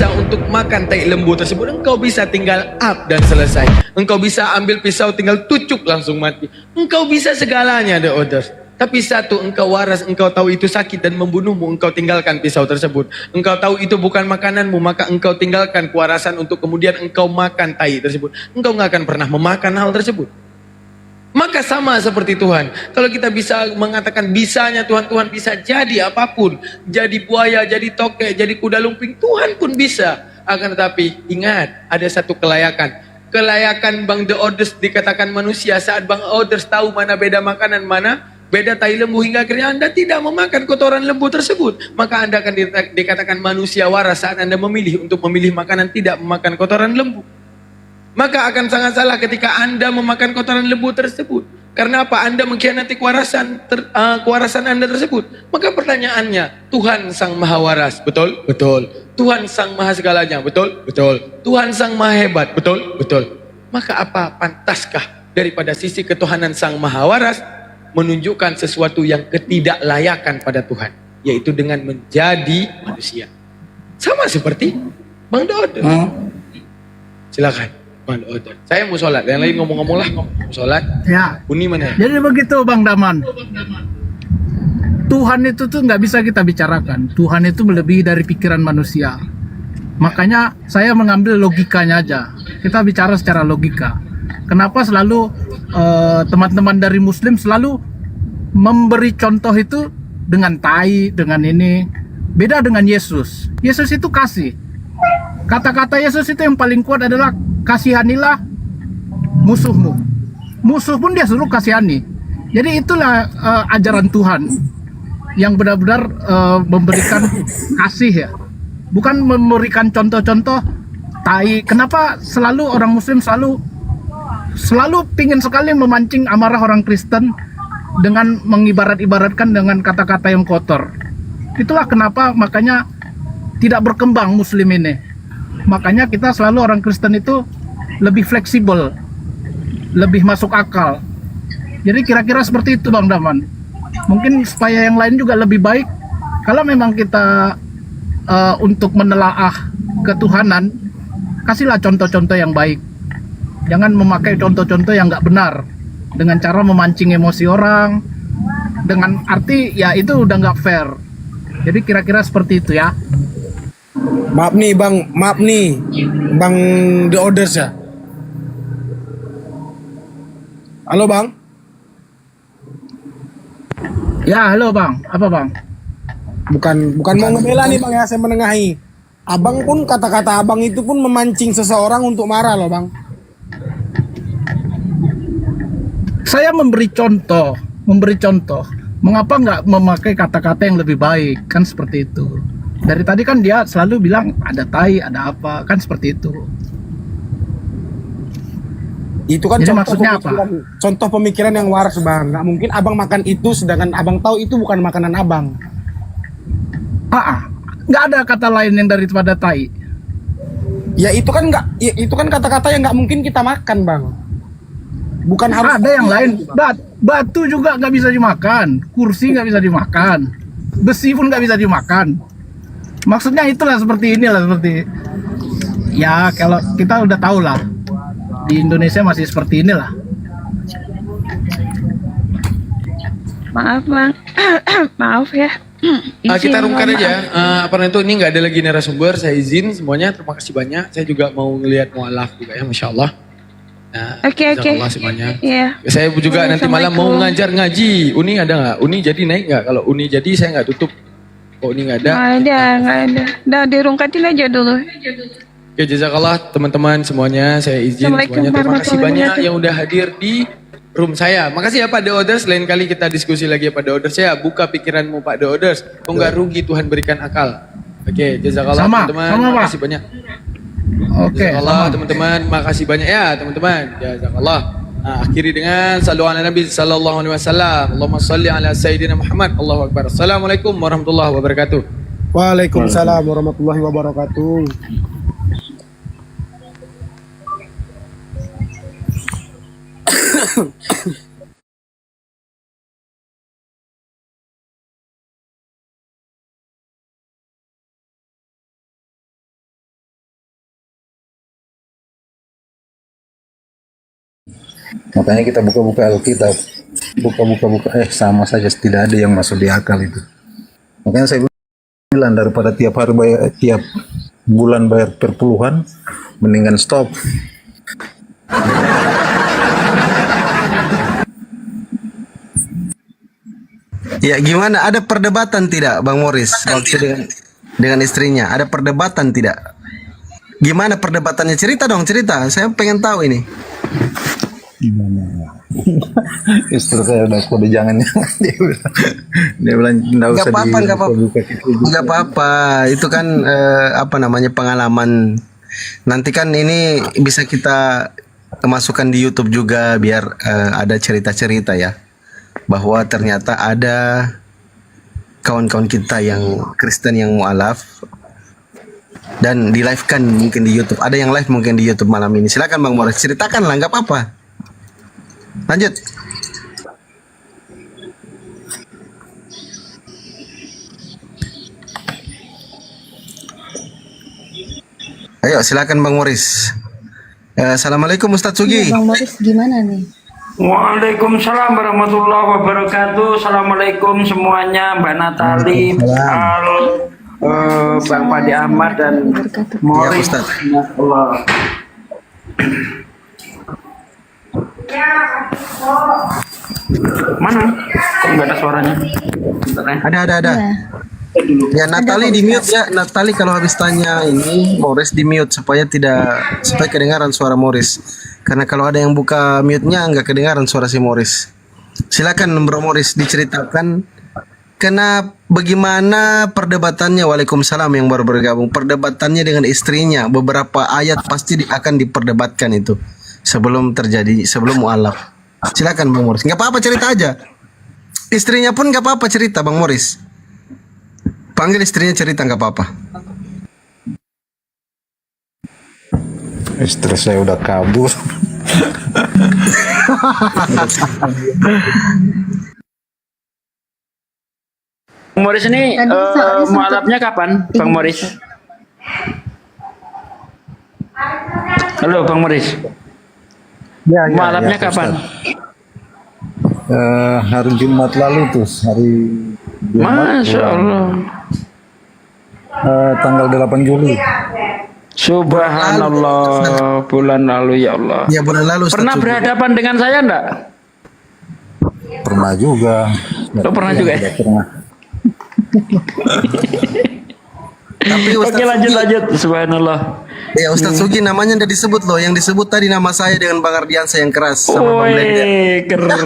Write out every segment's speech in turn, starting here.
bisa untuk makan tai lembu tersebut, engkau bisa tinggal up dan selesai. Engkau bisa ambil pisau tinggal tucuk langsung mati. Engkau bisa segalanya, the others. Tapi satu, engkau waras, engkau tahu itu sakit dan membunuhmu, engkau tinggalkan pisau tersebut. Engkau tahu itu bukan makananmu, maka engkau tinggalkan kewarasan untuk kemudian engkau makan tai tersebut. Engkau nggak akan pernah memakan hal tersebut. Maka sama seperti Tuhan. Kalau kita bisa mengatakan bisanya Tuhan, Tuhan bisa jadi apapun. Jadi buaya, jadi tokek, jadi kuda lumping, Tuhan pun bisa. Akan tetapi ingat, ada satu kelayakan. Kelayakan Bang The Orders dikatakan manusia saat Bang Orders tahu mana beda makanan, mana beda tai lembu, hingga akhirnya Anda tidak memakan kotoran lembu tersebut. Maka Anda akan dikatakan manusia waras saat Anda memilih untuk memilih makanan tidak memakan kotoran lembu. Maka akan sangat salah ketika Anda memakan kotoran lembu tersebut. Karena apa? Anda mengkhianati kewarasan Anda tersebut. Maka pertanyaannya, Tuhan Sang Maha Waras, betul? Betul. Tuhan Sang Maha Segalanya, betul? Betul. Tuhan Sang Maha Hebat, betul? Betul. Maka apa pantaskah daripada sisi ketuhanan Sang Maha Waras menunjukkan sesuatu yang ketidaklayakan pada Tuhan, yaitu dengan menjadi manusia. Sama seperti Bang Dodo. Silakan. Saya mau sholat, yang lain ngomong-ngomong lah. Mau sholat. Ya. Uni mana? Jadi begitu Bang Daman. Tuhan itu tuh nggak bisa kita bicarakan. Tuhan itu melebihi dari pikiran manusia. Makanya saya mengambil logikanya aja. Kita bicara secara logika. Kenapa selalu teman-teman dari Muslim selalu memberi contoh itu dengan tai, dengan ini. Beda dengan Yesus. Yesus itu kasih. Kata-kata Yesus itu yang paling kuat adalah kasihanilah musuhmu. Musuh pun dia suruh kasihani. Jadi itulah ajaran Tuhan yang benar-benar memberikan kasih ya. Bukan memberikan contoh-contoh tai. Kenapa selalu orang Muslim selalu pingin sekali memancing amarah orang Kristen dengan mengibarat-ibaratkan dengan kata-kata yang kotor. Itulah kenapa makanya tidak berkembang Muslim ini. Makanya kita selalu orang Kristen itu lebih fleksibel, lebih masuk akal. Jadi kira-kira seperti itu Bang Daman. Mungkin supaya yang lain juga lebih baik, kalau memang kita untuk menelaah ketuhanan, kasihlah contoh-contoh yang baik. Jangan memakai contoh-contoh yang nggak benar dengan cara memancing emosi orang, dengan arti ya itu udah nggak fair. Jadi kira-kira seperti itu ya. Maaf nih Bang The Orders ya. Halo Bang. Ya halo Bang, apa Bang? Bukan mau ngebela nih Bang ya, saya menengahi. Abang pun kata-kata abang itu pun memancing seseorang untuk marah loh Bang. Saya memberi contoh. Mengapa nggak memakai kata-kata yang lebih baik? Kan seperti itu. Dari tadi kan dia selalu bilang ada tai, ada apa, kan seperti itu. Itu kan jadi maksudnya apa? Contoh pemikiran yang waras Bang. Nggak mungkin abang makan itu sedangkan abang tahu itu bukan makanan abang. Nggak ada kata lain yang daripada tai. Ya itu kan kata-kata yang nggak mungkin kita makan Bang. Bukan harus ada yang lain. Batu juga nggak bisa dimakan, kursi nggak bisa dimakan, besi pun nggak bisa dimakan. Maksudnya itulah seperti inilah, seperti ya kalau kita udah tahu lah di Indonesia masih seperti inilah. Maaf Bang, maaf ya. Kita rumkan aja. Apa itu ini nggak ada lagi narasumber. Saya izin semuanya. Terima kasih banyak. Saya juga mau ngelihat mualaf juga ya, masya Allah. Nah, Oke. semuanya. Iya. Saya juga nanti malam mau ngajar ngaji. Uni ada nggak? Uni jadi naik nggak? Kalau Uni jadi saya nggak tutup. Oh ini nggak ada? Nggak ada. Udah dirungkatin aja dulu. Oke, jazakallah teman-teman semuanya. Saya izin semuanya. Terima kasih banyak yang udah hadir di room saya. Makasih ya Pak The Orders. Lain kali kita diskusi lagi ya Pak The Orders. Saya buka pikiranmu Pak The Orders. Kok nggak rugi Tuhan berikan akal. Oke, jazakallah teman-teman. Terima kasih banyak. Oke. Jazakallah teman-teman. Makasih banyak ya teman-teman. Jazakallah. Nah, akhiri dengan salu ala Nabi sallallahu alaihi wasallam. Allahumma salli ala sayyidina Muhammad. Allahu akbar. Assalamualaikum warahmatullahi wabarakatuh. Waalaikumsalam warahmatullahi wabarakatuh. Makanya kita buka-buka Alkitab, buka-buka sama saja, tidak ada yang masuk di akal itu. Makanya saya bilang daripada tiap hari bayar, tiap bulan bayar per puluhan, mendingan stop. Ya gimana? Ada perdebatan tidak, Bang Morris? Waktu dengan istrinya, ada perdebatan tidak? Gimana perdebatannya? Cerita dong, cerita. Saya pengen tahu ini. Istri saya udah kode jangan dia bilang nggak Gak usah apa-apa, gak apa-apa. buka gitu. Gak apa-apa. Itu kan apa namanya, pengalaman. Nanti kan ini bisa kita masukkan di YouTube juga biar ada cerita-cerita ya. Bahwa ternyata ada kawan-kawan kita yang Kristen yang mualaf dan di live kan mungkin di YouTube. Ada yang live mungkin di YouTube malam ini. Silakan Bang Morris, ceritakan lah, nggak apa-apa. Lanjut. Ayo silakan Bang Morris. Assalamualaikum Ustadz Sugi. Bang Morris gimana nih? Waalaikumsalam warahmatullahi wabarakatuh. Assalamualaikum semuanya, Mbak Natali, Al, Bang Padi Ahmad dan Morris. Ya, Ustaz. Allah. Mana? Kok nggak ada suaranya? Bentar ya. Ada. Ya Natali di mute ya. Natali kalau habis tanya ini Morris di mute supaya kedengaran suara Morris. Karena kalau ada yang buka mute-nya nggak kedengaran suara si Morris. Silakan Bro Morris diceritakan bagaimana perdebatannya. Waalaikumsalam yang baru bergabung. Perdebatannya dengan istrinya, beberapa ayat pasti akan diperdebatkan itu sebelum mualaf. Silakan Bang Morris. Nggak apa-apa, cerita aja. Istrinya pun nggak apa-apa cerita Bang Morris. Panggil istrinya cerita nggak apa-apa. Istri saya udah kabur. Bang Morris ini mualafnya kapan, Bang Morris? Halo Bang Morris. Ya, Mualafnya kapan? Hari Jumat lalu tuh, hari Jumat, Masya Allah. tanggal 8 Juli. Subhanallah, bulan lalu ya Allah. Ya bulan lalu Ustaz Pernah Sugi. berhadapan dengan saya enggak? Pernah juga. Lo pernah juga ya? Pernah. Tapi Ustaz Oke lanjut Sugi, lanjut. Subhanallah. ya Ustaz Sugi namanya udah disebut loh. Yang disebut tadi nama saya dengan Bang Ardiansa yang keras sama Bang Blender. Woi, keren.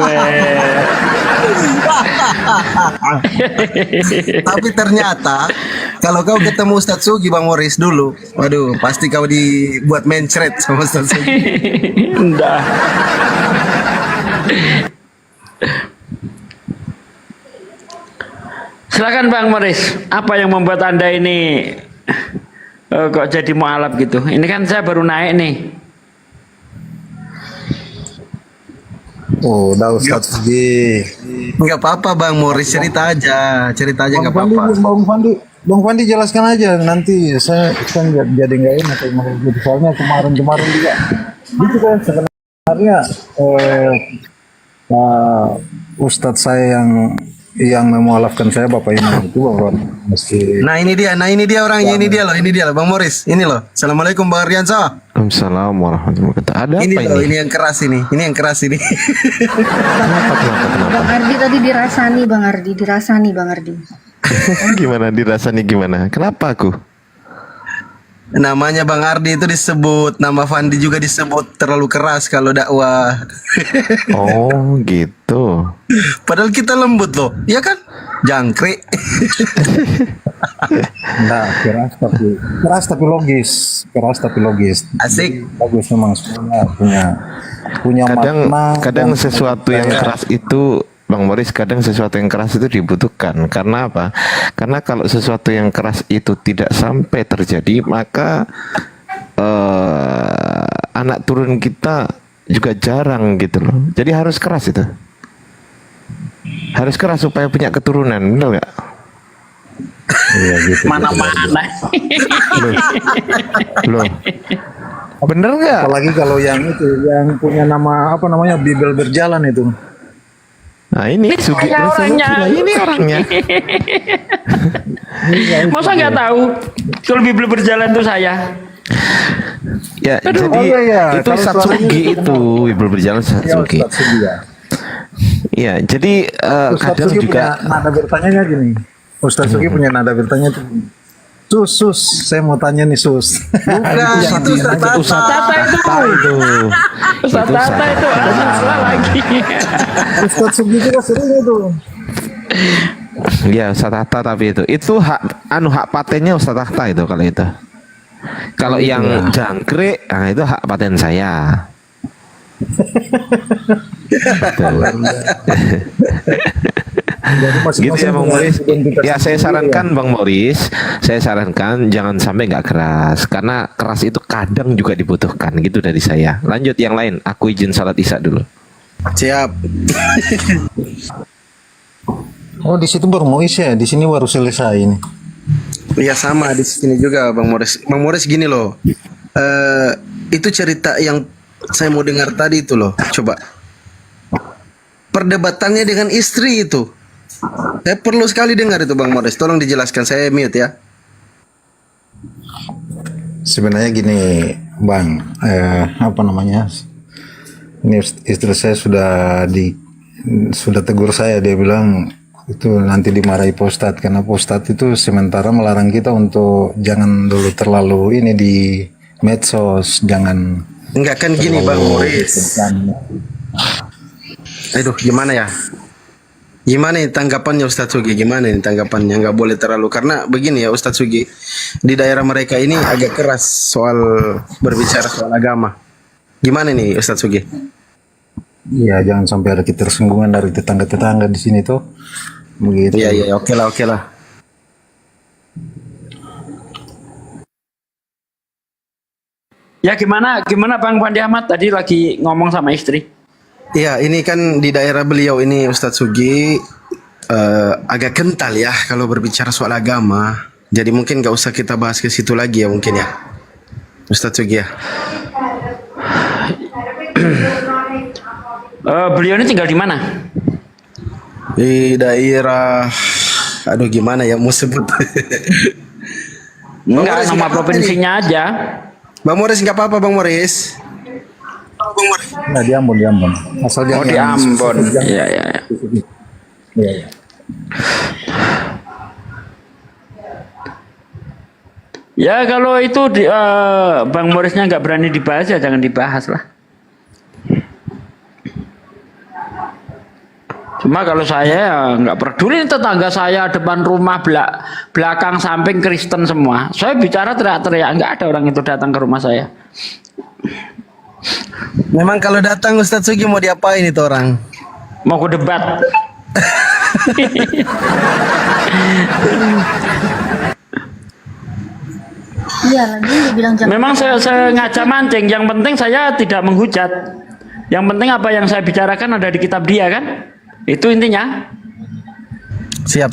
Tapi ternyata kalau kau ketemu Ustaz Sugi Bang Morris dulu, waduh pasti kau dibuat mencret sama Ustaz Sugi. Enggak. Silakan Bang Morris, apa yang membuat Anda ini kok jadi mualaf gitu? Ini kan saya baru naik nih. Oh, udah Ustaz Sugi. Enggak apa-apa Bang Morris, cerita aja enggak Fandi, apa-apa. Bang Fandi jelaskan aja, nanti saya kan jadi nggak enak kalau gitu. Soalnya kemarin juga itu kan sebenarnya Ustadz saya yang memualafkan saya Bapak Imam itu bahwa mesti. Nah ini dia orangnya, ini dia loh Bang Morris, ini loh. Assalamualaikum Bang Ardiansa. Assalamualaikum warahmatullahi wabarakatuh. Ada Ini apa loh, ini? ini yang keras ini. Bang Ardi tadi dirasani Bang Ardi. Gimana dirasani gimana? Kenapa aku? Namanya Bang Ardi itu disebut, nama Fandi juga disebut terlalu keras kalau dakwah. Oh gitu. Padahal kita lembut loh, ya kan? Jangkrik. Nah, keras tapi logis. Asik. Bagus memang semuanya punya makna. Kadang dan- sesuatu yang keras itu Bang Morris, kadang sesuatu yang keras itu dibutuhkan. Karena apa? Karena kalau sesuatu yang keras itu tidak sampai terjadi, maka anak turun kita juga jarang gitu loh. Jadi harus keras itu. Harus keras supaya punya keturunan, benar nggak? Iya gitu. Mana-mana. Loh, Bener nggak? Apalagi kalau yang itu, yang punya nama apa namanya Bibel berjalan itu. Nah ini Sugi, Saya orangnya. Nah, ini orangnya. Masa nggak tahu kalau Bibel berjalan itu saya? Ya, jadi iya. itu Kalau Satsugi itu Bibel berjalan Satsugi. Ustaz Sugi ya. Iya, jadi Ustaz kadang Sugi juga punya nada bertanya gini. Ustaz Sugi punya nada bertanya tuh. Sus, saya mau tanya nih Sus. Bukan, itu Ustaz Tata itu. Ustaz Tata itu salah lagi. Ustaz Sugi juga sering itu. ya Ustaz Tahta, tapi itu hak patennya Ustaz Tahta itu kalau itu. Kalau yang jangkrik, nah itu hak paten saya. Betul. Gitu ya Bang Moris. Ya saya sarankan Bang Moris, saya sarankan jangan sampai nggak keras, karena keras itu kadang juga dibutuhkan gitu dari saya. Lanjut yang lain, aku izin salat isya dulu. Siap. Oh di situ baru mau isya, di sini baru selesai ini. Iya sama di sini juga Bang Moris. Bang Moris gini loh. Itu cerita yang saya mau dengar tadi itu loh. Coba. Perdebatannya dengan istri itu. Saya perlu sekali dengar itu Bang Moris. Tolong dijelaskan, saya mute ya. Sebenarnya gini Bang, apa namanya? Ini istri saya sudah tegur saya, dia bilang itu nanti dimarahi Pak Ustadz, karena Pak Ustadz itu sementara melarang kita untuk jangan dulu terlalu ini di medsos, jangan. Enggak kan gini Bang Moris. Aduh gimana ya? Gimana nih tanggapannya Ustadz Sugi? Gimana nih tanggapannya? Nggak boleh terlalu, karena begini ya Ustadz Sugi, di daerah mereka ini agak keras soal berbicara soal agama. Gimana nih Ustadz Sugi? Iya, jangan sampai ada ketersinggungan dari tetangga-tetangga di sini tuh. Begitu. Iya iya oke lah. Ya gimana Bang Pandi Ahmad tadi lagi ngomong sama istri? Iya ini kan di daerah beliau ini Ustadz Sugi agak kental ya kalau berbicara soal agama. Jadi mungkin nggak usah kita bahas ke situ lagi ya mungkin ya Ustadz Sugi ya. Beliau ini tinggal di mana? Di daerah, aduh gimana ya mau sebut? Enggak, nama provinsinya aja. Bang Moris nggak apa-apa Bang Moris. Nah, di Ambon. Asal Oh di Ambon. Iya. Iya. Ya kalau itu Bang Morisnya nggak berani dibahas ya jangan dibahas lah. Cuma kalau saya ya nggak peduli, tetangga saya depan rumah belakang samping Kristen semua. Saya bicara teriak-teriak, nggak ada orang itu datang ke rumah saya. Memang kalau datang Ustadz Sugi mau diapain itu orang? Mau ke debat. Iya, lagi dia bilang jangan. Memang saya ngajak mancing. Yang penting saya tidak menghujat. Yang penting apa yang saya bicarakan ada di kitab dia kan? Itu intinya. Siap.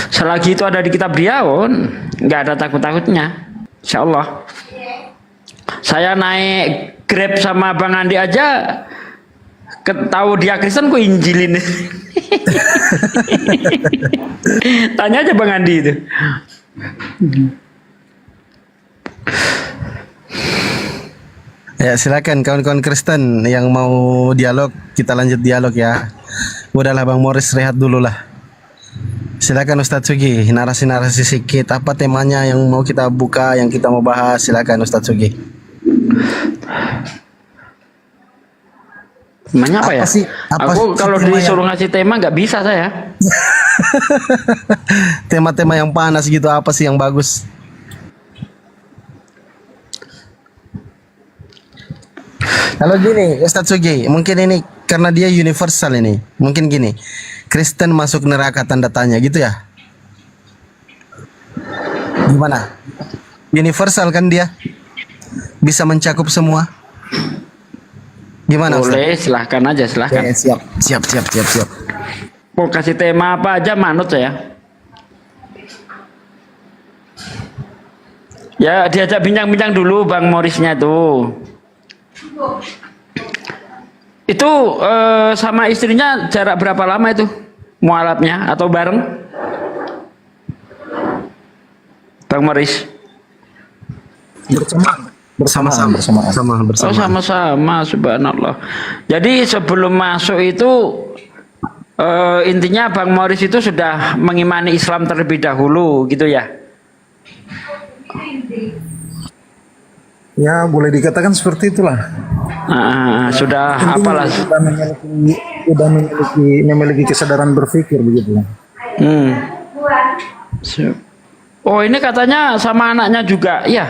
Selagi itu ada di kitab dia, nggak ada takut-takutnya. Insya Allah. Saya naik Grab sama Bang Andi aja, tahu dia Kristen, ku injilin. Tanya aja Bang Andi itu. Ya silakan kawan-kawan Kristen yang mau dialog, kita lanjut dialog ya. Udahlah Bang Moris rehat dulu lah. Silakan Ustadz Sugi, narasi-narasi sedikit, apa temanya yang mau kita buka, yang kita mau bahas, silakan Ustadz Sugi. Temanya apa ya? Apa sih? Aku kalau disuruh ngasih tema nggak bisa saya. Tema-tema yang panas gitu, apa sih yang bagus? Kalau gini, Ustadz Sugi, mungkin ini karena dia universal ini. Mungkin gini, Kristen masuk neraka tanda tanya gitu ya? Gimana? Universal kan dia? Bisa mencakup semua? Gimana Boleh, Ustadz? silahkan aja, silahkan. Oke, siap. Mau kasih tema apa aja manut saya. Ya diajak bincang-bincang dulu Bang Morisnya tuh. Itu sama istrinya jarak berapa lama itu mualafnya atau bareng? Bang Moris. Bersama-sama. Oh sama-sama, subhanallah. Jadi sebelum masuk itu intinya Bang Moris itu sudah mengimani Islam terlebih dahulu gitu ya? Ya boleh dikatakan seperti itulah. Sudah apalah. Sudah memiliki kesadaran berpikir begitu. Oh ini katanya sama anaknya juga, ya?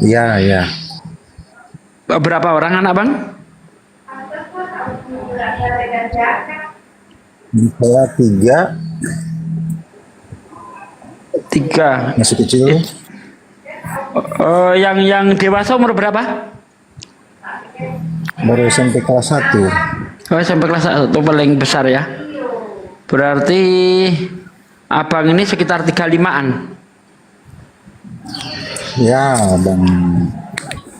Ya. Berapa orang anak Bang? Saya 3. Masih kecil. Yang dewasa umur berapa? Baru SMP kelas 1. Oh sampai kelas 1 paling besar ya. Berarti abang ini sekitar 35-an. Ya, Bang.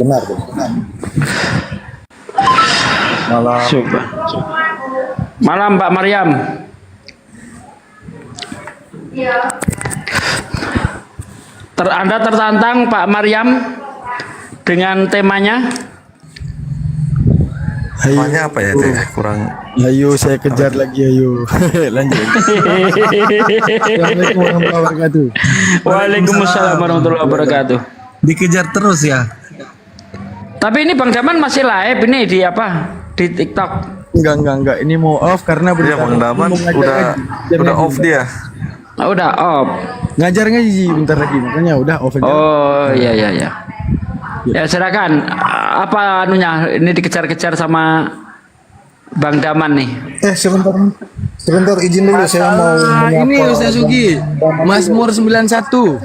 Benar. Malam Mbak Maryam. Anda tertantang Pak Maryam dengan temanya? Temanya apa ya? Kurang. Ayo saya kejar lagi ayo. Lanjut. Assalamualaikum warahmatullahi wabarakatuh. Waalaikumsalam warahmatullahi wabarakatuh. Dikejar terus ya. Tapi ini Bang Daman masih live ini di apa? Di TikTok. Enggak. Ini mau off karena Iya, Bang Daman udah off dia. Udah off. Ngajar ngaji bentar lagi makanya udah off aja. Oh iya. Ya silakan. Apa anunya? Ini dikejar-kejar sama Bang Daman nih. Sebentar izin dulu saya mau Ini Ustaz Sugi, Mazmur 91.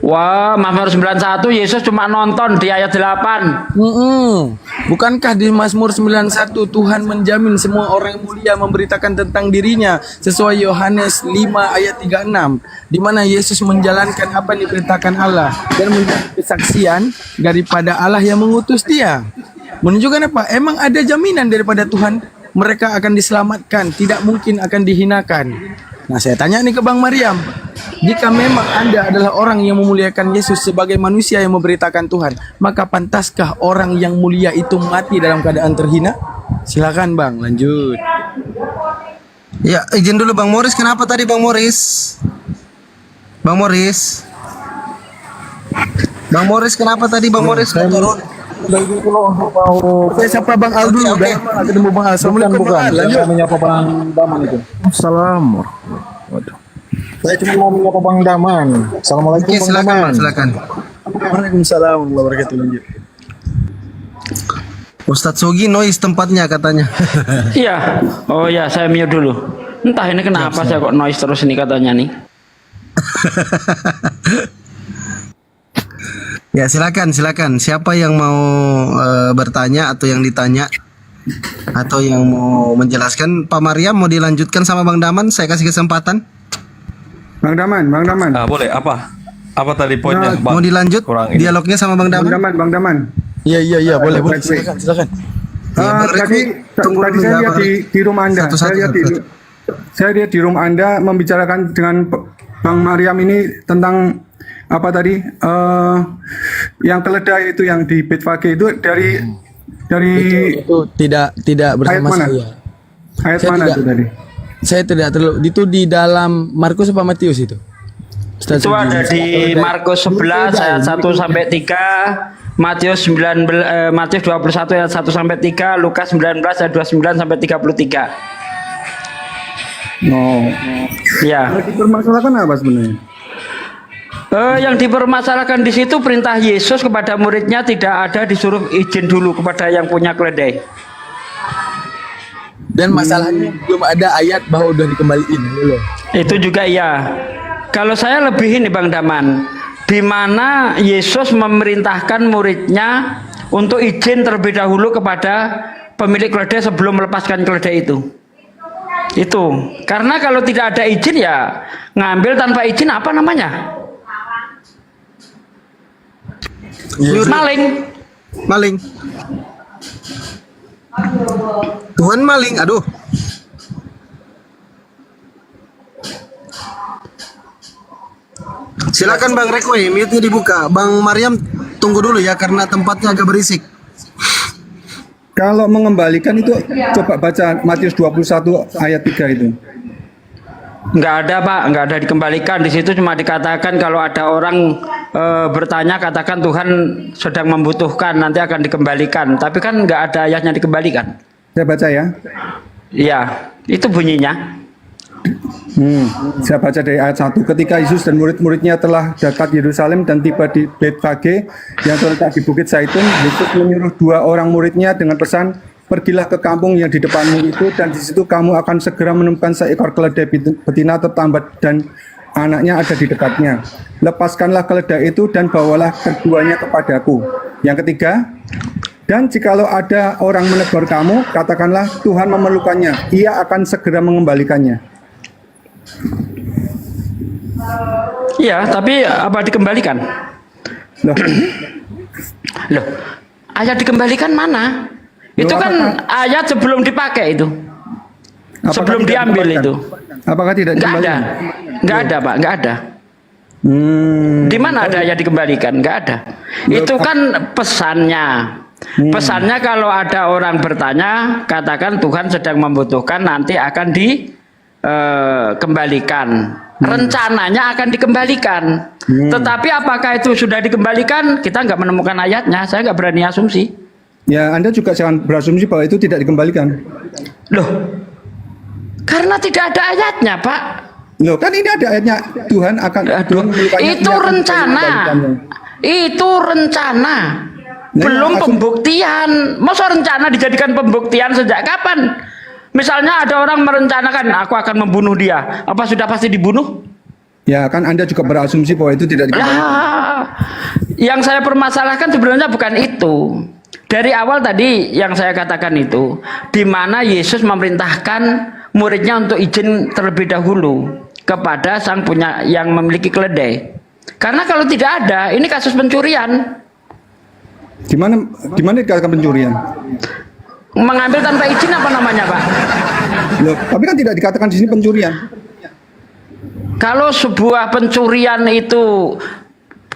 Wah, Mazmur 91 Yesus cuma nonton di ayat 8. Bukankah di Mazmur 91 Tuhan menjamin semua orang mulia memberitakan tentang dirinya sesuai Yohanes 5 ayat 36 di mana Yesus menjalankan apa yang diperintahkan Allah dan menjadi kesaksian daripada Allah yang mengutus dia. Menunjukkan apa? Emang ada jaminan daripada Tuhan mereka akan diselamatkan, tidak mungkin akan dihinakan. Nah, saya tanya nih ke Bang Maryam, jika memang Anda adalah orang yang memuliakan Yesus sebagai manusia yang memberitakan Tuhan, maka pantaskah orang yang mulia itu mati dalam keadaan terhina? Silakan Bang, lanjut. Ya, izin dulu Bang Moris. Kenapa tadi Bang Moris? Bang Moris, kenapa tadi Bang Moris turun? Saya sapa Bang Al dulu, udah lama ketemu Bang Al. Assalamualaikum Bang Al. Lanjut. Saya menyapa Bang Daman itu. Assalamualaikum. Saya cuma mau menyapa Bang Daman. Assalamualaikum Oke, Bang silakan Daman. Bang, silakan. Waalaikumsalam warahmatullahi wabarakatuh. Lanjut. Ustadz Sogi noise tempatnya katanya. Iya. Oh ya, saya mute dulu. Entah ini kenapa saya kok noise terus ini katanya nih. Ya silakan. Siapa yang mau bertanya atau yang ditanya atau yang mau menjelaskan? Pak Maryam mau dilanjutkan sama Bang Daman? Saya kasih kesempatan. Bang Daman. Boleh apa? Apa tadi poinnya? Mau dilanjut dialognya sama Bang Daman? Bang Daman. Iya, boleh. Silakan. Tadi saya lihat di room Anda. Saya lihat di room Anda membicarakan dengan Bang Maryam ini tentang apa tadi yang keledai itu yang di Betfage itu dari itu tidak bersama saya. Ayat Saya mana tidak- itu tadi? Saya tidak terlalu itu di dalam Markus apa Matius itu? Ustaz Itu Sugi. ada di Markus 11 ayat 1 sampai 3, Matius 21 ayat 1 sampai 3, Lukas 19 ayat 29 sampai 33. Ya. Dipermasalahkan apa sebenarnya? Yang dipermasalahkan di situ perintah Yesus kepada muridnya tidak ada disuruh izin dulu kepada yang punya keledai. Dan masalahnya belum ada ayat bahwa udah dikembaliin loh. Itu juga iya. Kalau saya lebih ini Bang Daman, di mana Yesus memerintahkan muridnya untuk izin terlebih dahulu kepada pemilik keledai sebelum melepaskan keledai itu. Itu karena kalau tidak ada izin ya ngambil tanpa izin apa namanya? Maling. Maling. Tuhan maling. Aduh. Silakan Bang Rekwe, mute-nya dibuka. Bang Mariam tunggu dulu ya karena tempatnya agak berisik. Kalau mengembalikan itu coba baca Matius 21 ayat 3 itu. Nggak ada Pak, nggak ada dikembalikan. Di situ cuma dikatakan kalau ada orang bertanya, katakan Tuhan sedang membutuhkan, nanti akan dikembalikan. Tapi kan nggak ada ayatnya dikembalikan. Saya baca ya. Iya, itu bunyinya. Saya baca dari ayat 1. Ketika Yesus dan murid-muridnya telah dekat Yerusalem dan tiba di Betfage yang terletak di Bukit Zaitun, Yesus menyuruh 2 orang muridnya dengan pesan, pergilah ke kampung yang di depanmu itu, dan di situ kamu akan segera menemukan seekor keledai betina tertambat dan anaknya ada di dekatnya. Lepaskanlah keledai itu dan bawalah keduanya kepadaku. Yang ketiga, dan jikalau ada orang menegur kamu, katakanlah Tuhan memerlukannya, ia akan segera mengembalikannya. Iya, tapi apa dikembalikan? Loh, ayat dikembalikan mana? Itu kan ayat sebelum dipakai itu. Sebelum diambil itu. Apakah tidak dikembalikan? Nggak ada Pak, nggak ada. Di mana ada ayat dikembalikan? Nggak ada. Itu kan pesannya. Pesannya kalau ada orang bertanya, katakan Tuhan sedang membutuhkan, nanti akan dikembalikan. Rencananya akan dikembalikan. Tetapi apakah itu sudah dikembalikan? Kita nggak menemukan ayatnya. Saya nggak berani asumsi. Ya, Anda juga jangan berasumsi bahwa itu tidak dikembalikan. Loh, karena tidak ada ayatnya, Pak. Loh, kan ini ada ayatnya, Tuhan akan itu rencana. Itu rencana. Belum pembuktian. Masa rencana dijadikan pembuktian sejak kapan? Misalnya ada orang merencanakan, aku akan membunuh dia. Apa sudah pasti dibunuh? Ya, kan Anda juga berasumsi bahwa itu tidak dikembalikan. Yang saya permasalahkan sebenarnya bukan itu. Dari awal tadi yang saya katakan itu, di mana Yesus memerintahkan muridnya untuk izin terlebih dahulu kepada sang punya yang memiliki keledai. Karena kalau tidak ada, ini kasus pencurian. Di mana dikatakan pencurian? Mengambil tanpa izin apa namanya, Pak? Loh, tapi kan tidak dikatakan di sini pencurian. Kalau sebuah pencurian itu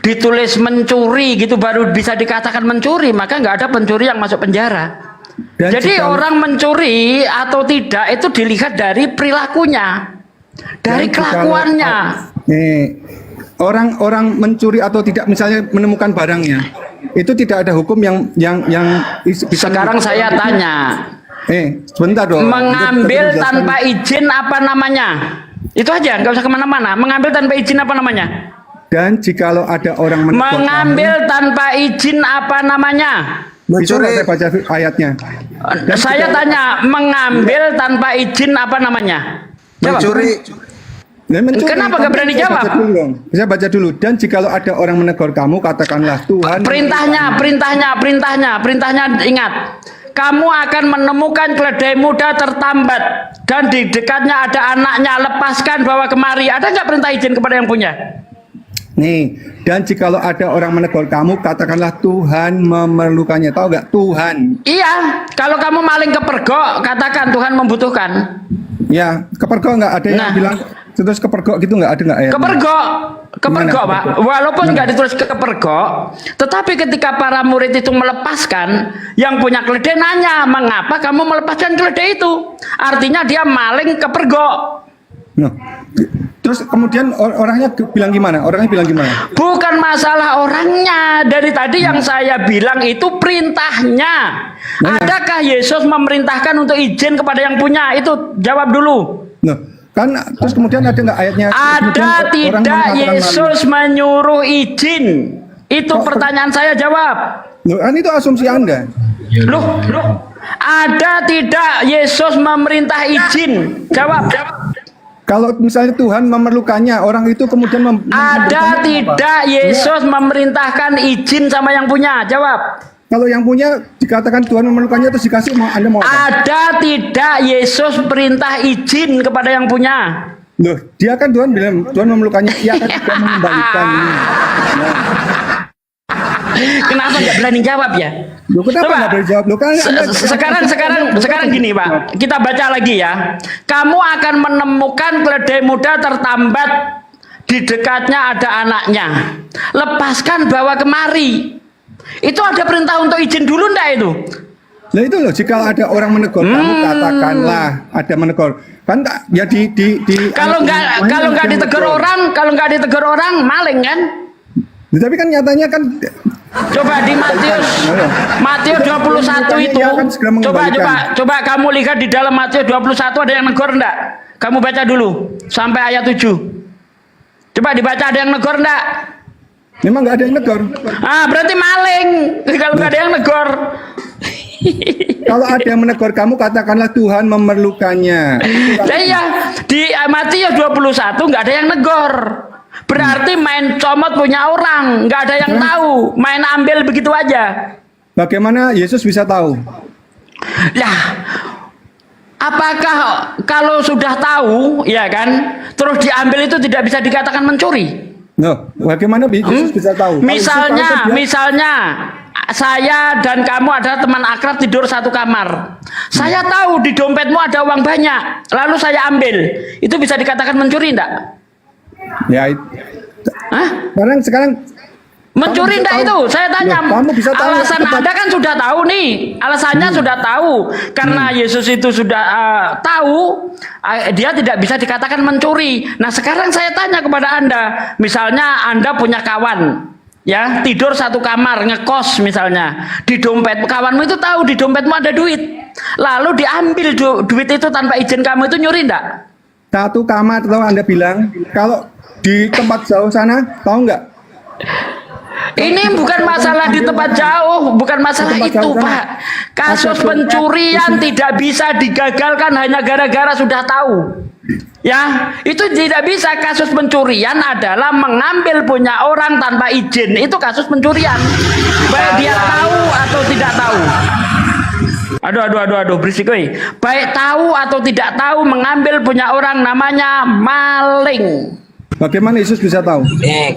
ditulis mencuri gitu baru bisa dikatakan mencuri, maka nggak ada pencuri yang masuk penjara. Jadi orang mencuri atau tidak itu dilihat dari perilakunya, dari kelakuannya. Orang mencuri atau tidak misalnya menemukan barangnya, itu tidak ada hukum yang bisa. Sekarang saya tanya. Sebentar dong. Mengambil tanpa izin apa namanya? Itu aja, nggak usah kemana-mana. Mengambil tanpa izin apa namanya? Dan jikalau ada orang mengambil tanpa izin apa namanya? Itu saya baca ayatnya. Saya tanya, mengambil tanpa izin apa namanya? Mencuri. Kenapa nggak berani jawab? Saya baca dulu. Dan jikalau ada orang menegur kamu, katakanlah Tuhan. Perintahnya ingat. Kamu akan menemukan keledai muda tertambat dan di dekatnya ada anaknya, lepaskan bawa kemari. Ada nggak perintah izin kepada yang punya? Nih, dan jikalau ada orang menegur kamu, katakanlah Tuhan memerlukannya. Tahu nggak? Tuhan. Iya, kalau kamu maling kepergok, katakan Tuhan membutuhkan. Ya, kepergok nggak ada yang bilang terus kepergok gitu, nggak ada nggak ya? Kepergok Pak. Walaupun nggak ditulis kepergok, tetapi ketika para murid itu melepaskan, yang punya keledai nanya, mengapa kamu melepaskan keledai itu? Artinya dia maling kepergok. Nah, terus kemudian orangnya bilang gimana? Bukan masalah orangnya. Dari tadi yang saya bilang itu perintahnya. Adakah Yesus memerintahkan untuk izin kepada yang punya? Itu jawab dulu. Nah, kan terus kemudian ada nggak ayatnya? Ada tidak Yesus menyuruh izin? Itu pertanyaan saya, jawab. Loh, kan itu asumsi Anda. Loh. Ada tidak Yesus memerintah izin? Jawab. Kalau misalnya Tuhan memerlukannya, orang itu kemudian ada tidak Yesus memerintahkan izin sama yang punya? Jawab. Kalau yang punya dikatakan Tuhan memerlukannya terus dikasih, Anda mau apa? Ada tidak Yesus perintah izin kepada yang punya? Loh, dia kan Tuhan bilang Tuhan memerlukannya, ia akan juga mengembalikan ini. Kenapa nggak berani jawab ya? Loh, kenapa Coba. nggak boleh jawab? Loh, kan Sekarang gini Pak, kita baca lagi ya. Kamu akan menemukan keledai muda tertambat di dekatnya ada anaknya. Lepaskan, bawa kemari. Itu ada perintah untuk izin dulu ndak itu? Nah itu loh, jika ada orang menegur kamu, katakanlah ada menegur. Kan ya di Kalau nggak ditegur orang maling kan? Tapi kan nyatanya kan Coba di Matius 21 itu. Coba kamu lihat di dalam Matius 21 ada yang negor enggak? Kamu baca dulu sampai ayat 7. Coba dibaca, ada yang negor enggak? memang nggak ada yang negor. Berarti maling kalau nggak ada yang negor. Kalau ada yang menegur kamu, katakanlah Tuhan memerlukannya. Iya, di Matius 21 nggak ada yang negor. Berarti main comot punya orang, nggak ada yang tahu, main ambil begitu aja. Bagaimana Yesus bisa tahu? Lah, apakah kalau sudah tahu, ya kan, terus diambil itu tidak bisa dikatakan mencuri? Loh, bagaimana Yesus bisa tahu? Misalnya saya dan kamu adalah teman akrab, tidur satu kamar. Saya tahu di dompetmu ada uang banyak, lalu saya ambil. Itu bisa dikatakan mencuri enggak? Ya, sekarang mencuri enggak itu? Saya tanya. Kamu bisa tahu, alasan Anda kan sudah tahu nih. Alasannya sudah tahu. Karena Yesus itu sudah tahu, dia tidak bisa dikatakan mencuri. Nah, sekarang saya tanya kepada Anda. Misalnya Anda punya kawan, ya, tidur satu kamar, ngekos misalnya. Di dompet kawanmu itu tahu di dompetmu ada duit. Lalu diambil duit itu tanpa izin kamu, itu nyuri enggak? Satu kamar, tahu Anda bilang, kalau di tempat jauh sana, tahu nggak? Ini bukan masalah di tempat jauh, bukan masalah itu, Pak. Kasus pencurian tidak bisa digagalkan hanya gara-gara sudah tahu. Ya, itu tidak bisa. Kasus pencurian adalah mengambil punya orang tanpa izin. Itu kasus pencurian. Baik dia tahu atau tidak tahu. Aduh, berisik woi. Baik tahu atau tidak tahu, mengambil punya orang namanya maling. Bagaimana Yesus bisa tahu?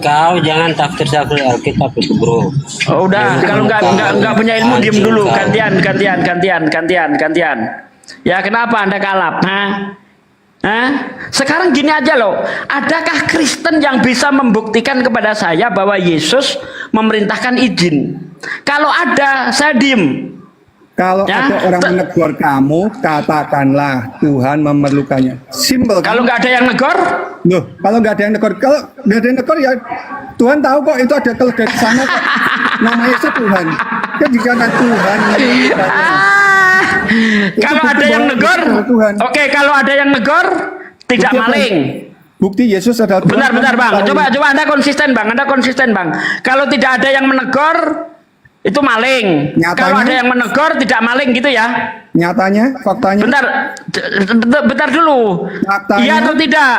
Kau jangan tafsir Alkitab itu, bro. Oh, udah, kalau nggak punya ilmu diam dulu. Gantian. Ya, kenapa Anda kalap? Sekarang gini aja loh. Adakah Kristen yang bisa membuktikan kepada saya bahwa Yesus memerintahkan izin? Kalau ada, saya diem. Kalau ada orang menegur kamu, katakanlah Tuhan memerlukannya. Simpel. Kalau nggak ada yang negor? Loh, kalau nggak ada yang negor, ya Tuhan tahu kok itu ada keledai di sana kok. Namanya Tuhan. Kan dikatakan Tuhan. Kalau ada yang negor, oke, kalau ada yang negor, tidak maling. Bukti Yesus adalah Tuhan. Bentar Bang, coba Anda konsisten Bang. Kalau tidak ada yang menegur, itu maling. Nyatanya, kalau ada yang menegur, tidak maling gitu ya? Nyatanya, faktanya. Bentar dulu. Faktanya, iya atau tidak?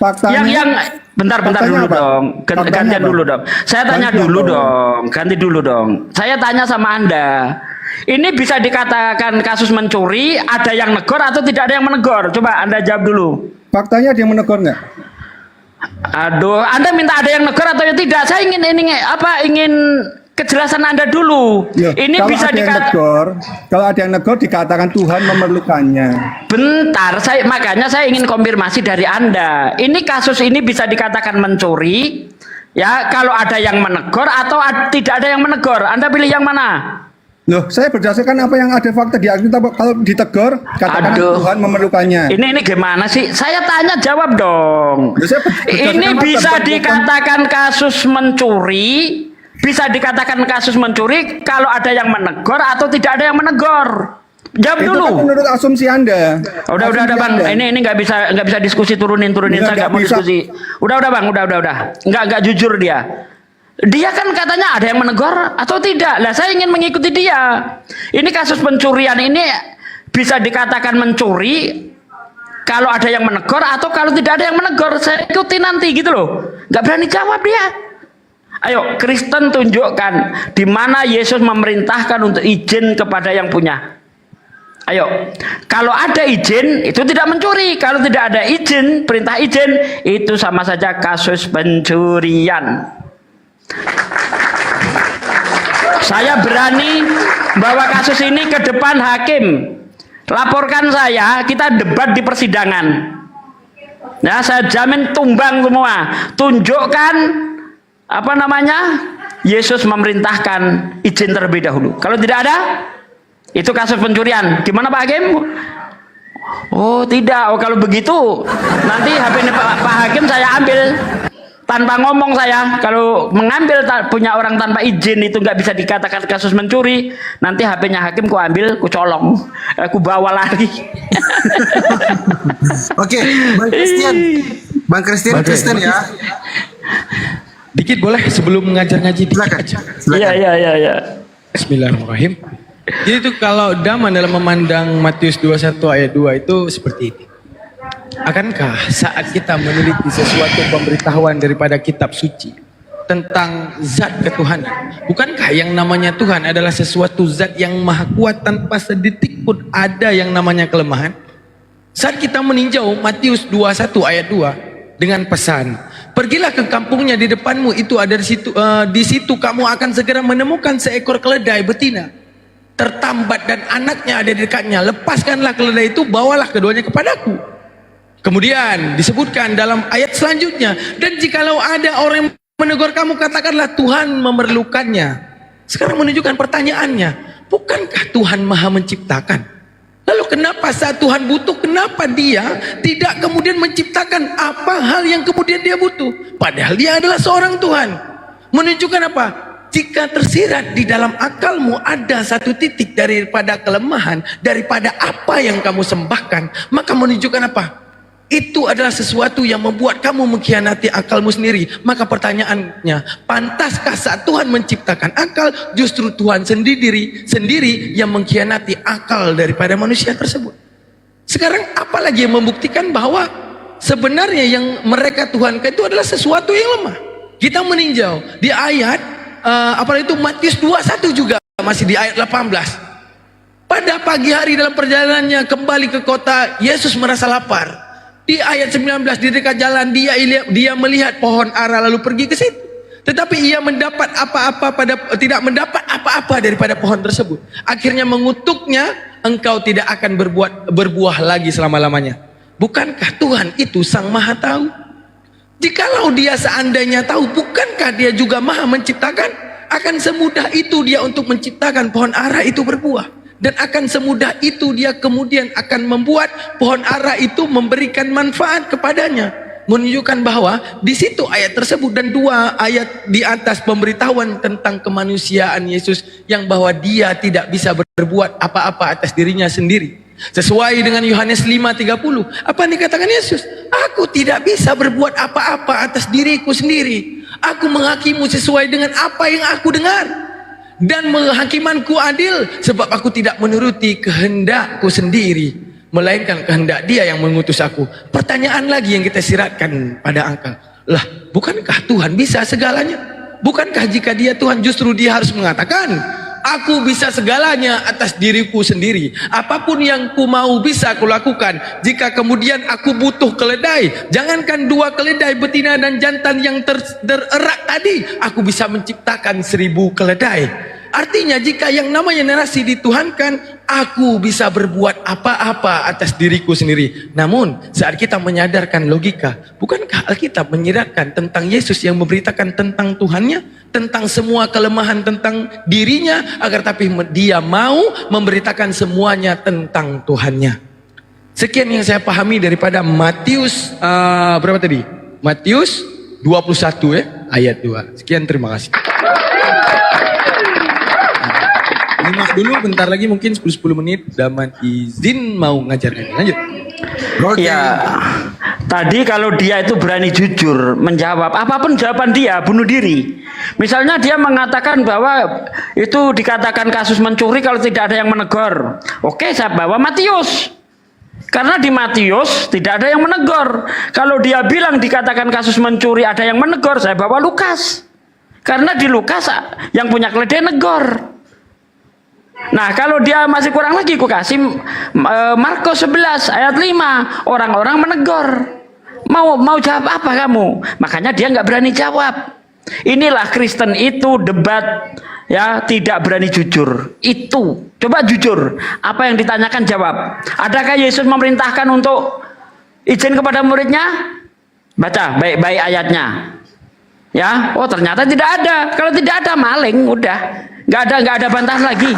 Faktanya. Bentar dulu apa? Dong. Gantian dulu dong. Saya tanya dulu dong. Ganti dulu dong. Saya tanya sama Anda. Ini bisa dikatakan kasus mencuri, ada yang negor atau tidak ada yang menegur? Coba Anda jawab dulu. Faktanya ada yang menegur nggak? Aduh, Anda minta ada yang negor atau tidak? Saya ingin kejelasan Anda dulu. Ini bisa dikatakan. Kalau ada yang negor dikatakan Tuhan memerlukannya. Bentar, makanya saya ingin konfirmasi dari Anda. Ini kasus ini bisa dikatakan mencuri, ya, kalau ada yang menegur atau tidak ada yang menegur. Anda pilih yang mana? Loh, saya berdasarkan apa yang ada fakta di Alkitab. Kalau ditegur, katakan Tuhan memerlukannya. Ini gimana sih? Saya tanya jawab dong. Ini bisa dikatakan kasus mencuri. Bisa dikatakan kasus mencuri kalau ada yang menegur atau tidak ada yang menegur. Jawab dulu. Itu kan menurut asumsi Anda. Udah Bang. Ini nggak bisa diskusi, turunin. Saya nggak mau diskusi. Udah Bang. Nggak jujur dia. Dia kan katanya ada yang menegur atau tidak. Lah saya ingin mengikuti dia. Ini kasus pencurian ini bisa dikatakan mencuri kalau ada yang menegur atau kalau tidak ada yang menegur. Saya ikuti nanti gitu loh. Nggak berani jawab dia. Ayo, Kristen tunjukkan di mana Yesus memerintahkan untuk izin kepada yang punya. Ayo, kalau ada izin itu tidak mencuri. Kalau tidak ada izin, perintah izin, itu sama saja kasus pencurian. Saya berani bawa kasus ini ke depan hakim. Laporkan saya, kita debat di persidangan. Ya, saya jamin tumbang semua. Tunjukkan apa namanya? Yesus memerintahkan izin terlebih dahulu. Kalau tidak ada, itu kasus pencurian. Gimana Pak Hakim? Oh tidak. Oh kalau begitu nanti HP Pak Hakim saya ambil tanpa ngomong saya. Kalau mengambil punya orang tanpa izin itu nggak bisa dikatakan kasus mencuri. Nanti HP-nya Hakim ku ambil, ku colong, ku bawa lari. Oke, Bang Christian ya. Dikit boleh sebelum mengajar ngaji dikit aja. Iya. Bismillahirrahmanirrahim. Jadi itu kalau Daman dalam memandang Matius 21 ayat 2 itu seperti ini. Akankah saat kita meneliti sesuatu pemberitahuan daripada kitab suci tentang zat ketuhanan, bukankah yang namanya Tuhan adalah sesuatu zat yang maha kuat tanpa sedetik pun ada yang namanya kelemahan? Saat kita meninjau Matius 21 ayat 2 dengan pesan, pergilah ke kampungnya di depanmu, itu ada di situ kamu akan segera menemukan seekor keledai betina tertambat dan anaknya ada di dekatnya. Lepaskanlah keledai itu, bawalah keduanya kepadaku. Kemudian disebutkan dalam ayat selanjutnya, dan jikalau ada orang yang menegur kamu, katakanlah Tuhan memerlukannya. Sekarang menunjukkan pertanyaannya, bukankah Tuhan maha menciptakan? Lalu kenapa saat Tuhan butuh, kenapa dia tidak kemudian menciptakan apa hal yang kemudian dia butuh? Padahal dia adalah seorang Tuhan. Menunjukkan apa? Jika tersirat di dalam akalmu ada satu titik daripada kelemahan, daripada apa yang kamu sembahkan, maka menunjukkan apa? Itu adalah sesuatu yang membuat kamu mengkhianati akalmu sendiri. Maka pertanyaannya, pantaskah saat Tuhan menciptakan akal, justru Tuhan sendiri yang mengkhianati akal daripada manusia tersebut? Sekarang apalagi yang membuktikan bahwa sebenarnya yang mereka tuhankan itu adalah sesuatu yang lemah? Kita meninjau di ayat apalagi itu Matius 21 juga, masih di ayat 18. Pada pagi hari dalam perjalanannya kembali ke kota, Yesus merasa lapar. Di ayat 19, di dekat jalan dia melihat pohon ara lalu pergi ke situ. Tetapi ia tidak mendapat apa-apa daripada pohon tersebut. Akhirnya mengutuknya, engkau tidak akan berbuah lagi selama-lamanya. Bukankah Tuhan itu sang maha tahu? Jikalau dia seandainya tahu, bukankah dia juga maha menciptakan? Akan semudah itu dia untuk menciptakan pohon ara itu berbuah. Dan akan semudah itu dia kemudian akan membuat pohon ara itu memberikan manfaat kepadanya. Menunjukkan bahwa di situ ayat tersebut dan dua ayat di atas pemberitahuan tentang kemanusiaan Yesus, yang bahwa dia tidak bisa berbuat apa-apa atas dirinya sendiri. Sesuai dengan Yohanes 5:30, apa yang dikatakan Yesus? Aku tidak bisa berbuat apa-apa atas diriku sendiri. Aku menghakimu sesuai dengan apa yang aku dengar. Dan menghakimanku adil, sebab aku tidak menuruti kehendakku sendiri, melainkan kehendak dia yang mengutus aku. Pertanyaan lagi yang kita siratkan pada akal, lah bukankah Tuhan bisa segalanya? Bukankah jika dia Tuhan justru dia harus mengatakan, aku bisa segalanya atas diriku sendiri, apapun yang ku mau bisa aku lakukan. Jika kemudian aku butuh keledai, jangankan 2 keledai betina dan jantan yang tererat tadi, aku bisa menciptakan 1000 keledai. Artinya jika yang namanya narasi dituhankan, aku bisa berbuat apa-apa atas diriku sendiri. Namun saat kita menyadarkan logika, bukankah Alkitab menyiratkan tentang Yesus yang memberitakan tentang Tuhannya, tentang semua kelemahan tentang dirinya, agar tapi dia mau memberitakan semuanya tentang Tuhannya. Sekian yang saya pahami daripada Matius berapa tadi? Matius 21 ayat 2. Sekian, terima kasih. Nyimak dulu, bentar lagi mungkin 10 menit Daman izin mau ngajarkan. Lanjut. Ya, tadi kalau dia itu berani jujur menjawab apapun jawaban dia, bunuh diri. Misalnya dia mengatakan bahwa itu dikatakan kasus mencuri kalau tidak ada yang menegur. Oke, saya bawa Matius. Karena di Matius tidak ada yang menegur. Kalau dia bilang dikatakan kasus mencuri ada yang menegur, saya bawa Lukas. Karena di Lukas yang punya keledai negor. Nah, kalau dia masih kurang lagi, ku kasih Markus 11 ayat 5. Orang-orang menegur. Mau jawab apa kamu? Makanya dia nggak berani jawab. Inilah Kristen itu debat ya tidak berani jujur. Itu coba jujur, apa yang ditanyakan jawab. Adakah Yesus memerintahkan untuk izin kepada muridnya? Baca baik-baik ayatnya. Ya, oh ternyata tidak ada. Kalau tidak ada, maling, udah nggak ada bantahan lagi.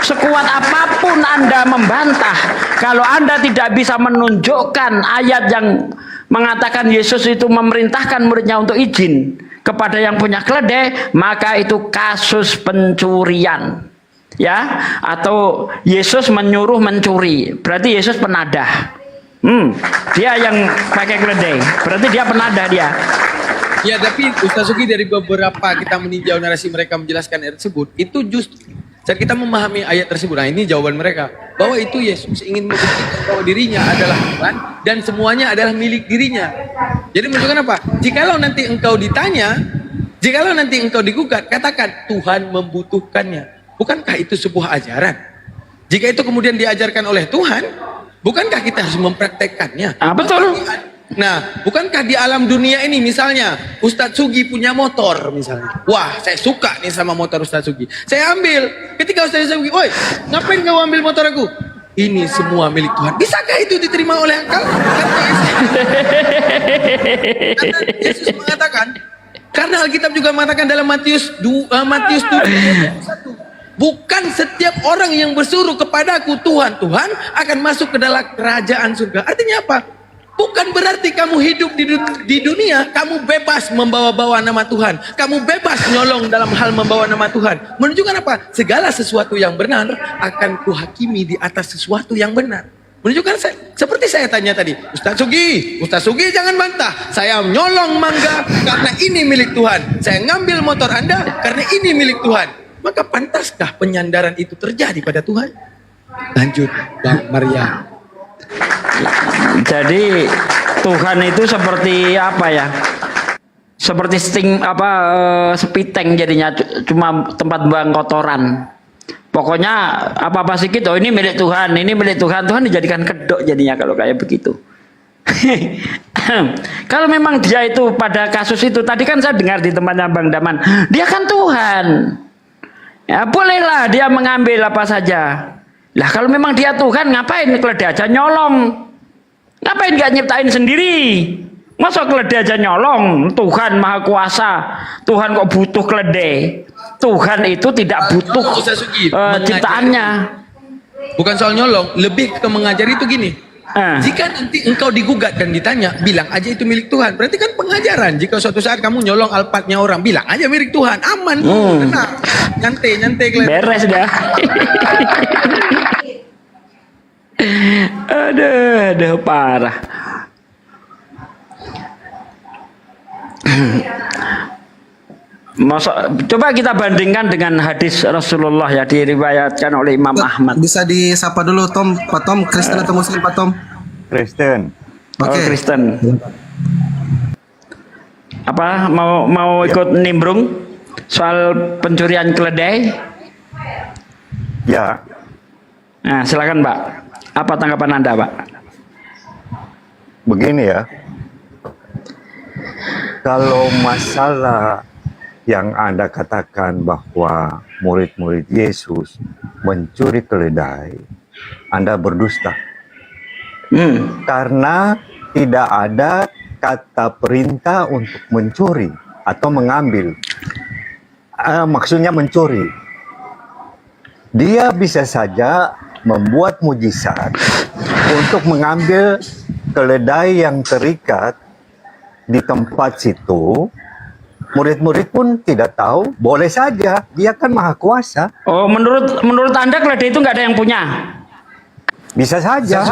Sekuat apapun Anda membantah, kalau Anda tidak bisa menunjukkan ayat yang mengatakan Yesus itu memerintahkan muridnya untuk izin kepada yang punya keledai, maka itu kasus pencurian, ya, atau Yesus menyuruh mencuri. Berarti Yesus penadah. Dia yang pakai keledai, berarti dia penadah dia. Ya, tapi Ustaz Sugi, dari beberapa kita meninjau narasi mereka menjelaskan ayat tersebut, itu justru saat kita memahami ayat tersebut, nah ini jawaban mereka, bahwa itu Yesus ingin membuktikan bahwa dirinya adalah Tuhan dan semuanya adalah milik dirinya. Jadi menunjukkan apa? Jikalau nanti engkau ditanya, jikalau nanti engkau digugat, katakan Tuhan membutuhkannya. Bukankah itu sebuah ajaran? Jika itu kemudian diajarkan oleh Tuhan, bukankah kita harus mempraktekkannya? Betul. Nah, bukankah di alam dunia ini misalnya Ustadz Sugi punya motor misalnya. Wah, saya suka nih sama motor Ustadz Sugi. Saya ambil. Ketika Ustadz Sugi, "Woi, ngapain kau ambil motor aku?" "Ini semua milik Tuhan." Bisakah itu diterima oleh engkau? Karena Yesus mengatakan, karena Alkitab juga mengatakan dalam Matius 7:21, bukan setiap orang yang bersuruh kepadaku Tuhan, Tuhan akan masuk ke dalam kerajaan surga. Artinya apa? Bukan berarti kamu hidup di dunia, kamu bebas membawa-bawa nama Tuhan. Kamu bebas nyolong dalam hal membawa nama Tuhan. Menunjukkan apa? Segala sesuatu yang benar akan kuhakimi di atas sesuatu yang benar. Menunjukkan seperti saya tanya tadi, Ustaz Sugi jangan bantah. Saya nyolong mangga karena ini milik Tuhan. Saya ngambil motor Anda karena ini milik Tuhan. Maka pantaskah penyandaran itu terjadi pada Tuhan? Lanjut, Bang Maria. Jadi Tuhan itu seperti apa ya? Seperti sepiteng jadinya, cuma tempat buang kotoran. Pokoknya apa-apa sedikit, oh ini milik Tuhan, ini milik Tuhan. Tuhan dijadikan kedok jadinya kalau kayak begitu. Kalau memang dia itu pada kasus itu, tadi kan saya dengar di tempatnya Bang Daman, dia kan Tuhan. Ya bolehlah dia mengambil apa saja. Lah kalau memang dia Tuhan, ngapain keledai aja nyolong? Ngapain gak nyiptain sendiri? Masa keledai aja nyolong? Tuhan Maha Kuasa. Tuhan kok butuh keledai? Tuhan itu tidak butuh ciptaannya. Bukan soal nyolong, lebih ke mengajari itu gini. Jika nanti engkau digugat dan ditanya, bilang aja itu milik Tuhan. Berarti kan pengajaran. Jika suatu saat kamu nyolong alpatnya orang, bilang aja milik Tuhan. Aman, tenang. Nyantai beres dah. Aduh parah. Coba kita bandingkan dengan hadis Rasulullah ya, diriwayatkan oleh Imam Ahmad. Bisa disapa dulu Pak Tom, Kristen atau Muslim Pak Tom? Kristen. Oke. Kristen. Apa mau ikut nimbrung soal pencurian keledai? Ya. Nah, silakan Pak. Apa tanggapan Anda, Pak? Begini ya. Kalau masalah yang Anda katakan bahwa murid-murid Yesus mencuri keledai, Anda berdusta. Karena tidak ada kata perintah untuk mencuri atau mengambil. Maksudnya mencuri. Dia bisa saja membuat mujizat untuk mengambil keledai yang terikat di tempat situ. Murid-murid pun tidak tahu, boleh saja, dia kan Maha Kuasa. Oh, menurut Anda keledai itu nggak ada yang punya? Bisa saja.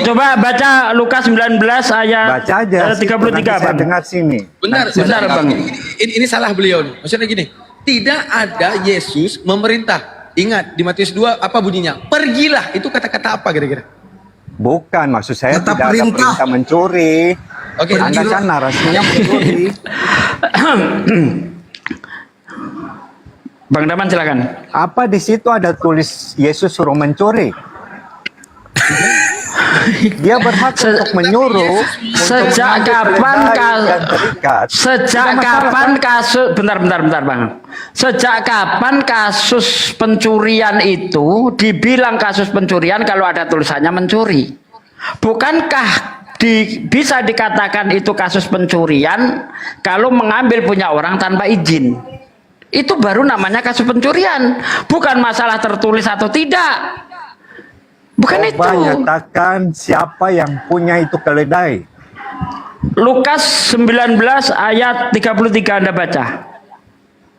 Coba baca Lukas 19 ayat baca aja, 33, Bang. Dengar sini. Bentar, Bang. Ini salah beliau nih. Maksudnya gini, tidak ada Yesus memerintah. Ingat di Matius 2 apa bunyinya? Pergilah. Itu kata-kata apa kira-kira? Bukan, maksud saya kata tidak ada perintah mencuri. Oke, Anda kan narasinya mencuri. Bang Daman silakan. Apa di situ ada tulis Yesus suruh mencuri? Dia berhak untuk menyuruh. Sejak kapan kasus bentar Bang. Sejak kapan kasus pencurian itu dibilang kasus pencurian kalau ada tulisannya mencuri? Bukankah bisa dikatakan itu kasus pencurian kalau mengambil punya orang tanpa izin? Itu baru namanya kasus pencurian, bukan masalah tertulis atau tidak. Bukan itu. Nyatakan siapa yang punya itu keledai. Lukas 19 ayat 33 Anda baca.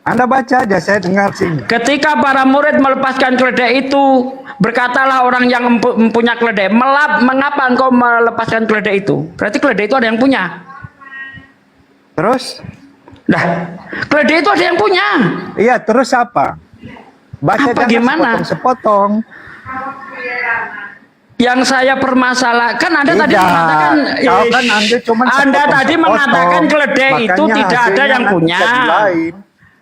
Anda baca aja, saya dengar sini. Ketika para murid melepaskan keledai itu, berkatalah orang yang mempunyai keledai, mengapa engkau melepaskan keledai itu? Berarti keledai itu ada yang punya. Terus? Nah, keledai itu ada yang punya. Iya, terus apa? Baca apa gimana? Sepotong-sepotong. Yang saya permasalahkan, Anda tadi mengatakan, Anda tadi mengatakan keledai itu tidak ada yang punya.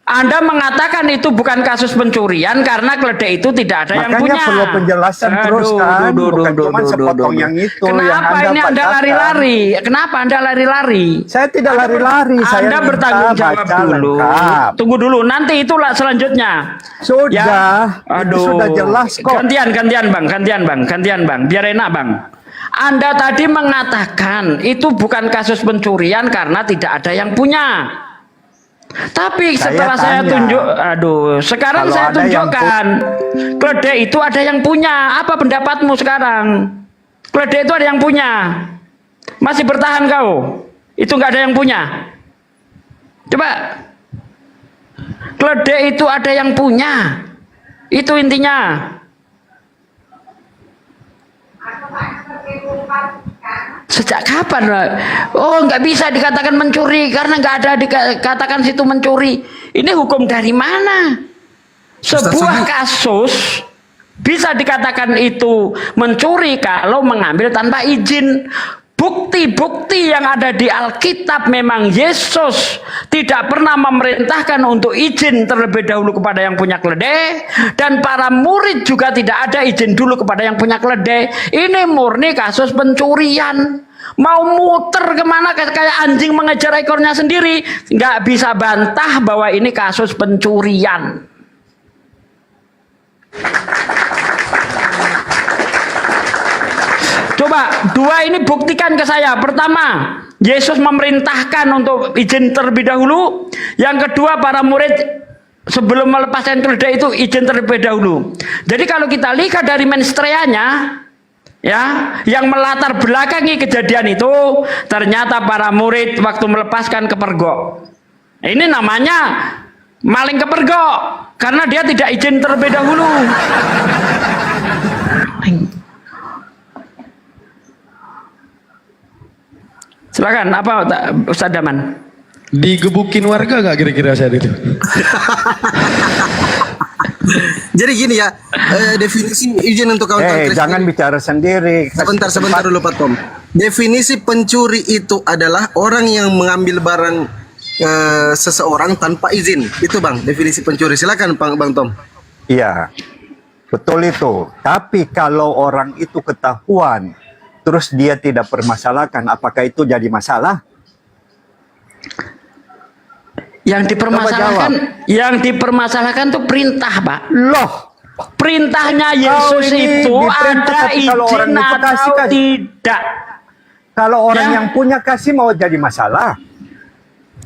Anda mengatakan itu bukan kasus pencurian karena keledai itu tidak ada yang punya. Makanya perlu penjelasan terus kan, bukan cuma sepotong yang itu. Kenapa yang ini Anda lari-lari? Kenapa Anda lari-lari? Saya tidak lari-lari. Anda bertanggung jawab dulu. Tunggu dulu, nanti itulah selanjutnya. Sudah, ya, itu sudah jelas kok. Gantian bang. Biar enak bang. Anda tadi mengatakan itu bukan kasus pencurian karena tidak ada yang punya. Tapi setelah saya tunjuk, sekarang saya tunjukkan keledai itu ada yang punya. Apa pendapatmu sekarang? Keledai itu ada yang punya. Masih bertahan kau? Itu nggak ada yang punya. Coba. Keledai itu ada yang punya. Itu intinya. Sejak kapan? Oh, nggak bisa dikatakan mencuri karena nggak ada dikatakan situ mencuri. Ini hukum dari mana? Sebuah kasus bisa dikatakan itu mencuri kalau mengambil tanpa izin. Bukti-bukti yang ada di Alkitab memang Yesus tidak pernah memerintahkan untuk izin terlebih dahulu kepada yang punya keledai, dan para murid juga tidak ada izin dulu kepada yang punya keledai. Ini murni kasus pencurian. Mau muter kemana kayak anjing mengejar ekornya sendiri, nggak bisa bantah bahwa ini kasus pencurian. Coba dua ini buktikan ke saya. Pertama, Yesus memerintahkan untuk izin terlebih dahulu. Yang kedua, para murid sebelum melepaskan keledai itu izin terlebih dahulu. Jadi kalau kita lihat dari menstreanya, ya, yang melatar belakangi kejadian itu ternyata para murid waktu melepaskan kepergok. Ini namanya maling kepergok karena dia tidak izin terlebih dahulu. Silakan, apa Ustaz Daman? Digebukin warga gak kira-kira saat itu? Jadi gini ya, definisi izin untuk kawan-kawan Kristen. Jangan bicara sendiri. Sebentar dulu Pak Tom. Definisi pencuri itu adalah orang yang mengambil barang seseorang tanpa izin. Itu Bang, definisi pencuri. Silakan Bang Tom. Iya, betul itu. Tapi kalau orang itu ketahuan, terus dia tidak permasalahkan, apakah itu jadi masalah? Yang dipermasalahkan tuh perintah, Pak. Loh, perintahnya Yesus itu ada izin atau tidak? Kalau orang yang punya kasih mau jadi masalah?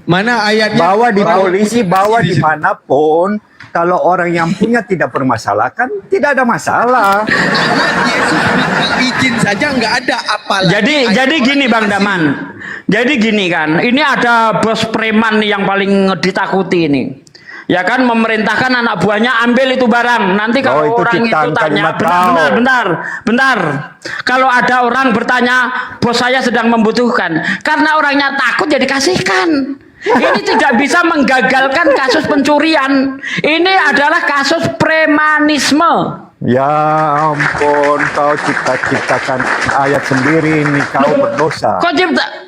Mana ayatnya? Bawa di polisi, bawa dimanapun. Kalau orang yang punya tidak permasalahkan, tidak ada masalah. Izin saja nggak ada apalagi. Jadi gini Bang Daman. Jadi gini kan, ini ada bos preman yang paling ditakuti ini. Ya kan, memerintahkan anak buahnya ambil itu barang. Nanti kalau orang itu tanya, bentar. Kalau ada orang bertanya, bos saya sedang membutuhkan. Karena orangnya takut jadi kasihkan. Ini tidak bisa menggagalkan kasus pencurian. Ini adalah kasus premanisme. Ya ampun, kau ciptakan ayat sendiri ini, kau berdosa.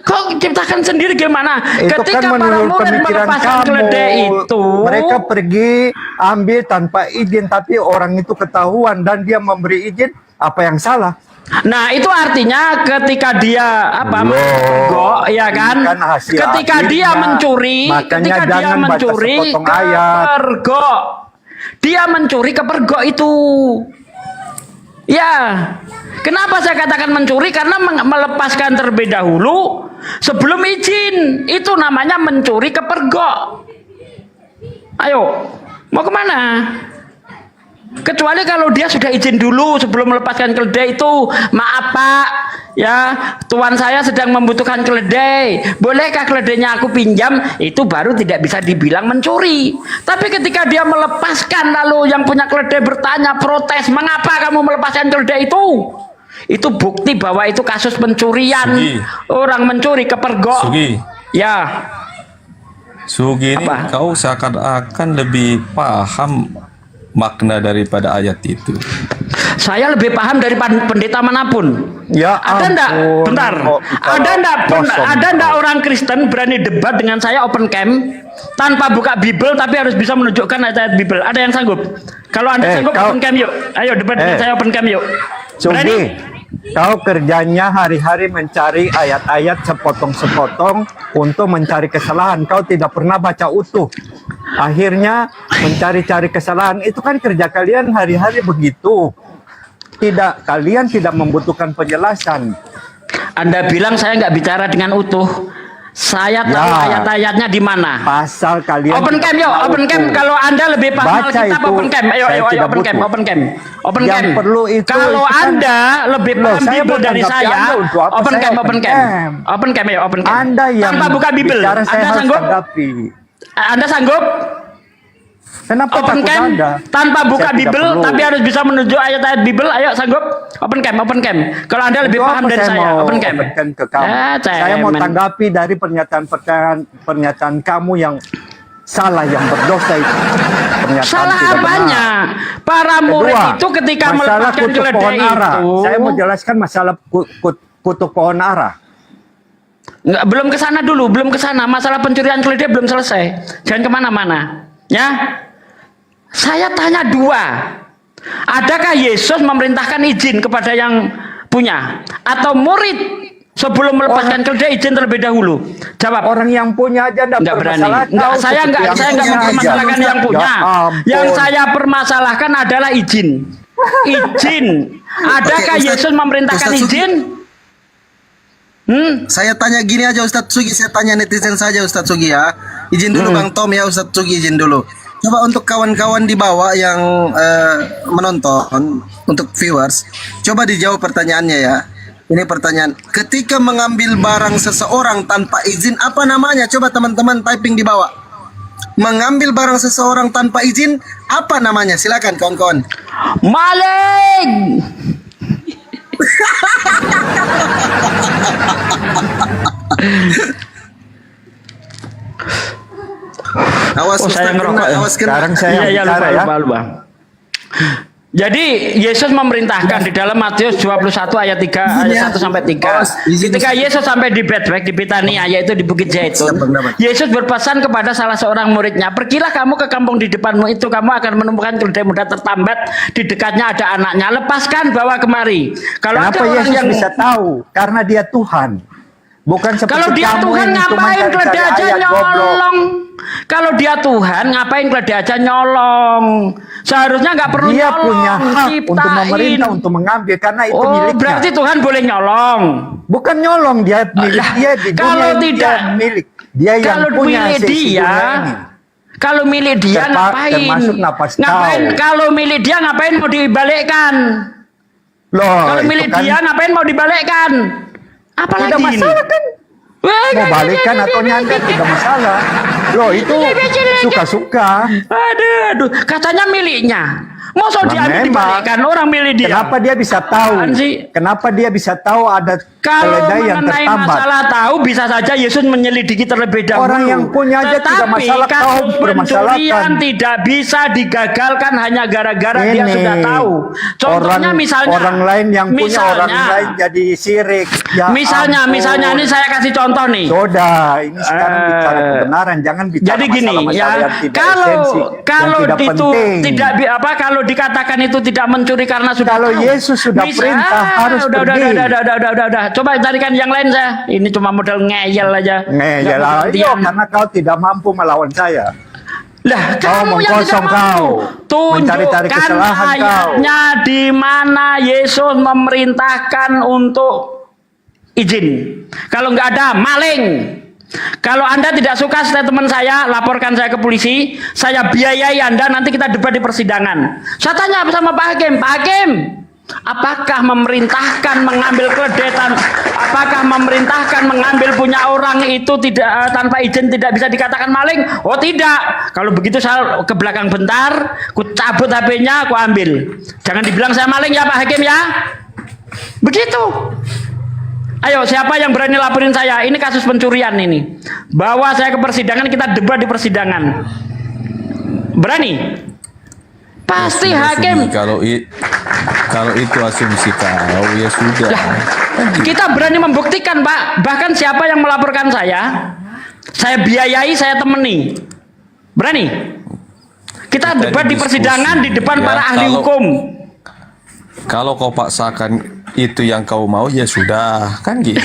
Kok ciptakan sendiri gimana? Itu Ketika kan para menurut murid pemikiran melepaskan kamu. keledai itu, Mereka pergi ambil tanpa izin, tapi orang itu ketahuan dan dia memberi izin. Apa yang salah? Nah, itu artinya ketika dia pergok, ya kan? hasil Ketika dia akhirnya. mencuri, Makanya ketika dia jangan baca mencuri sepotong ayat. kepergok. Dia mencuri kepergok itu. Ya. Kenapa saya katakan mencuri? Karena melepaskan terlebih dahulu sebelum izin. Itu namanya mencuri kepergok. Ayo, mau kemana? Kecuali kalau dia sudah izin dulu sebelum melepaskan keledai itu, maaf Pak, ya tuan saya sedang membutuhkan keledai, bolehkah keledainya aku pinjam? Itu baru tidak bisa dibilang mencuri. Tapi ketika dia melepaskan lalu yang punya keledai bertanya, protes, mengapa kamu melepaskan keledai itu? Itu bukti bahwa itu kasus pencurian. Sugi. Orang mencuri kepergok. Sugi. Ya. Sugi ini kau seakan-akan lebih paham makna daripada ayat itu. Saya lebih paham dari pendeta manapun. Ya Ada enggak? ampun. Bentar. Oh, Ada enggak orang Kristen berani debat dengan saya open camp tanpa buka Bible tapi harus bisa menunjukkan ayat-ayat Bible? Ada yang sanggup? Kalau Anda sanggup open camp yuk. Ayo debat dengan saya open camp yuk. Sugi, kau kerjanya hari-hari mencari ayat-ayat sepotong-sepotong untuk mencari kesalahan. Kau tidak pernah baca utuh. Akhirnya mencari-cari kesalahan. Itu kan kerja kalian hari-hari begitu. Kalian tidak membutuhkan penjelasan. Anda bilang saya nggak bicara dengan utuh. Saya tahu ayat-ayatnya di mana. Pasal kalian open camp yuk, open camp. Kalau Anda lebih paham Alkitab, open camp. Ayo open camp, open camp. Open camp. Kalau Anda lebih paham Bible dari saya, open camp, open camp. Open camp ya, open camp. Anda yang tanpa buka Bible. bicara, saya Anda harus sanggup? tanggapi. Anda sanggup? Kenapa Open takut camp Anda? tanpa buka Saya tidak Bible, perlu. tapi harus bisa menunjuk ayat-ayat Bible. Ayo sanggup? Open camp, open camp. Kalau Anda lebih Untuk paham apa dari saya, mau open camp. open camp ke kamu? Saya mau tanggapi dari pernyataan kamu yang salah, yang berdosa itu. Pernyataan Salah tidak apanya? benar. Para murid Kedua, itu ketika masalah melepaskan kutuk pohon keledai ara. itu, Saya mau jelaskan masalah kutuk pohon ara. Nggak, belum ke sana dulu, belum ke sana. Masalah pencurian keledai belum selesai. Jangan kemana-mana, ya. Saya tanya dua. Adakah Yesus memerintahkan izin kepada yang punya? Atau murid sebelum melepaskan keledai izin terlebih dahulu? Jawab. Orang yang punya aja nggak berani. Nggak, saya nggak mempermasalahkan yang punya. Yang saya permasalahkan adalah izin. Izin. Adakah Yesus memerintahkan izin? Saya tanya gini aja Ustadz Sugi, saya tanya netizen saja Ustadz Sugi ya. Izin dulu Bang Tom ya, Ustadz Sugi izin dulu. Coba untuk kawan-kawan di bawah yang menonton, untuk viewers, coba dijawab pertanyaannya ya. Ini pertanyaan, ketika mengambil barang seseorang tanpa izin, apa namanya? Coba teman-teman typing di bawah. Mengambil barang seseorang tanpa izin, apa namanya? Silakan kawan-kawan. Maling. Awas saya ngerokok ya. awas kena. Sekarang saya lupa. Jadi Yesus memerintahkan di dalam Matius 21 ayat 3 ayat 1 sampai 3. Ketika Yesus sampai di Bethlehem di Betania yaitu di Bukit Zaitun, Yesus berpesan kepada salah seorang muridnya, "Pergilah kamu ke kampung di depanmu itu, kamu akan menemukan keledai muda tertambat, di dekatnya ada anaknya. Lepaskan, bawa kemari." Kalau Kenapa ada orang Yesus yang bisa tahu? Karena dia Tuhan. Bukan seperti kalau dia kamu Tuhan yang cuma ngapain cari-cari keledai aja ayat, goblok. nyolong? Kalau dia Tuhan ngapain keledai aja nyolong? Seharusnya nggak perlu Dia nyolong. punya hak untuk ciptain. memerintah untuk mengambil karena itu Oh, miliknya. berarti Tuhan boleh nyolong. Bukan nyolong, dia milik dia di dunia Kalau ini, tidak dia milik. Dia yang kalau punya milik seisi dia, dunia ini. kalau milik dia ngapain? Termasuk napas Ngapain? kau. Kalau milik dia ngapain mau dibalikkan? Loh, Kalau itu milik kan dia ngapain mau dibalikkan? Apalagi tidak ini? masalah kan? Mau balikan atau nyanda tidak masalah. Loh, itu suka-suka. Aduh, katanya miliknya. Masa diambil dibalikkan orang milik dia? Kenapa dia bisa tahu? Apaan sih? Kenapa dia bisa tahu ada Kalau keledai yang mengenai tertambat? masalah tahu bisa saja Yesus menyelidiki terlebih dahulu. Orang yang punya aja tidak masalah, kau kasus bermasalahkan. pencurian tidak bisa digagalkan hanya gara-gara dia Ini, sudah tahu. Contohnya misalnya orang lain yang punya orang lain jadi sirik. Ya misalnya ampun. ini saya kasih contoh nih. Sudah, ini sekarang bicara kebenaran, jangan bicara Jadi gini masalah-masalah ya, yang tidak esensi, yang kalau tidak itu penting. tidak kalau dikatakan itu tidak mencuri karena sudah Kalau tahu. Yesus sudah perintah harus udah, pergi. Udah. Coba carikan yang lain saya. Ini cuma modal ngeyel aja. Ngeyel Nggak ayo pengertian. karena kau tidak mampu melawan saya. Lah, Kau kamu yang tidak mengkosong mampu. mencari-cari Tunjukkan kesalahan kau. ayatnya di mana Yesus memerintahkan untuk izin. Kalau nggak ada, maling. Kalau Anda tidak suka statement saya, laporkan saya ke polisi. Saya biayai Anda, nanti kita debat di persidangan. Saya tanya sama Pak Hakim, Pak Hakim, apakah memerintahkan mengambil kledetan, apakah memerintahkan mengambil punya orang itu tidak tanpa izin tidak bisa dikatakan maling? Oh tidak. Kalau begitu saya ke belakang bentar, ku cabut HP-nya, ku ambil. Jangan dibilang saya maling ya Pak Hakim ya. Begitu. Ayo siapa yang berani laporin saya? Ini kasus pencurian ini. Bawa saya ke persidangan, kita debat di persidangan. Berani? Pasti hakim. Kalau itu asumsi kau ya sudah. Lah, kita berani membuktikan Pak. Bahkan siapa yang melaporkan saya biayai, saya temani. Berani? Kita debat di persidangan di depan Ya, para ahli kalau- hukum. Kalau kau paksakan itu yang kau mau ya sudah, kan gitu.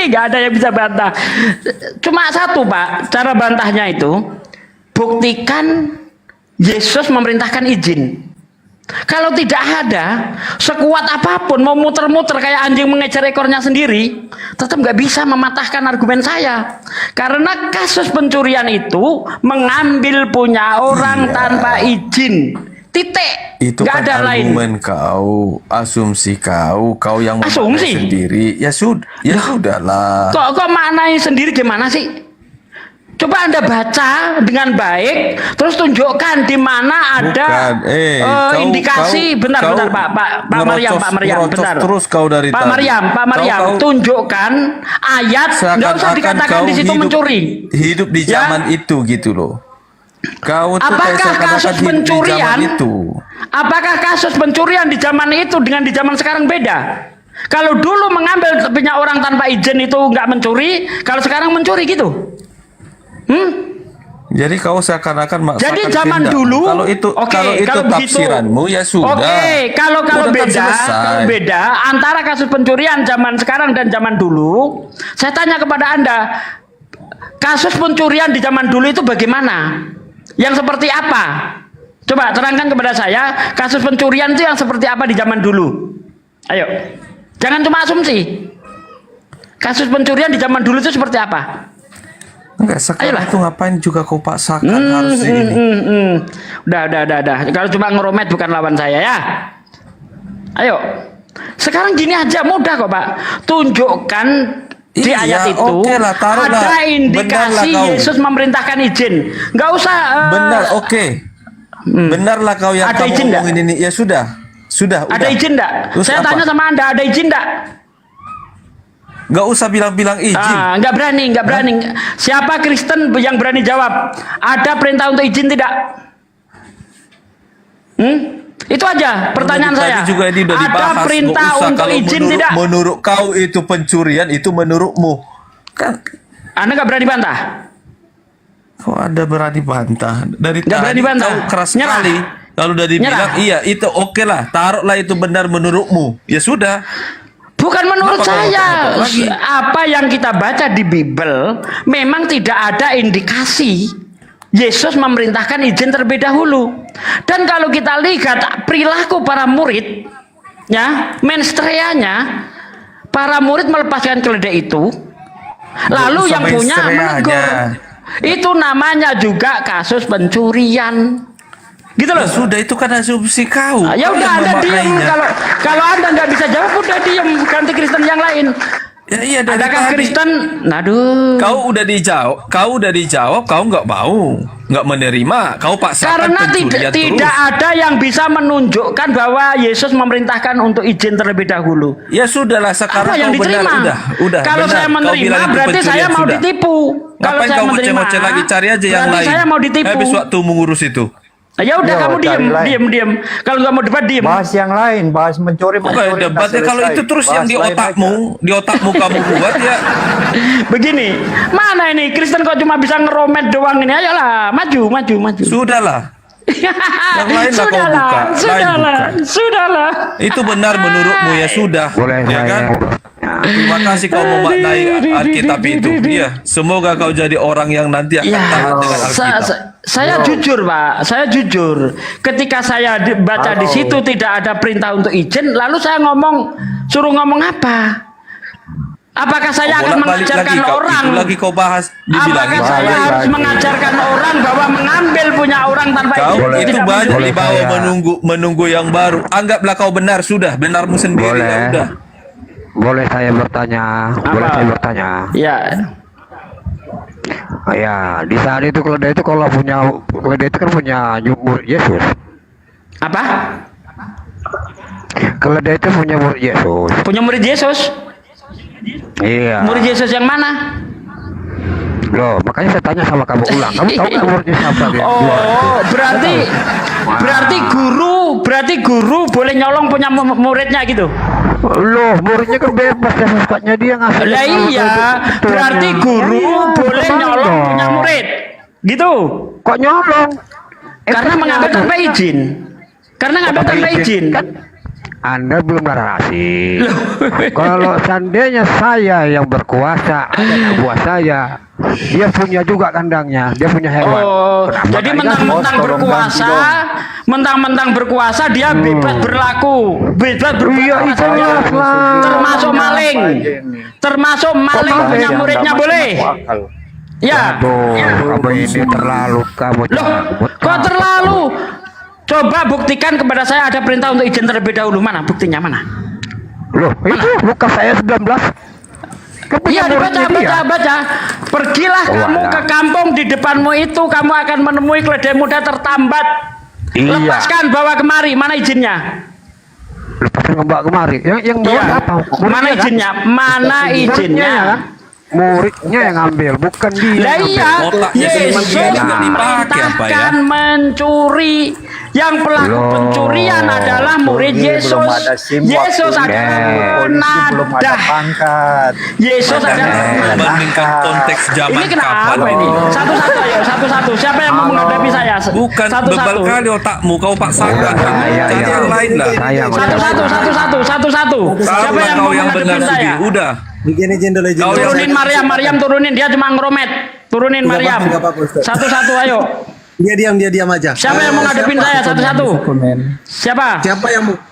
Gak ada yang bisa bantah. Cuma satu Pak, cara bantahnya itu buktikan Yesus memerintahkan izin. Kalau tidak ada, sekuat apapun mau muter-muter kayak anjing mengejar ekornya sendiri, tetap nggak bisa mematahkan argumen saya. Karena kasus pencurian itu mengambil punya orang tanpa izin. Titik. Itu Nggak kan ada lain. argumen kau, asumsi kau yang memaknai Asumsi? sendiri. Ya sudahlah. Kok maknai sendiri gimana sih? Coba Anda baca dengan baik, terus tunjukkan di mana ada Bukan. indikasi. Bentar, Pak Maryam, bentar. Terus kau dari Pak tadi. Maryam, tunjukkan ayat. Nggak usah Seakan-akan dikatakan kau di situ mencuri. Hidup di Ya. zaman itu gitu loh. Kau tuh kayak Apakah seakan-akan kasus hidup di pencurian? zaman itu. Apakah kasus pencurian di zaman itu dengan di zaman sekarang beda? Kalau dulu mengambil punya orang tanpa izin itu nggak mencuri, kalau sekarang mencuri gitu. Jadi kau seakan-akan maksakan Jadi zaman kehendak. dulu, kalau itu kalau begitu, tafsiranmu ya sudah. Oke, kalau Udah kan beda, selesai. kalau beda antara kasus pencurian zaman sekarang dan zaman dulu, saya tanya kepada Anda, kasus pencurian di zaman dulu itu bagaimana? Yang seperti apa? Coba terangkan kepada saya, kasus pencurian itu yang seperti apa di zaman dulu? Ayo, jangan cuma asumsi. Kasus pencurian di zaman dulu itu seperti apa? Enggak, sekarang itu ngapain juga kau paksakan harus ini. Udah. Kalau cuma ngeromet bukan lawan saya ya. Ayo. Sekarang gini aja mudah kok Pak. Tunjukkan di Iya, ayat itu oke lah, taruhlah. ada Benar indikasi lah kau. Yesus memerintahkan izin. Nggak usah. Benar, oke. Benarlah kau yang Ada kamu izin nggak? ngomongin ini. Ya sudah. Ada udah. izin enggak? Terus Saya apa? tanya sama Anda, ada izin enggak? Nggak usah bilang-bilang izin. Nggak berani. Siapa Kristen yang berani jawab? Ada perintah untuk izin tidak? Itu aja pertanyaan Tadi saya. juga ini udah Ada dibahas. perintah Nggak usah. untuk Kalau izin tidak? menurut kau itu pencurian, itu menurutmu. Kan Anda nggak berani bantah? kau ada berani bantah. Dari Nggak tadi berani bantah. kau keras Nyerah. sekali. Kalau udah dibilang, Nyerah. iya itu oke lah. Taruhlah itu benar menurutmu. Ya sudah. Bukan menurut Kenapa kamu saya. ngotot lagi? Apa yang kita baca di Bible memang tidak ada indikasi Yesus memerintahkan izin terlebih dahulu. Dan kalau kita lihat perilaku para murid, ya, menstreanya, para murid melepaskan keledai itu, lalu usah yang punya menstreanya. menegur. Itu namanya juga kasus pencurian. Gitu loh. Ya sudah, itu kan asumsi kau. Ya Kau udah yang Anda diam. memaknainya. Kalau Anda nggak bisa jawab udah diam, ganti Kristen yang lain. Ya iya dari Adakah tadi. Kristen? Aduh. Kau udah dijawab, kau nggak mau, nggak menerima, kau paksakan Karena pencurian tidak terus. ada yang bisa menunjukkan bahwa Yesus memerintahkan untuk izin terlebih dahulu. Ya sudahlah, sekarang Apa yang kau benar, diterima? udah. Kalau benar. saya Kau menerima bilang itu berarti saya pencurian, mau sudah. ditipu. Kalau Ngapain saya kau menerima ngoceh-ngoceh lagi, cari aja yang berarti lain. saya mau ditipu. Habis waktu mengurus itu. Ya udah Yo, kamu cari lain. diam. Kalau nggak mau debat diam. Bahas yang lain, bahas mencuri. Bukan debatnya kalau itu terus yang di otakmu kamu buat ya. Begini, mana ini Kristen kok cuma bisa ngeromet doang ini? Ayolah, maju. Sudahlah. Yang lain lah kau buka, Sudahlah. Itu benar menurutmu ya sudah, ya kan? Terima kasih kau memaknai Alkitab itu. Iya, semoga kau jadi orang yang nanti akan taat dengan Alkitab. Saya jujur, Pak. Saya jujur. Ketika saya baca di situ tidak ada perintah untuk izin, lalu saya suruh ngomong apa? Apakah saya akan mengajarkan orang? Itu lagi kau bahas. Apakah saya harus mengajarkan orang bahwa mengambil punya orang tanpa izin? Itu banyak dibawa menunggu yang baru. Anggaplah kau benar, sudah benarmu sendiri. Ya udah. Boleh saya bertanya? Boleh saya bertanya? Ya. Ya, di saat itu keledai itu kalau punya keledai itu kan punya murid Yesus. Apa? Keledai itu punya murid Yesus. Punya murid Yesus? Iya. Murid Yesus yang mana? Loh, makanya saya tanya sama kamu ulang. Kamu tahu nggak muridnya siapa dia? Oh, berarti guru boleh nyolong punya muridnya gitu? Loh, muridnya kan bebas ya, sukanya dia ngasih. Lah iya, berarti guru boleh nyolong punya murid, gitu? Kok nyolong? Karena mengambil tanpa izin. Kan Anda belum narasi. Kalau seandainya saya yang berkuasa, ada buah saya, dia punya juga kandangnya, dia punya hewan. Oh, jadi mentang-mentang berkuasa dia bebas berlaku, bebas berbuat termasuk maling punya muridnya boleh. Ya. Kamu ini terlalu Loh, kok terlalu? Coba buktikan kepada saya ada perintah untuk izin terlebih dahulu. Mana buktinya, mana? Loh, itu Lukas ayat 19. Iya, baca. Pergilah kamu ke kampung di depanmu itu, kamu akan menemui keledai muda tertambat. Lepaskan, bawa kemari. Mana izinnya? Lepaskan, bawa kemari. Yang bawa apa? Mana izinnya? Mana izinnya? Muridnya yang ambil, bukan dia. Lah iya, Yesus memerintahkan mencuri. Yang pelaku pencurian adalah murid Yesus. Yesus adalah penadah. Yesus adalah membandingkan konteks zaman ini kenapa kapan ini? Satu-satu ayo, satu-satu. Siapa yang mau menghadapi saya? Bukan bebal kali otakmu, kau paksakan. Cari yang lain lah. Satu-satu. Siapa yang mau menghadapi saya? Udah. Turunin Maryam, turunin, dia cuma ngeromet. Turunin Maryam. Satu-satu ayo. Dia diam aja. Siapa yang mau ngadepin saya? Satu-satu. Siapa?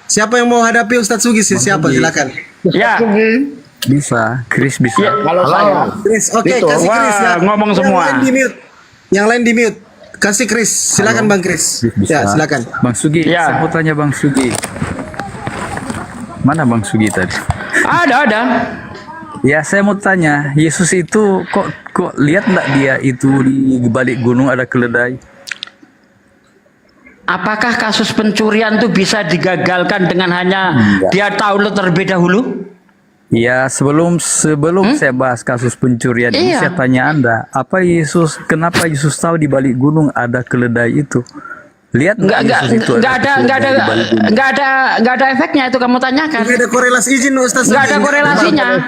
Siapa yang mau hadapi Ustadz Sugi? Siapa? Silakan. Ya. Bisa, Chris bisa. Ya. Kalau saya. Chris, oke, kasih Chris ya. Ngomong semua. Yang lain di mute. Kasih Chris. Silakan Bang Chris. Ya, silakan. Bang Sugi, saya mau tanya Bang Sugi. Mana Bang Sugi tadi? Ada. Ya, saya mau tanya, Yesus itu kok lihat enggak dia itu di balik gunung ada keledai? Apakah kasus pencurian itu bisa digagalkan dengan hanya dia tahu terlebih dahulu? Ya, sebelum saya bahas kasus pencurian ini, saya tanya Anda, kenapa Yesus tahu di balik gunung ada keledai itu? Lihat nggak ada efeknya itu kamu tanyakan. Nggak ada korelasi izin Ustaz. Nggak ada korelasinya.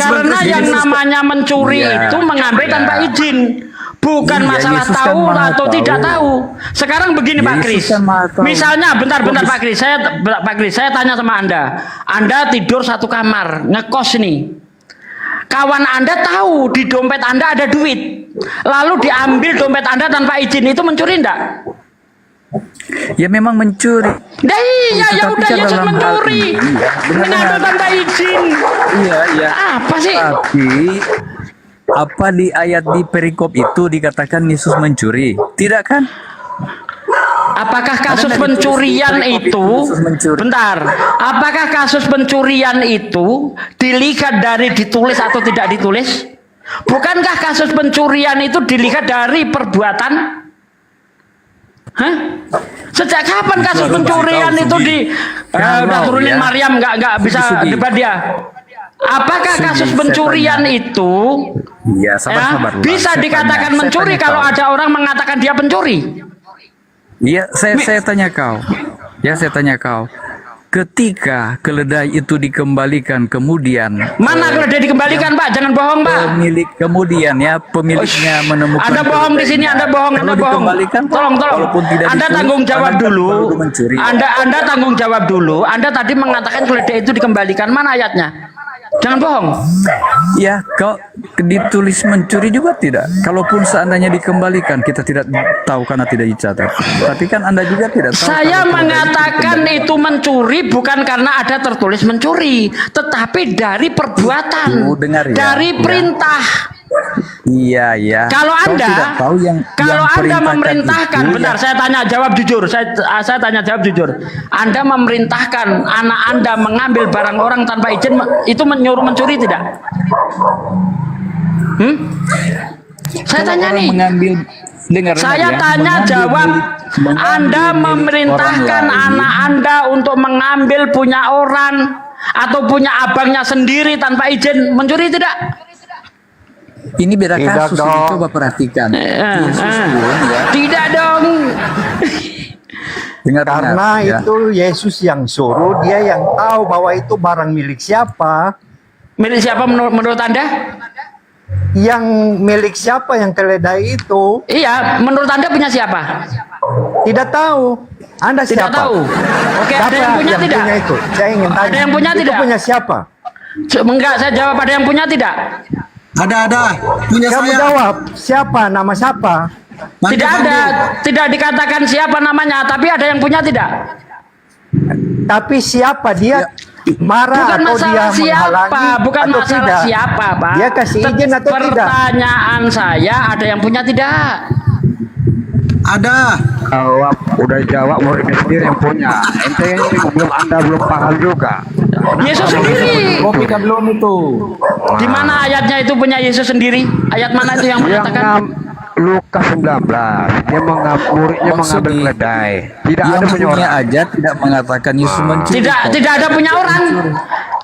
Karena yang namanya mencuri itu mengambil tanpa izin. Bukan masalah tahu atau tidak tahu. Sekarang begini Pak Kris. Misalnya bentar Pak Kris. Saya tanya sama Anda tidur satu kamar, ngekos nih. Kawan Anda tahu di dompet Anda ada duit. Lalu diambil dompet Anda tanpa izin, itu mencuri enggak? Ya memang mencuri. Nah iya, ya udah Yesus mencuri. Mengambil tanpa izin. Iya. Apa sih? Tapi apa di ayat di perikop itu dikatakan Yesus mencuri? Tidak kan? Apakah kasus pencurian itu bentar? Apakah kasus pencurian itu dilihat dari ditulis atau tidak ditulis? Bukankah kasus pencurian itu dilihat dari perbuatan? Hah? Sejak kapan kasus pencurian itu udah turunin Maryam nggak bisa debat dia? Apakah kasus pencurian itu sabar. bisa dikatakan mencuri kalau ada orang mengatakan dia pencuri? Iya, saya tanya kau. ketika keledai itu dikembalikan kemudian Mana keledai dikembalikan, Pak? Jangan bohong, Pak. pemilik kemudian ya pemiliknya menemukan Anda bohong di sini, Anda bohong, Anda Kalau bohong. dikembalikan, Tolong. walaupun tidak Anda dicuri, tanggung jawab karena dulu. baru mencuri. Anda tanggung jawab dulu. Anda tadi mengatakan keledai itu dikembalikan. Mana ayatnya? Jangan bohong. Ya, kalau ditulis mencuri juga tidak. Kalaupun seandainya dikembalikan, kita tidak tahu karena tidak dicatat. Tapi kan Anda juga tidak tahu. Saya kalau mengatakan itu mencuri bukan karena ada tertulis mencuri, tetapi dari perbuatan, dengar ya. dari perintah. Iya, ya. Kalau Kau Anda, tidak tahu kalau yang Anda perintahkan memerintahkan, itu bentar, saya tanya jawab jujur, saya tanya jawab jujur. Anda memerintahkan anak Anda mengambil barang orang tanpa izin, itu menyuruh mencuri tidak? Saya tanya nih. Dengar, Saya ya, tanya mengambil jawab. mengambil Anda milik memerintahkan orang lain. anak Anda untuk mengambil punya orang atau punya abangnya sendiri tanpa izin, mencuri tidak? Ini beda Tidak kasus, dong. ini coba perhatikan. Yesus pun, ya, Tidak dong. dengar-dengar, Karena ya. itu Yesus yang suruh, dia yang tahu bahwa itu barang milik siapa. Milik siapa menurut Anda? Yang milik siapa yang keledai itu? Iya, menurut Anda punya siapa? Tidak tahu. Anda Tidak siapa? tahu. Oke, ada yang punya tidak? Punya itu? Saya ingin tanya. Ada yang punya itu tidak? punya siapa? Enggak, saya jawab ada yang punya tidak? Ada. Punya Kamu saya. jawab. Siapa? Nama siapa? Tidak ada, tidak dikatakan siapa namanya, tapi ada yang punya tidak? Tapi siapa dia? Marah Bukan atau dia masalah siapa, menghalangi bukan atau masalah tidak? siapa, Pak. Dia kasih izin atau tidak? Pertanyaan saya, ada yang punya tidak? Ada. Jawab, udah jawab muridnya sendiri yang punya. Ente ini Anda belum paham juga. Yesus sendiri. Kopi kan belum itu. Di mana ayatnya itu punya Yesus sendiri? Ayat mana itu yang mengatakan? Lukas 19, muridnya mengambil keledai. Tidak Yang ada punya punya orang. aja tidak mengatakan Yesus mencuri. Tidak ada punya orang.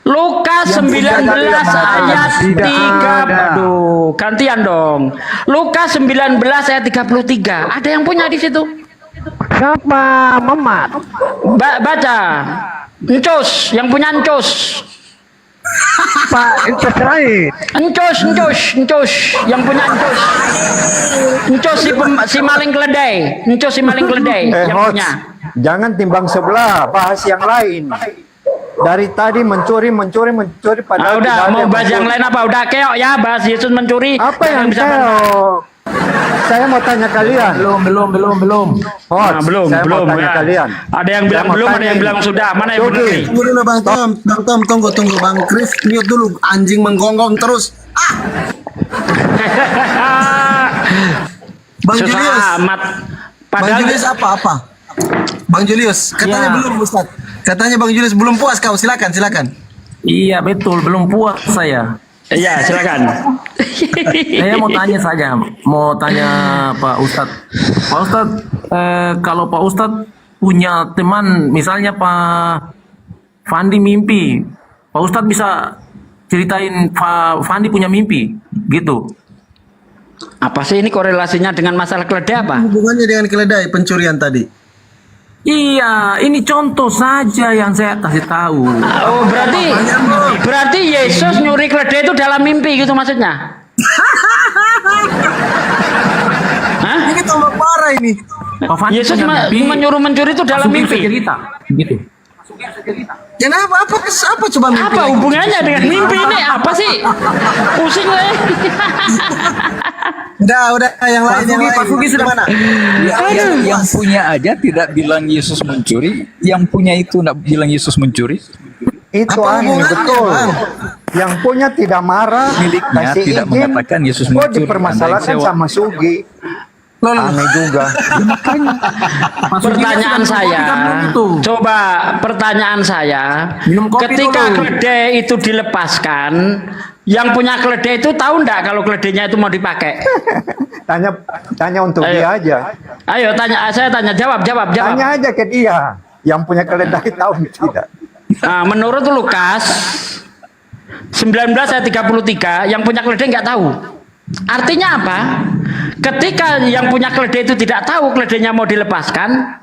Lukas Yang punya 19 tidak ayat tidak 3. ada. Aduh, gantian dong. Lukas 19 ayat 33. Ada yang punya di situ? Siapa? Mamat. Baca. Encus, yang punya encus. Pak, itu lain. Encus, yang punya encus. Encus si maling keledai. Encus si maling keledai yang Hots, punya. jangan timbang sebelah, bahas yang lain. Dari tadi mencuri padahal Udah, tidak ada mau bahas yang mencuri. lain apa? Udah keok ya, bahas Yesus mencuri. Apa Jangan yang bisa saya? bantah. Saya mau tanya kalian. Belum. Hots, Nah, belum. saya mau tanya Ya. kalian. Ada yang bilang Saya mau belum, ada tanya yang ini. bilang sudah. Mana yang benar nih? Tunggu dulu Bang Tom, tunggu Bang Chris, mute dulu, anjing menggonggong terus. Bang Susah Julius. amat. Bang Padahal Julius apa? Bang Julius, katanya Ya. belum Ustaz. Katanya Bang Julius belum puas kau, silakan. Iya betul, belum puas saya. Iya, silakan. Saya mau tanya Pak Ustadz. Pak Ustadz, kalau Pak Ustadz punya teman, misalnya Pak Fandi mimpi, Pak Ustadz bisa ceritain Pak Fandi punya mimpi, gitu. Apa sih ini korelasinya dengan masalah keledai apa? Hubungannya dengan keledai pencurian tadi. Iya, ini contoh saja yang saya kasih tahu. Oh, berarti Yesus nyuri keledai itu dalam mimpi gitu maksudnya? Hah? Ini tambah parah ini. Pak Fandi Yesus punya mimpi, menyuruh mencuri itu dalam langsung mimpi. bisa cerita, gitu. Kenapa? Apa coba mimpi? Apa hubungannya dengan mimpi ini? Apa sih? Pusing lah. Udah yang lain. Pak Fugi sudah mana? Yang punya aja tidak bilang Yesus mencuri, yang punya itu tidak bilang Yesus mencuri. Itu Apa aneh hubungannya, betul. Bang? Yang punya tidak marah, Miliknya kasih tidak izin. mengatakan Yesus Kok mencuri. dipermasalahkan Anda yang sewa. sama Sugi? Aneh juga. Pertanyaan saya, coba pertanyaan saya, Minum kopi ketika dulu. keledai itu dilepaskan, yang punya keledai itu tahu enggak kalau keledainya itu mau dipakai? Tanya untuk Ayo. dia aja. Ayo saya tanya, jawab. Tanya aja ke dia. Yang punya keledai tahu tidak? Nah, menurut Lukas 19 ayat 33, yang punya keledai nggak tahu. Artinya apa? Ketika yang punya keledai itu tidak tahu keledainya mau dilepaskan,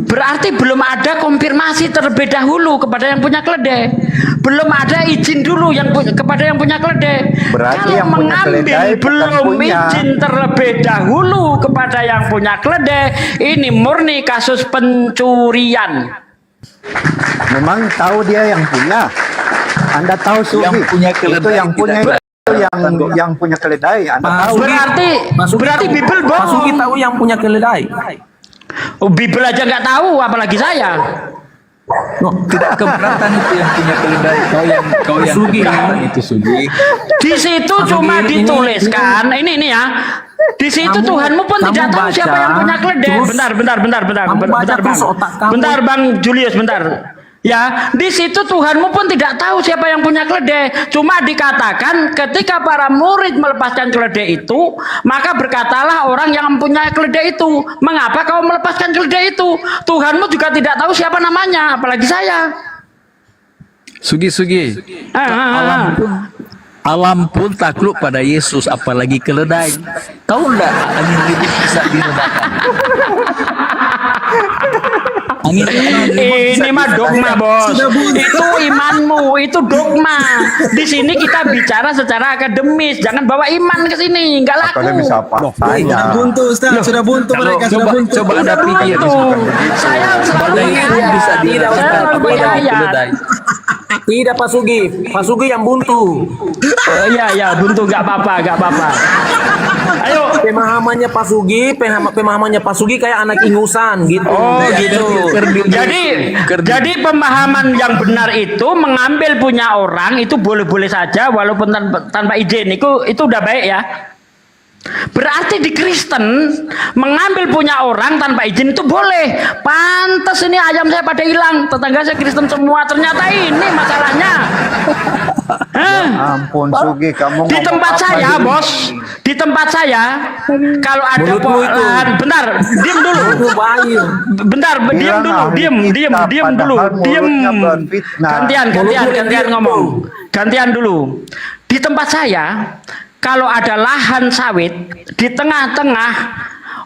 Berarti belum ada konfirmasi terlebih dahulu kepada yang punya keledai. Belum ada izin dulu kepada yang punya keledai. Berarti Kalau yang punya mengambil keledai bukan belum punya. izin terlebih dahulu kepada yang punya keledai, ini murni kasus pencurian. Memang tahu dia yang punya. Anda tahu Sugi. Yang punya Itu keledai yang punya tidak. itu yang punya keledai. Anda tahu. Berarti Bible bohong. Pak Sugi tahu yang punya keledai. Oh, Bible aja nggak tahu, apalagi saya. Tidak keberatan itu yang punya keledai. Kau yang Sugi. keberatan itu Sugi. Di situ cuma dituliskan ini ya. Di situ Tuhanmu pun tidak tahu siapa yang punya keledai. Bentar Bang Julius, bentar. Ya, di situ Tuhanmu pun tidak tahu siapa yang punya keledai. Cuma dikatakan ketika para murid melepaskan keledai itu, maka berkatalah orang yang mempunyai keledai itu, mengapa kau melepaskan keledai itu? Tuhanmu juga tidak tahu siapa namanya, apalagi saya. Sugi. Alam pun takluk pada Yesus, apalagi keledai. Tahu enggak angin ribut bisa diredakan? Ini mah dogma, Bos. Itu imanmu, itu dogma. Di sini kita bicara secara akademis, jangan bawa iman ke sini, nggak laku. Akademis apa? Sudah buntu Ustaz, sudah buntu mereka, sudah buntu. Coba Anda pikir. Saya selalu bisa percaya. Tidak Pak Sugi. Pak Sugi yang buntu. Iya, buntu, nggak apa-apa. Ayo. Pemahamannya Pak Sugi kayak anak ingusan gitu. Oh gitu. Jadi pemahaman yang benar itu mengambil punya orang itu boleh-boleh saja walaupun tanpa izin. Itu udah baik ya. Berarti di Kristen mengambil punya orang tanpa izin itu boleh. Pantas ini ayam saya pada hilang, tetangga saya Kristen semua, ternyata ini masalahnya. Ampun Sugi, kamu Di tempat saya, Bos. Di tempat saya kalau ada lahan, bentar, diam dulu. Bentar, diam dulu. Gantian ngomong. Gantian dulu. Di tempat saya kalau ada lahan sawit di tengah-tengah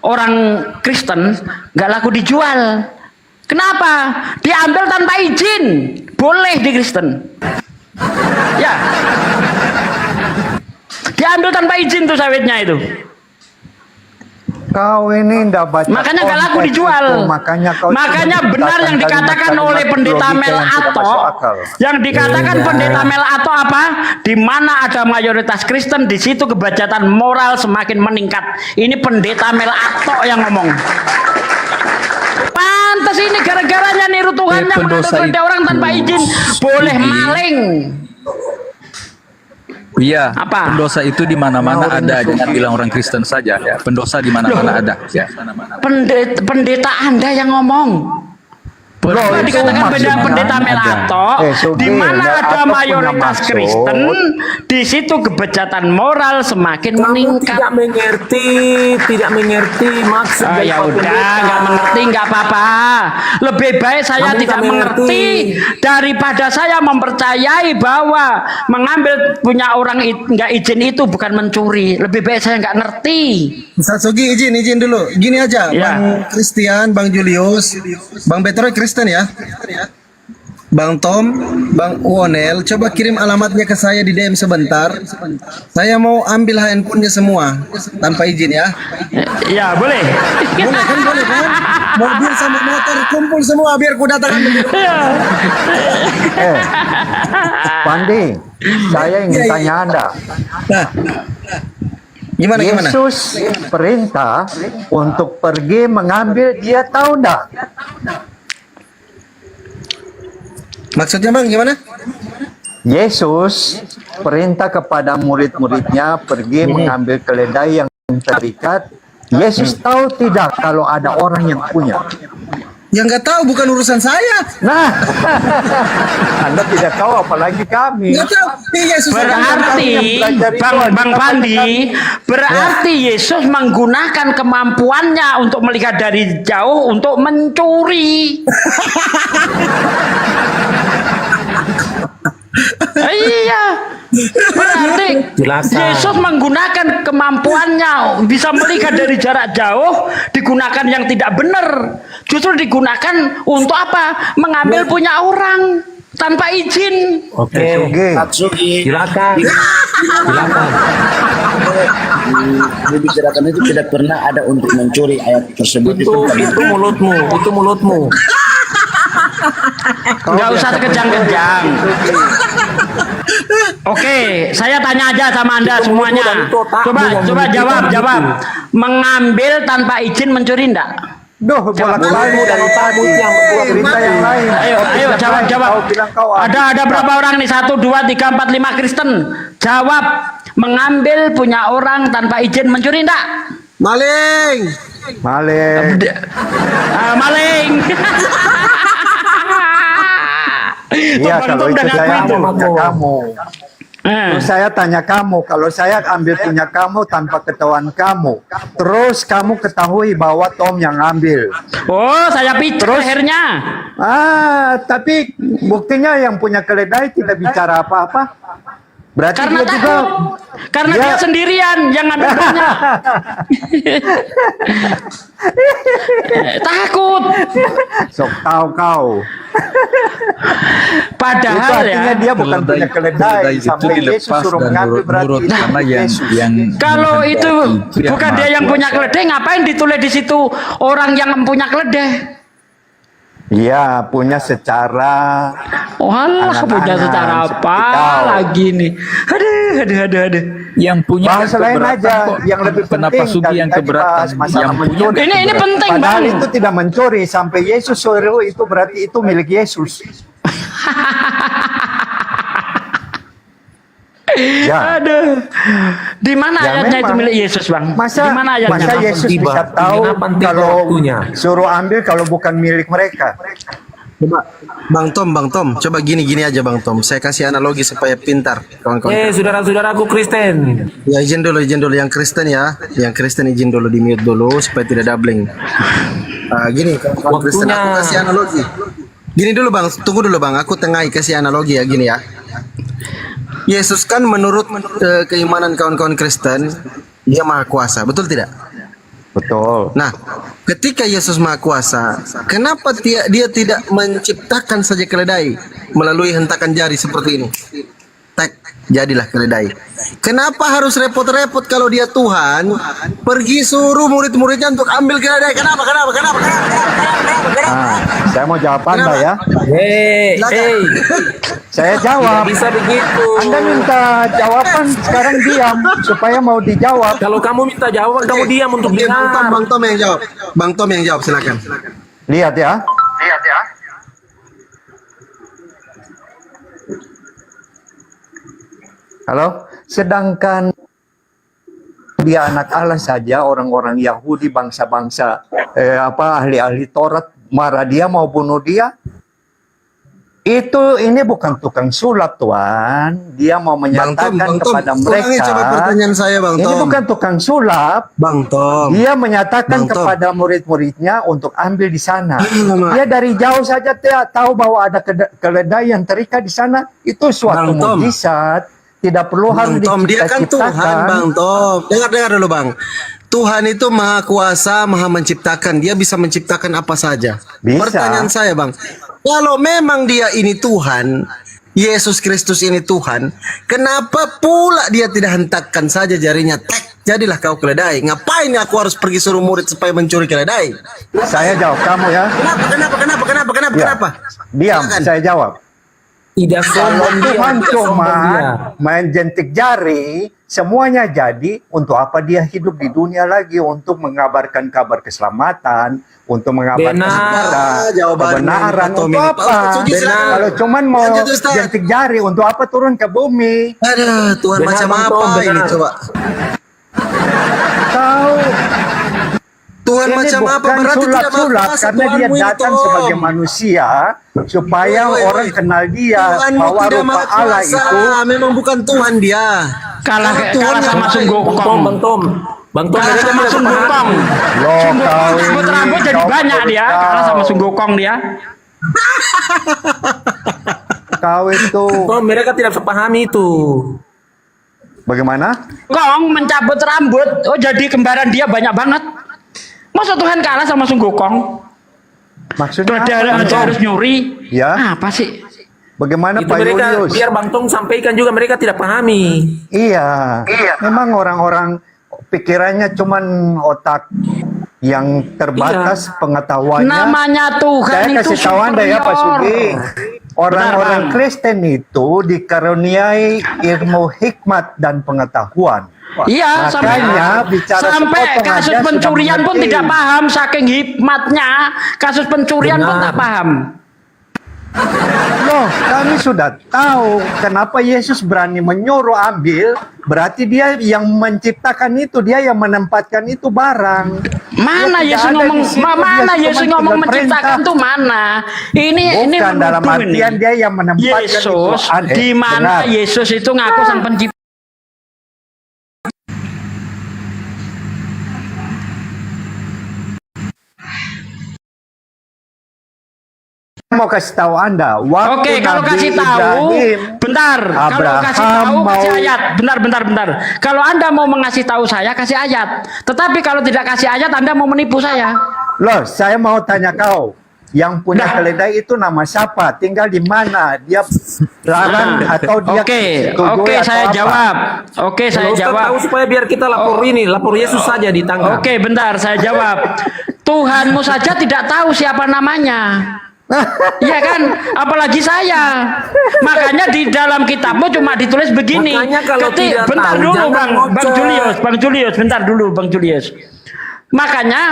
orang Kristen nggak laku dijual. Kenapa? Diambil tanpa izin. Boleh di Kristen. Ya. Diambil tanpa izin tuh sawitnya itu. Kau ini ndak baca. Makanya nggak laku dijual. Itu, makanya benar yang dikatakan oleh pendeta Mel Ato. Yang dikatakan pendeta Mel Ato apa? Di mana ada mayoritas Kristen, di situ kebajatan moral semakin meningkat. Ini pendeta Mel Ato yang ngomong. Pantas ini gara-garanya niru Tuhannya mengambil orang tanpa izin. Boleh maling. Iya, pendosa itu di mana-mana ada, jangan bilang orang Kristen saja ya. Pendosa di mana-mana ada ya. Pendeta Anda yang ngomong. Bukan dikatakan pendeta Melato, di mana ada mayoritas Kristen, di situ kebejatan moral semakin meningkat. Tidak mengerti maksud. Ya udah, nggak mengerti nggak apa-apa. Lebih baik saya tidak mengerti daripada saya mempercayai bahwa mengambil punya orang nggak izin itu bukan mencuri. Lebih baik saya nggak ngerti. Ustaz Sugi izin dulu. Gini aja, Bang Christian, Bang Julius, Bang Petroy Kristen ya. Bang Tom, Bang Wonel, coba kirim alamatnya ke saya di DM sebentar. Saya mau ambil handphonenya semua tanpa izin ya. Ya boleh. Boleh kan? Mobil sama motor kumpul semua biar ku datangkan. Pandi, saya ingin tanya Anda. Gimana? Yesus perintah untuk pergi mengambil, dia tahu enggak? Maksudnya Bang gimana? Yesus perintah kepada murid-muridnya pergi mengambil keledai yang terikat. Yesus tahu tidak kalau ada orang yang punya? Ya nggak tahu, bukan urusan saya. Nah, Anda tidak tahu apalagi kami. Nggak tahu. Yesus Berarti Bang Pandi, berarti Yesus menggunakan kemampuannya untuk melihat dari jauh untuk mencuri. Iya. Berarti Yesus menggunakan kemampuannya bisa melihat dari jarak jauh, digunakan yang tidak benar. Justru digunakan untuk apa? Mengambil punya orang tanpa izin. Oke, silakan. Dibicarakan itu tidak pernah ada untuk mencuri ayat tersebut. Itu mulutmu. Nggak usah kejang-kejang. Oke, saya tanya aja sama Anda semuanya. Coba jawab. Mengambil tanpa izin mencuri enggak? Duh, bolak-balik dari tadi cerita yang lain. Ayo jawab. Ada berapa orang nih? 1, 2, 3, 4, 5 Kristen. Jawab. Mengambil punya orang tanpa izin mencuri enggak? Maling. Maling. Iya, kalau itu saya punya kamu. Terus saya tanya kamu, kalau saya ambil punya kamu tanpa ketahuan kamu, terus kamu ketahui bahwa Tom yang ambil. Oh, saya pikir akhirnya. Tapi buktinya yang punya keledai tidak bicara apa-apa. Berarti Karena dia takut. juga, Karena dia sendirian yang ngambil banyak. Takut. Sok tahu kau. Padahal itu artinya dia bukan punya keledai sampai Yesus suruh mengambil, berarti kalau itu bukan dia yang punya keledai, ngapain ditulis di situ orang yang punya keledai? Iya, punya secara. Punya secara apa lagi nih? Aduh. Yang punya bahasa lain aja, yang lebih penting. Kenapa Sugi yang keberatan? Yang mencuri. Ini penting, Padahal Bang. itu tidak mencuri sampai Yesus suruh, itu berarti itu milik Yesus. Ya. Aduh. Di mana Ya, ayatnya itu memang. milik Yesus, Bang? Masa Di mana ayatnya? masa Yesus bisa tahu kalau suruh ambil kalau bukan milik mereka? Coba Bang Tom, coba gini aja Bang Tom. Saya kasih analogi supaya pintar kawan-kawan. Saudara-saudaraku Kristen. Ya izin dulu yang Kristen ya. Yang Kristen izin dulu, di mute dulu supaya tidak doubling. Gini kawan-kawan Kristen, aku kasih analogi. Gini dulu Bang, tunggu dulu Bang. Aku tengahi kasih analogi ya, gini ya. Yesus kan menurut keimanan kawan-kawan Kristen, dia maha kuasa, betul tidak? Betul. Nah, ketika Yesus maha kuasa, kenapa dia tidak menciptakan saja keledai melalui hentakan jari seperti ini? Tek, jadilah keledai. Kenapa harus repot-repot kalau dia Tuhan pergi suruh murid-muridnya untuk ambil keledai? Kenapa? Saya mau jawab Anda ya. Saya jawab. Tidak bisa begitu. Anda minta jawaban, sekarang diam supaya mau dijawab. Kalau kamu minta jawaban, kamu diam untuk dengar. Bang Tom yang jawab. Bang Tom yang jawab, silakan. Lihat ya. Halo, sedangkan dia anak Allah saja, orang-orang Yahudi, bangsa-bangsa ahli-ahli Taurat marah dia, mau bunuh dia. Ini bukan tukang sulap, Tuan. Dia mau menyatakan kepada mereka. Coba pertanyaan saya, Bang Tom. Ini bukan tukang sulap. Bang Tom. Dia menyatakan kepada murid-muridnya untuk ambil di sana. Dia dari jauh saja tahu bahwa ada keledai yang terikat di sana. Itu suatu mukjizat. Tidak perlu harus Tom, dia kan Tuhan, Bang Tom. Dengar dulu, Bang. Tuhan itu maha kuasa, maha menciptakan. Dia bisa menciptakan apa saja. Bisa. Pertanyaan saya, Bang. Kalau memang dia ini Tuhan, Yesus Kristus ini Tuhan, kenapa pula dia tidak hentakkan saja jarinya? Tek, jadilah kau keledai. Ngapain aku harus pergi suruh murid supaya mencuri keledai? Saya jawab kamu ya. Kenapa? Diam, saya jawab. Tidak kalau Tuhan cuma main jentik jari, semuanya jadi. Untuk apa dia hidup di dunia lagi? Untuk mengabarkan kabar keselamatan, untuk mengabarkan kebenaran. Untuk apa? Kalau cuman mau jentik jari, untuk apa turun ke bumi? Aduh, Tuhan macam apa ini coba? Tahu? Tuhan ini macam apa? bukan Berarti sulap-sulap, karena dia datang sebagai manusia supaya orang kenal dia bahwa rupa Allah itu memang bukan Tuhan dia. Kalah sama Sunggokong. Bang Tom, kalah sama Sunggokong. Rambut jadi banyak dia. Kalah sama Sunggokong dia. kau itu. Oh, mereka tidak sepahami itu. Bagaimana? Gong mencabut rambut. Oh, jadi kembaran dia banyak banget. Masa Tuhan kalah sama Sunggokong? Maksudnya Keledai aja harus nyuri. Ya. Apa sih? Bagaimana Itu Pak mereka, Julius? biar Bang Tong sampaikan juga, mereka tidak pahami. Iya. Memang orang-orang pikirannya cuman otak yang terbatas pengetahuannya. Namanya Tuhan Saya itu kasih tahu Anda ya Pak Sugi. Orang-orang Bang. Kristen itu dikaruniai ilmu hikmat dan pengetahuan. Iya, Makanya bicara sampai sepotong kasus aja sudah pencurian pun mengerti. tidak paham, saking hikmatnya kasus pencurian pun tak paham. Loh, kami sudah tahu kenapa Yesus berani menyuruh ambil, berarti dia yang menciptakan itu, dia yang menempatkan itu barang. Mana Dia Yesus tidak ada ngomong, di situ, mana dia Yesus cuma ngomong tinggal menciptakan perintah. tuh mana? Ini Bukan dalam menuduh ini. artian dia yang menempatkan Yesus, itu. di mana Benar. Yesus itu ngaku sang pencipta? Mau kasih tahu Anda, waktu Oke, kalau Nabi kasih tahu, Ibrahim, bentar. Kalau kasih tahu, kasih mau- ayat. Bentar. Kalau Anda mau mengasih tahu saya, kasih ayat. Tetapi kalau tidak kasih ayat, Anda mau menipu saya. Loh, saya mau tanya kau, yang punya keledai itu nama siapa? Tinggal di mana? Dia larang atau dia Oke, atau saya apa? jawab. Oke, saya Kalau Ustaz jawab. tahu supaya biar kita lapor ini, lapor Yesus saja ditangkap. Oke, bentar, saya jawab. Tuhanmu saja tidak tahu siapa namanya. Iya kan? Apalagi saya. Makanya di dalam kitabmu cuma ditulis begini. Makanya kalau tidak bentar tahu, dulu jangan Bang ngoceh. Bang Julius, bentar dulu Bang Julius. Makanya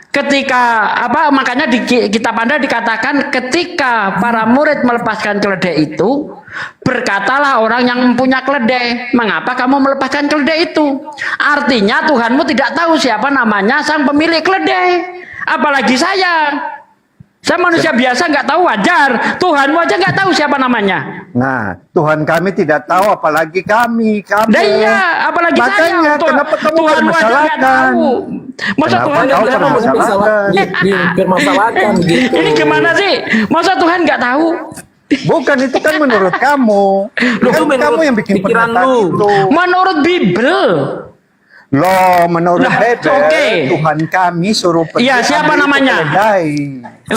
ketika makanya di kitab Anda dikatakan ketika para murid melepaskan keledai itu, berkatalah orang yang mempunyai keledai, mengapa kamu melepaskan keledai itu? Artinya Tuhanmu tidak tahu siapa namanya sang pemilik keledai. Apalagi saya. Saya manusia biasa nggak tahu, wajar. Tuhanmu aja nggak tahu siapa namanya. Nah, Tuhan kami tidak tahu, apalagi kami. Nah iya, apalagi Makanya, saya. kenapa kamu Tuhanmu aja nggak tahu. Masa Kenapa Tuhan kau nggak tahu? permasalahkan gitu? Ini gimana sih? Masa Tuhan nggak tahu? Bukan, itu kan menurut kamu. Kan kamu yang bikin pernyataan itu. Menurut Bible. Loh, menurut Bible, oke. Tuhan kami suruh pergi Iya, siapa ambil namanya? keledai.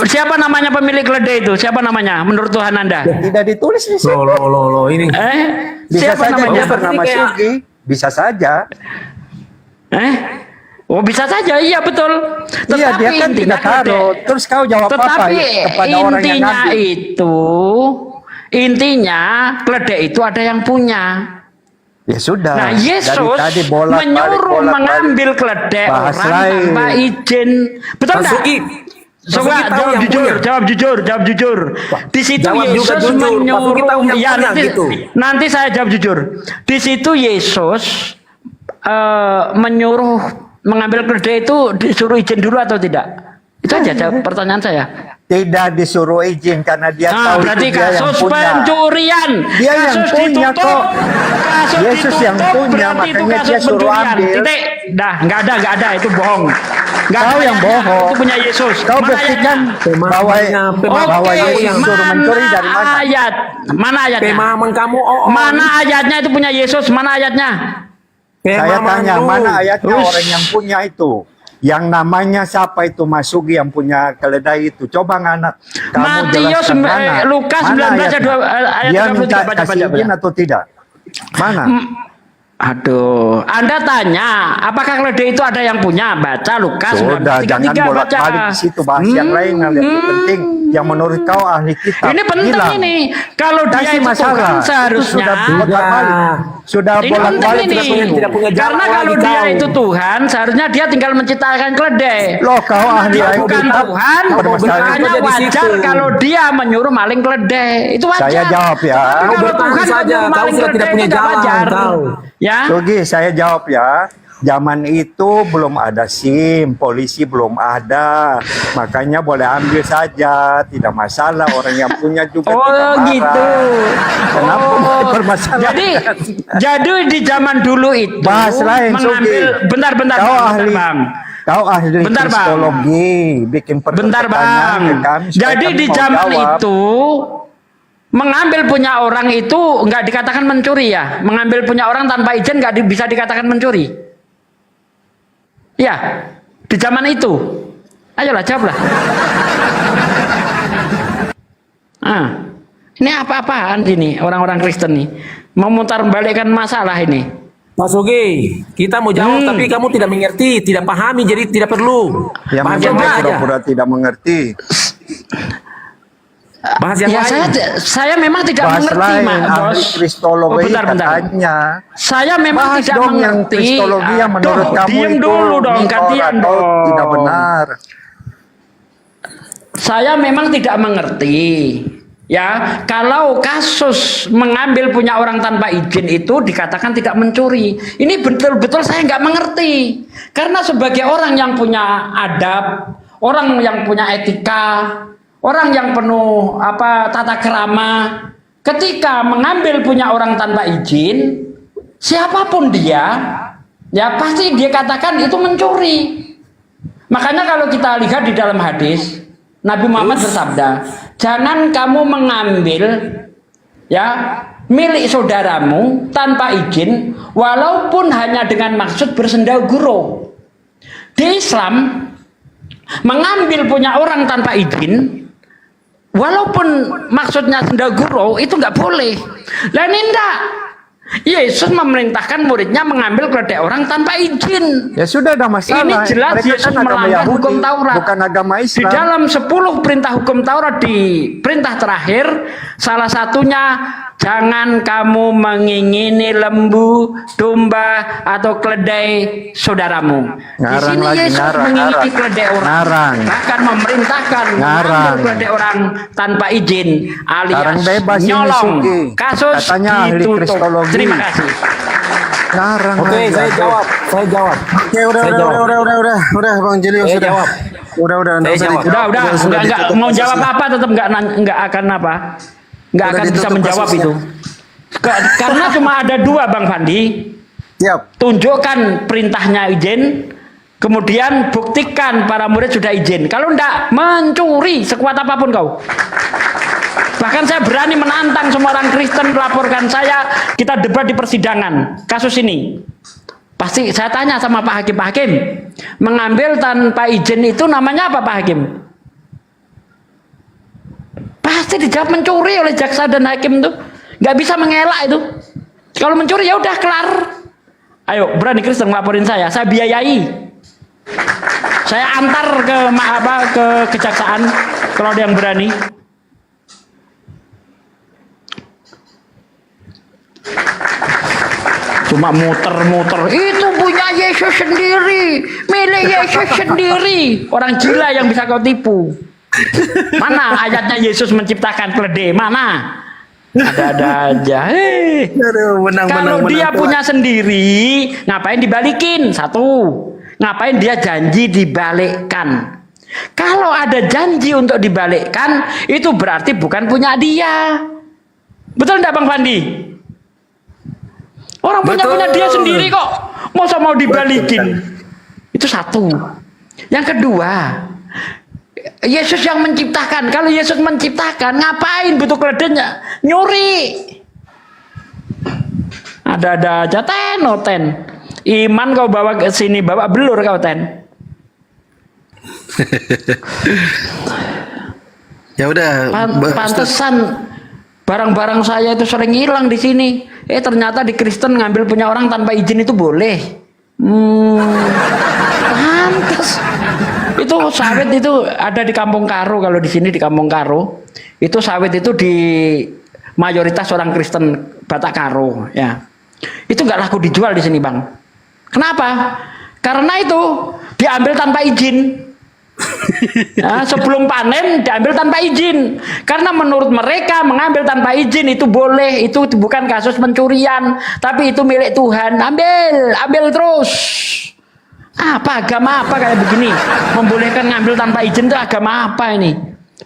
Siapa namanya pemilik keledai itu? Siapa namanya? Menurut Tuhan Anda? Tidak ditulis di situ. Loh, ini. Bisa Siapa saja namanya? dia bernama Sugi. Bisa saja. Oh, bisa saja, iya betul. Iya, dia kan tidak taruh. Terus kau jawab apa Tetapi kepada orang yang intinya ngambil? intinya keledai itu ada yang punya. Ya sudah. Nah, Yesus dari tadi bolak-balik, menyuruh bolak-balik. mengambil keledai Bahas orang lain. tanpa izin. Betul Mas nggak? Sugi, Coba Mas Sugi tahu jawab yang jujur, punya. jawab jujur. Di situ Jawab juga Yesus jujur. Mas Sugi tahu menyuruh, yang ya punya nanti, gitu. nanti saya jawab jujur. Di situ Yesus menyuruh mengambil keledai itu disuruh izin dulu atau tidak? Itu aja jawab pertanyaan saya. Tidak disuruh izin karena dia tahu Berarti itu dia yang kasus punya. pencurian. Dia yang kasus punya ditutup. kok. Kasus Yesus ditutup, yang punya, berarti itu makanya kasus dia suruh pencurian. ambil. Titik. Dah, nggak ada, itu bohong. Nggak Kau ada yang bohong. Itu punya Yesus. Kau Mana buktikan ayatnya? bahwa Yesus suruh mencuri dari mana? Ayat. Mana ayatnya? Pemahaman kamu, Mana ayatnya itu punya Yesus? Mana ayatnya? Saya tanya, lu. mana ayatnya Ush. orang yang punya itu? Yang namanya siapa itu Mas Sugi yang punya keledai itu? Coba nganak kamu Matius, jelaskan mana? Lukas Mana 19 ayat Dia 33, minta baca. kasih izin atau tidak? Mana? Aduh, Anda tanya, apakah keledai itu ada yang punya? Baca Lukas Sudah, 19:33, jangan baca. bolak-balik di situ, bahas yang lain yang lebih penting. Yang menurut kau ahli kitab. Ini penting bilang. ini. Kalau dia Kasih itu masalah. Tuhan Itu seharusnya sudah bolak-balik. Sudah ini penting bolak-balik ini. tidak punya jarak Karena kalau lagi dia kau. itu Tuhan, seharusnya dia tinggal menciptakan keledai. Loh, kau ahli Dia ayat bukan kitab. Tuhan, Permasalahan makanya itu di wajar situ. kalau dia menyuruh maling keledai. Itu wajar. Saya jawab ya. Tapi Kau kalau bertanya Tuhan saja, menyuruh kau maling sudah tidak keledai punya itu nggak jalan, wajar. kau. Ya. Sugi, saya jawab ya. Zaman itu belum ada SIM, polisi belum ada. Makanya boleh ambil saja, tidak masalah. Orang yang punya juga tidak marah. Gitu. Kenapa bermasalah? Jadi di zaman dulu itu Bahas lain, mengambil Sugi. bentar Kau ahli, Bang. kau ahli Bentar, Bang. psikologi, bikin Bentar pertanyaan Bang. ke kami supaya Jadi kami di mau zaman jawab. itu mengambil punya orang itu nggak dikatakan mencuri ya. Mengambil punya orang tanpa izin nggak bisa dikatakan mencuri. Ya, di zaman itu. Ayolah jawablah. Ini apa-apaan ini orang-orang Kristen nih. Mau mutar balikkan masalah ini. Mas Ogi, kita mau jawab tapi kamu tidak mengerti, tidak pahami, jadi tidak perlu. Yang Bahas memang aja. pura-pura tidak mengerti. Bahas yang Ya lain. saya memang tidak Bahas mengerti, lain, Bos. ahli kristologi bentar. katanya. Saya memang Bahas tidak dong yang mengerti. kristologi yang menurut Aduh, kamu diem itu dulu dong, minor gantian atau dong. tidak benar. Saya memang tidak mengerti. Ya, kalau kasus mengambil punya orang tanpa izin itu dikatakan tidak mencuri. Ini betul-betul saya nggak mengerti. Karena sebagai orang yang punya adab, orang yang punya etika, orang yang penuh tata krama, ketika mengambil punya orang tanpa izin, siapapun dia, ya pasti dia katakan itu mencuri. Makanya kalau kita lihat di dalam hadis, Nabi Muhammad bersabda, jangan kamu mengambil ya milik saudaramu tanpa izin, walaupun hanya dengan maksud bersendaguro. Di Islam, mengambil punya orang tanpa izin, walaupun maksudnya sendaguro, itu nggak boleh. Lain enggak. Yesus memerintahkan muridnya mengambil keledai orang tanpa izin. Ya sudah, ada masalah. Ini jelas Mereka Yesus kan agama melanggar Yahudi, hukum Taurat. bukan agama Di Islam. dalam 10 perintah hukum Taurat, di perintah terakhir, salah satunya jangan kamu mengingini lembu, domba, atau keledai saudaramu. Di Ngarang sini lagi, Yesus ngarang, mengingini ngarang. keledai orang, Ngarang. bahkan memerintahkan Ngarang. mengambil keledai orang tanpa izin, alias Sekarang bebas ini, nyolong. Sugi. Kasus Katanya ahli ditutup. kristologi. Terima kasih. Ngarang Oke, lagi, saya aduh. jawab. Oke, udah, Saya jawab. udah, Bang Jelio Saya sudah. jawab. Udah, Saya jawab. Udah, sudah enggak ditutup mau kasusnya. jawab apa tetap enggak akan apa? Enggak Udah akan bisa ditutup menjawab kasusnya. itu. Karena cuma ada dua, Bang Fandi. Siap. Tunjukkan perintahnya izin, kemudian buktikan para murid sudah izin. Kalau enggak, mencuri sekuat apapun kau. Bahkan saya berani menantang semua orang Kristen melaporkan saya, kita debat di persidangan kasus ini. Pasti saya tanya sama Pak Hakim, mengambil tanpa izin itu namanya apa Pak Hakim? Pasti dijawab mencuri oleh jaksa dan hakim tuh. Nggak bisa mengelak itu. Kalau mencuri ya udah kelar. Ayo, berani Kristen ngelaporin saya biayai. Saya antar ke kejaksaan kalau ada yang berani. Cuma muter-muter, itu punya Yesus sendiri, milik Yesus sendiri. Orang gila yang bisa kau tipu. Mana ayatnya Yesus menciptakan keledai? Mana? Ada-ada aja. Kalau dia punya sendiri, ngapain dibalikin? Satu, ngapain dia janji dibalikkan? Kalau ada janji untuk dibalikkan, itu berarti bukan punya dia. Betul enggak Bang Fandi? Orang punya dia sendiri kok, masa mau dibalikin? Itu satu. Yang kedua, Yesus yang menciptakan. Kalau Yesus menciptakan, ngapain butuh keledainya? Nyuri. Ada-ada aja ten. Iman kau bawa ke sini, bawa belur kau ten. Ya udah. Pantesan barang-barang saya itu sering hilang di sini. Ternyata di Kristen ngambil punya orang tanpa izin itu boleh. Pantes. Itu sawit itu ada di Kampung Karo, kalau di sini di Kampung Karo. Itu sawit itu di mayoritas orang Kristen Batak Karo, ya. Itu nggak laku dijual di sini, Bang. Kenapa? Karena itu diambil tanpa izin. Nah, sebelum panen diambil tanpa izin, karena menurut mereka mengambil tanpa izin itu boleh, itu bukan kasus pencurian, tapi itu milik Tuhan. Ambil terus. Apa agama apa kayak begini? Membolehkan ngambil tanpa izin itu agama apa ini?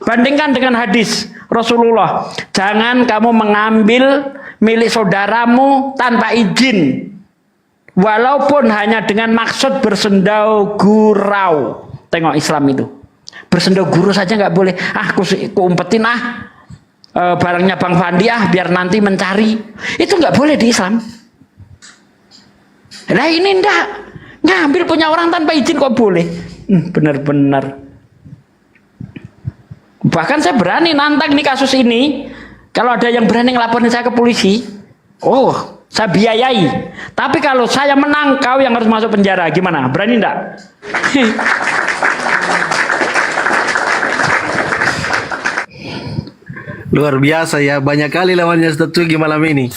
Bandingkan dengan hadis Rasulullah, jangan kamu mengambil milik saudaramu tanpa izin, walaupun hanya dengan maksud bersendau gurau. Tengok Islam itu, bersendau gurau saja nggak boleh. Aku umpetin barangnya Bang Fandi biar nanti mencari. Itu nggak boleh di Islam. Nah ini ndak, ngambil punya orang tanpa izin kok boleh. Benar-benar. Bahkan saya berani nantang nih kasus ini. Kalau ada yang berani ngelaporin saya ke polisi, saya biayai. Tapi kalau saya menang, kau yang harus masuk penjara. Gimana? Berani ndak? Luar biasa ya, banyak kali lawannya Ustaz Sugi malam ini.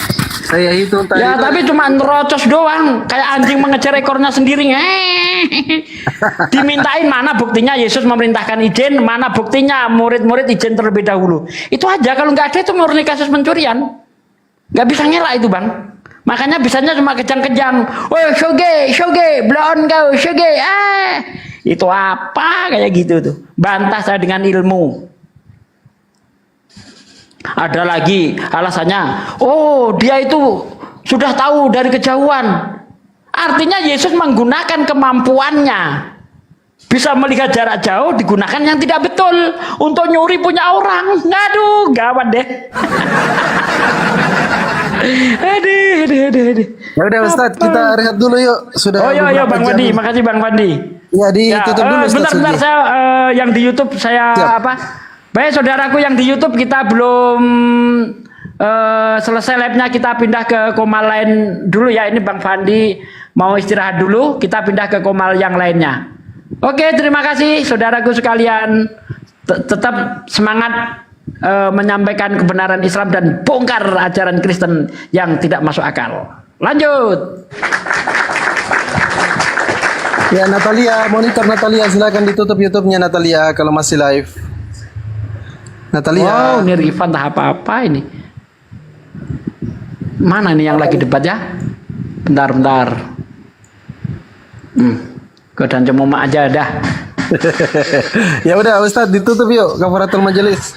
Saya hitung tadi. Ya tapi cuma nerocos doang, kayak anjing mengejar ekornya sendiri. Dimintain mana buktinya Yesus memerintahkan izin, mana buktinya murid-murid izin terlebih dahulu. Itu aja, kalau nggak ada itu murni kasus pencurian. Nggak bisa ngelak itu Bang. Makanya bisanya cuma kejang-kejang. Oh shoge, blon kau, shoge. Itu apa kayak gitu tuh. Bantah saya dengan ilmu. Ada lagi alasannya, dia itu sudah tahu dari kejauhan. Artinya Yesus menggunakan kemampuannya, bisa melihat jarak jauh, digunakan yang tidak betul untuk nyuri punya orang. Aduh, gawat deh. Aduh. Ya udah Ustaz, kita rehat dulu yuk. Sudah. Iya Bang Fandi, makasih Bang Fandi. Ya ditutup dulu Ustaz. Bentar saya yang di YouTube saya Baik saudaraku yang di YouTube, kita belum selesai live-nya, kita pindah ke komal lain dulu ya. Ini Bang Fandi mau istirahat dulu, kita pindah ke komal yang lainnya. Oke, terima kasih saudaraku sekalian. Tetap semangat menyampaikan kebenaran Islam dan bongkar ajaran Kristen yang tidak masuk akal. Lanjut. Ya Natalia, monitor Natalia, silakan ditutup YouTube-nya Natalia kalau masih live. Natalia. Wow, ini Rifan tak apa-apa ini. Mana nih yang lagi debat ya? Bentar. Godaan cemoma aja dah. Ya udah Ustadz, ditutup yuk kafaratul majelis.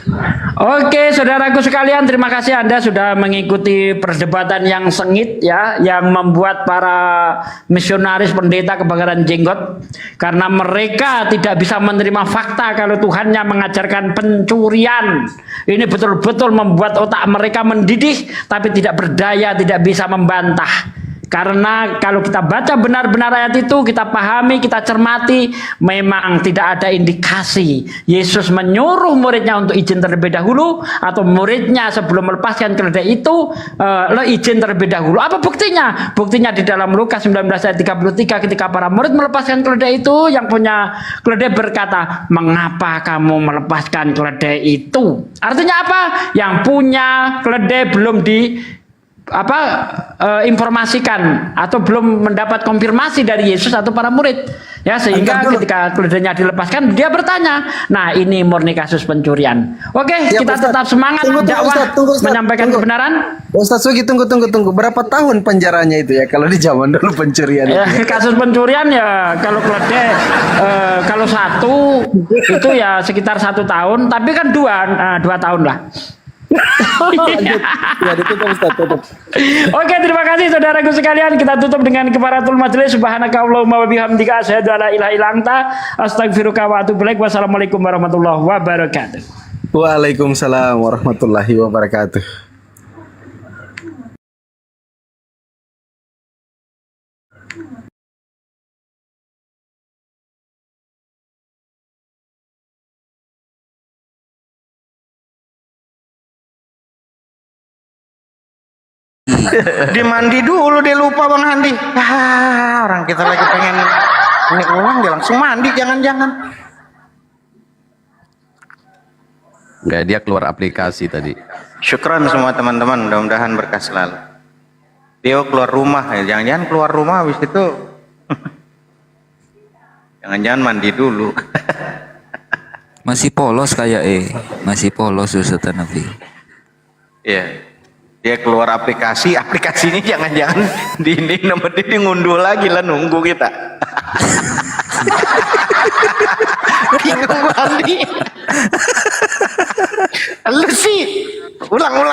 Oke, saudaraku sekalian, terima kasih Anda sudah mengikuti perdebatan yang sengit ya, yang membuat para misionaris pendeta kebakaran jenggot, karena mereka tidak bisa menerima fakta kalau Tuhannya mengajarkan pencurian. Ini betul-betul membuat otak mereka mendidih, tapi tidak berdaya, tidak bisa membantah. Karena kalau kita baca benar-benar ayat itu, kita pahami, kita cermati, memang tidak ada indikasi Yesus menyuruh muridnya untuk izin terlebih dahulu, atau muridnya sebelum melepaskan keledai itu lo izin terlebih dahulu. Apa buktinya? Buktinya di dalam Lukas 19 ayat 33, ketika para murid melepaskan keledai itu, yang punya keledai berkata, "Mengapa kamu melepaskan keledai itu?" Artinya apa? Yang punya keledai belum informasikan atau belum mendapat konfirmasi dari Yesus atau para murid ya, sehingga ketika keledainya dilepaskan dia bertanya. Nah, ini murni kasus pencurian. Oke, kita Ustaz, tetap semangat dakwah menyampaikan kebenaran. Ustaz Sugi, tunggu. Berapa tahun penjaranya itu ya kalau di zaman dulu pencurian? Ya, kasus pencurian ya, kalau keledai kalau satu itu ya sekitar 1 tahun, tapi kan 2 tahun lah. Ya, ditutup Ustaz, tutup. Oke, terima kasih saudaraku sekalian. Kita tutup dengan kafaratul majelis. Subhanakallahumma wa bihamdika asyhadu an la ilaha illa anta astaghfiruka wa atubu ilaik. Wassalamualaikum warahmatullahi wabarakatuh. Waalaikumsalam warahmatullahi wabarakatuh. Dia mandi dulu, dia lupa Bang Handi. Orang kita lagi pengen ini ulang, dia langsung mandi, jangan-jangan. Enggak, dia keluar aplikasi tadi. Syukran semua teman-teman, mudah-mudahan berkah selalu. Dia keluar rumah, jangan-jangan keluar rumah habis itu jangan-jangan mandi dulu. Masih polos kayak masih polos Ustaz Nabi. Iya. Dia keluar aplikasi ini jangan-jangan ini nomor ini ngunduh lagi lah, nunggu kita. Bingung kali. Lu sih ulang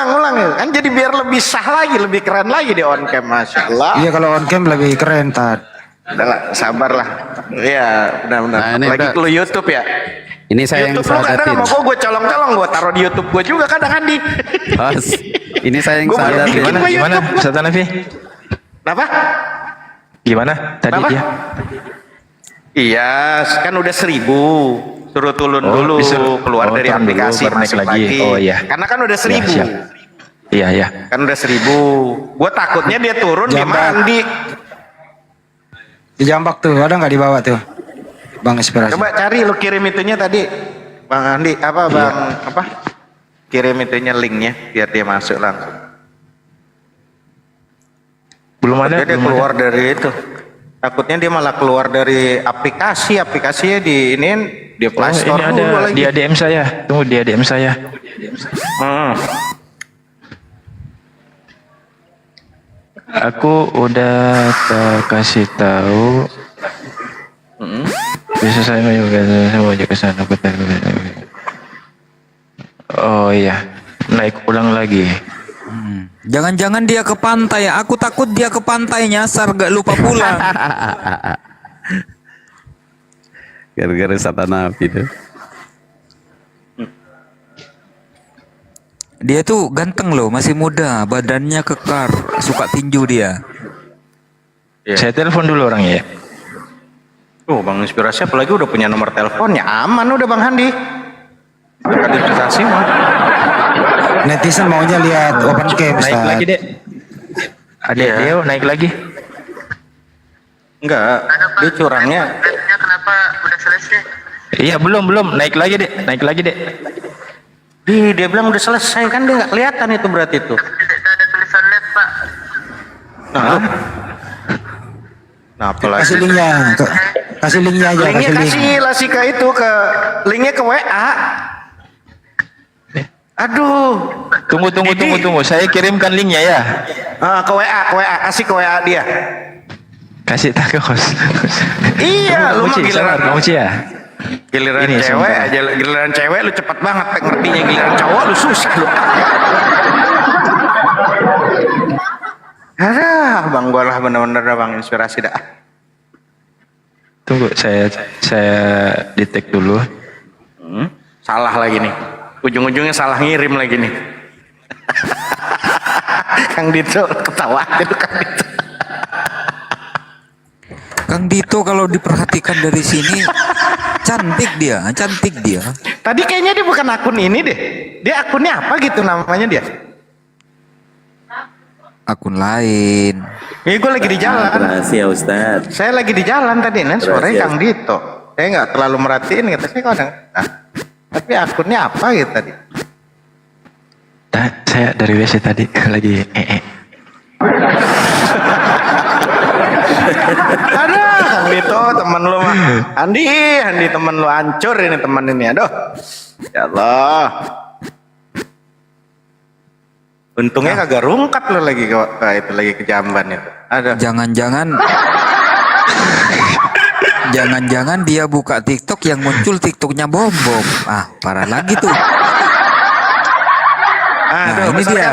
kan jadi biar lebih sah lagi, lebih keren lagi di on cam, masya Allah. Iya, kalau on cam lebih keren Tad. Udah lah, sabar lah. Iya, benar-benar. Nah, lagi ke YouTube ya. Ini saya yang YouTube lu kadang sadatin. sama gue colong-colong, gue taruh di YouTube gue juga kadang Andi. Bos, ini saya yang Gua belum sadatin. bikin gua Gimana YouTube. Ustaz Hanafi? Kenapa? Gimana tadi Kenapa? dia? Iya, kan udah 1000. Suruh turun dulu, keluar dari turun dulu, aplikasi, baru naik masuk lagi. lagi. Oh iya. Karena kan udah 1000. siap. Iya, iya. Kan udah 1000. Gue takutnya dia turun dia mandi. Di Jambak tuh, ada nggak di bawah tuh? Bang Inspirasi. Coba cari lu kirim itunya tadi, Bang Andi, apa Bang apa? Kirim itunya linknya biar dia masuk langsung. Belum ada. Dia belum keluar ada. dari itu. Takutnya dia malah keluar dari aplikasinya di ini di Play Store ini ada dulu lagi. dia DM saya. Tunggu dia DM saya. Aku udah kasih tahu. Bisa saya mau ke sana. Oh iya, naik ulang lagi. Jangan-jangan dia ke pantai. Aku takut dia ke pantai nyasar gak lupa pulang. Gara-gara Ustaz Hanafi itu. Dia tuh ganteng loh, masih muda, badannya kekar, suka tinju dia. Saya telepon dulu orangnya ya. Tuh Bang Inspirasi apalagi udah punya nomor teleponnya, aman udah Bang Handi. Berkat investasi mah. Netizen maunya lihat open cam, Naik Ustaz. lagi dek. Ada Deo naik lagi. Enggak, dia curangnya. Iya belum naik lagi dek, naik lagi dek. Dia bilang udah selesai kan dia nggak kelihatan itu berarti itu. Nah, apalagi. Kasih linknya, kasih linknya aja, Linknya kasih link. kasih Lasika itu ke linknya ke WA. Aduh. Tunggu. Saya kirimkan linknya ya. Ke WA, kasih ke WA dia. Kasih tak ke host. Iya, lu mah giliran. Kamu ya. Giliran Ini, cewek sebentar. aja, giliran cewek lu cepet banget ngertinya, giliran cowok lu susah lu. Aduh, Bang gua lah bener-bener dah Bang Inspirasi dah. Tunggu, saya di tag dulu. Salah lagi nih. Ujung-ujungnya salah ngirim lagi nih. Kang Dito ketawa itu Kang Dito. Kang Dito kalau diperhatikan dari sini cantik dia. Tadi kayaknya dia bukan akun ini deh. Dia akunnya apa gitu namanya dia? Akun lain. Ini gue lagi di jalan. Rahasia Ustaz. Saya lagi di jalan tadi, nih suaranya Rahasia. Kang Dito. Saya nggak terlalu merhatiin, kata saya kadang. Tapi akunnya apa gitu tadi? Saya dari WC tadi lagi Aduh, Kang Dito teman lu mah. Andi teman lu hancur ini teman ini. Aduh. Ya Allah. Untungnya kagak rungkat lu lagi ke itu lagi ke jamban itu. Ada. Jangan-jangan dia buka TikTok yang muncul TikToknya bom. Parah lagi tuh. Aduh, ini dia.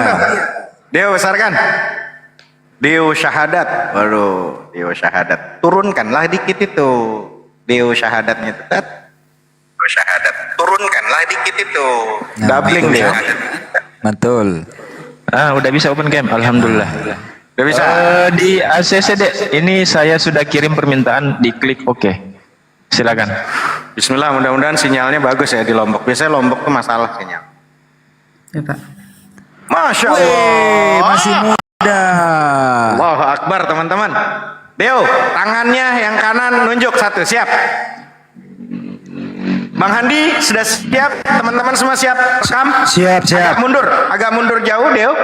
Deo besarkan. Deo syahadat. Waduh, Deo syahadat. Turunkanlah dikit itu. Deo syahadatnya itu. Deo syahadat. Turunkanlah dikit itu. Doubling betul, Deo. Betul. udah bisa open cam, alhamdulillah. Udah bisa. Di ACC dek, ini saya sudah kirim permintaan, diklik oke. Silakan. Bismillah, mudah-mudahan sinyalnya bagus ya di Lombok. Biasanya Lombok tuh masalah sinyal. Ya, Pak. Masya Allah. Masih muda. Allahu Akbar teman-teman. Deo, tangannya yang kanan nunjuk satu, siap. Bang Handi sudah siap, teman-teman semua siap rekam? Siap. Agak mundur jauh, Deo.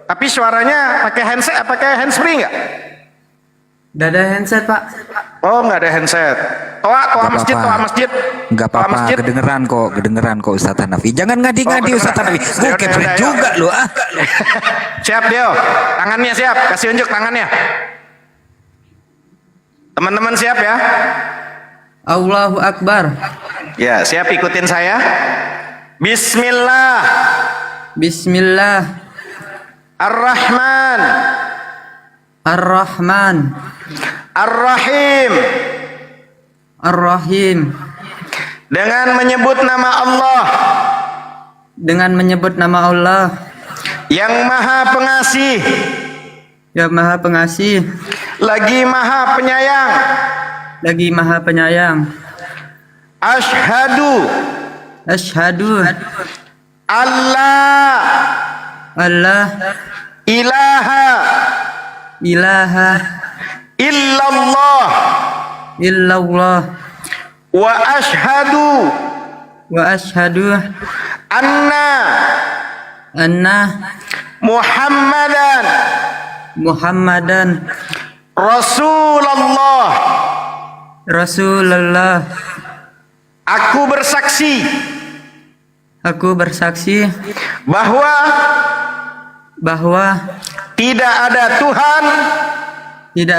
Tapi suaranya pakai handset, pakai handsfree nggak? Nggak ada handset, Pak. Oh, nggak ada handset. Toa masjid, toa masjid. Nggak Toa apa-apa, masjid. kedengeran kok Ustaz Hanafi. Jangan ngadi-ngadi Ustaz Hanafi. Gue kepret juga lu ah. Siap, Deo. Tangannya siap, kasih unjuk tangannya. Teman-teman siap ya? Allahu Akbar. Ya, siap ikutin saya. Bismillah. Bismillah. Ar-Rahman. Ar-Rahman. Ar-Rahim. Ar-Rahim. dengan menyebut nama Allah dengan menyebut nama Allah yang Maha Pengasih, yang Maha Pengasih, lagi Maha Penyayang. lagi Maha Penyayang. Asyhadu Allah ilaha illallah wa ashhadu anna Muhammadan Rasulullah. Aku bersaksi bahwa tidak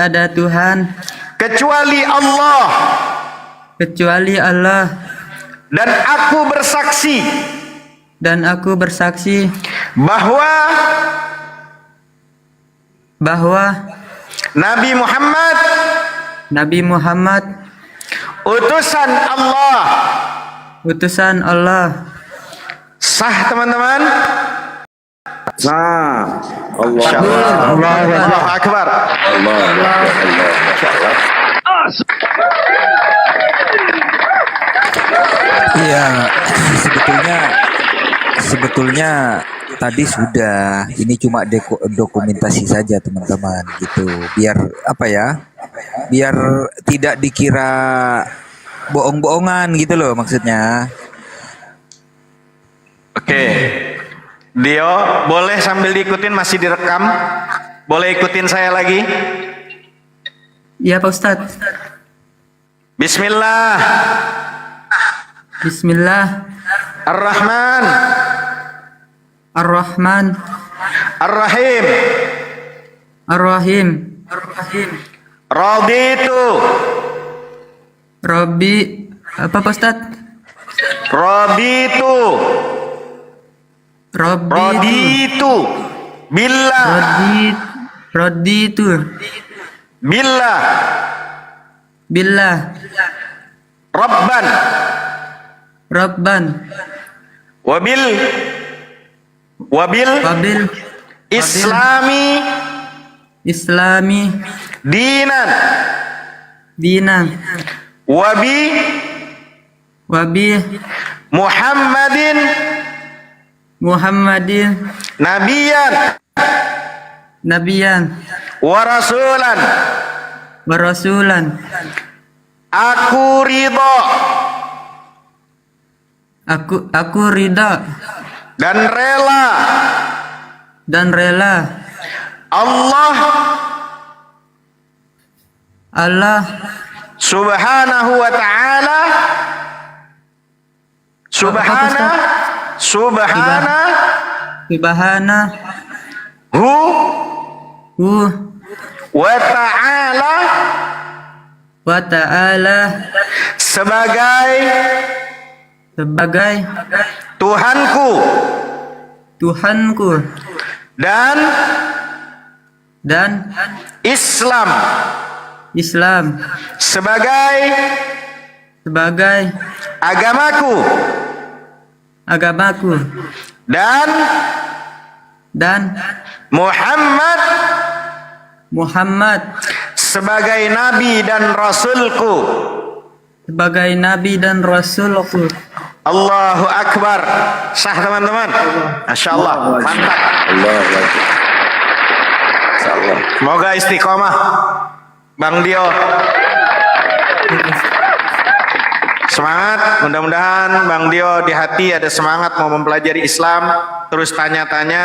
ada Tuhan kecuali Allah. Dan aku bersaksi bahwa Nabi Muhammad utusan Allah. Sah teman-teman? Nah, Allahu Akbar. Iya, sebetulnya tadi sudah, ini cuma dokumentasi saja teman-teman gitu. Biar apa ya? Biar tidak dikira bohong-bohongan gitu loh maksudnya. Oke. Dio, boleh sambil diikutin, masih direkam? Boleh ikutin saya lagi? Iya Pak Ustadz. Bismillah. Ar-Rahman Ar-Rahim Rabbi apa Pak Ustadz? Raditu billah Rabban wabil Islami dinan wabi Muhammadin nabiyan wa rasulan. Aku ridha dan rela Allah subhanahu wa ta'ala wa ta'ala sebagai Tuhanku dan Islam sebagai agamaku dan Muhammad sebagai nabi dan rasulku. Allahu Akbar. Sah teman-teman? Masya Allah, mantap. Semoga istiqomah Bang Dio. Semangat, mudah-mudahan Bang Dio di hati ada semangat mau mempelajari Islam. Terus tanya-tanya,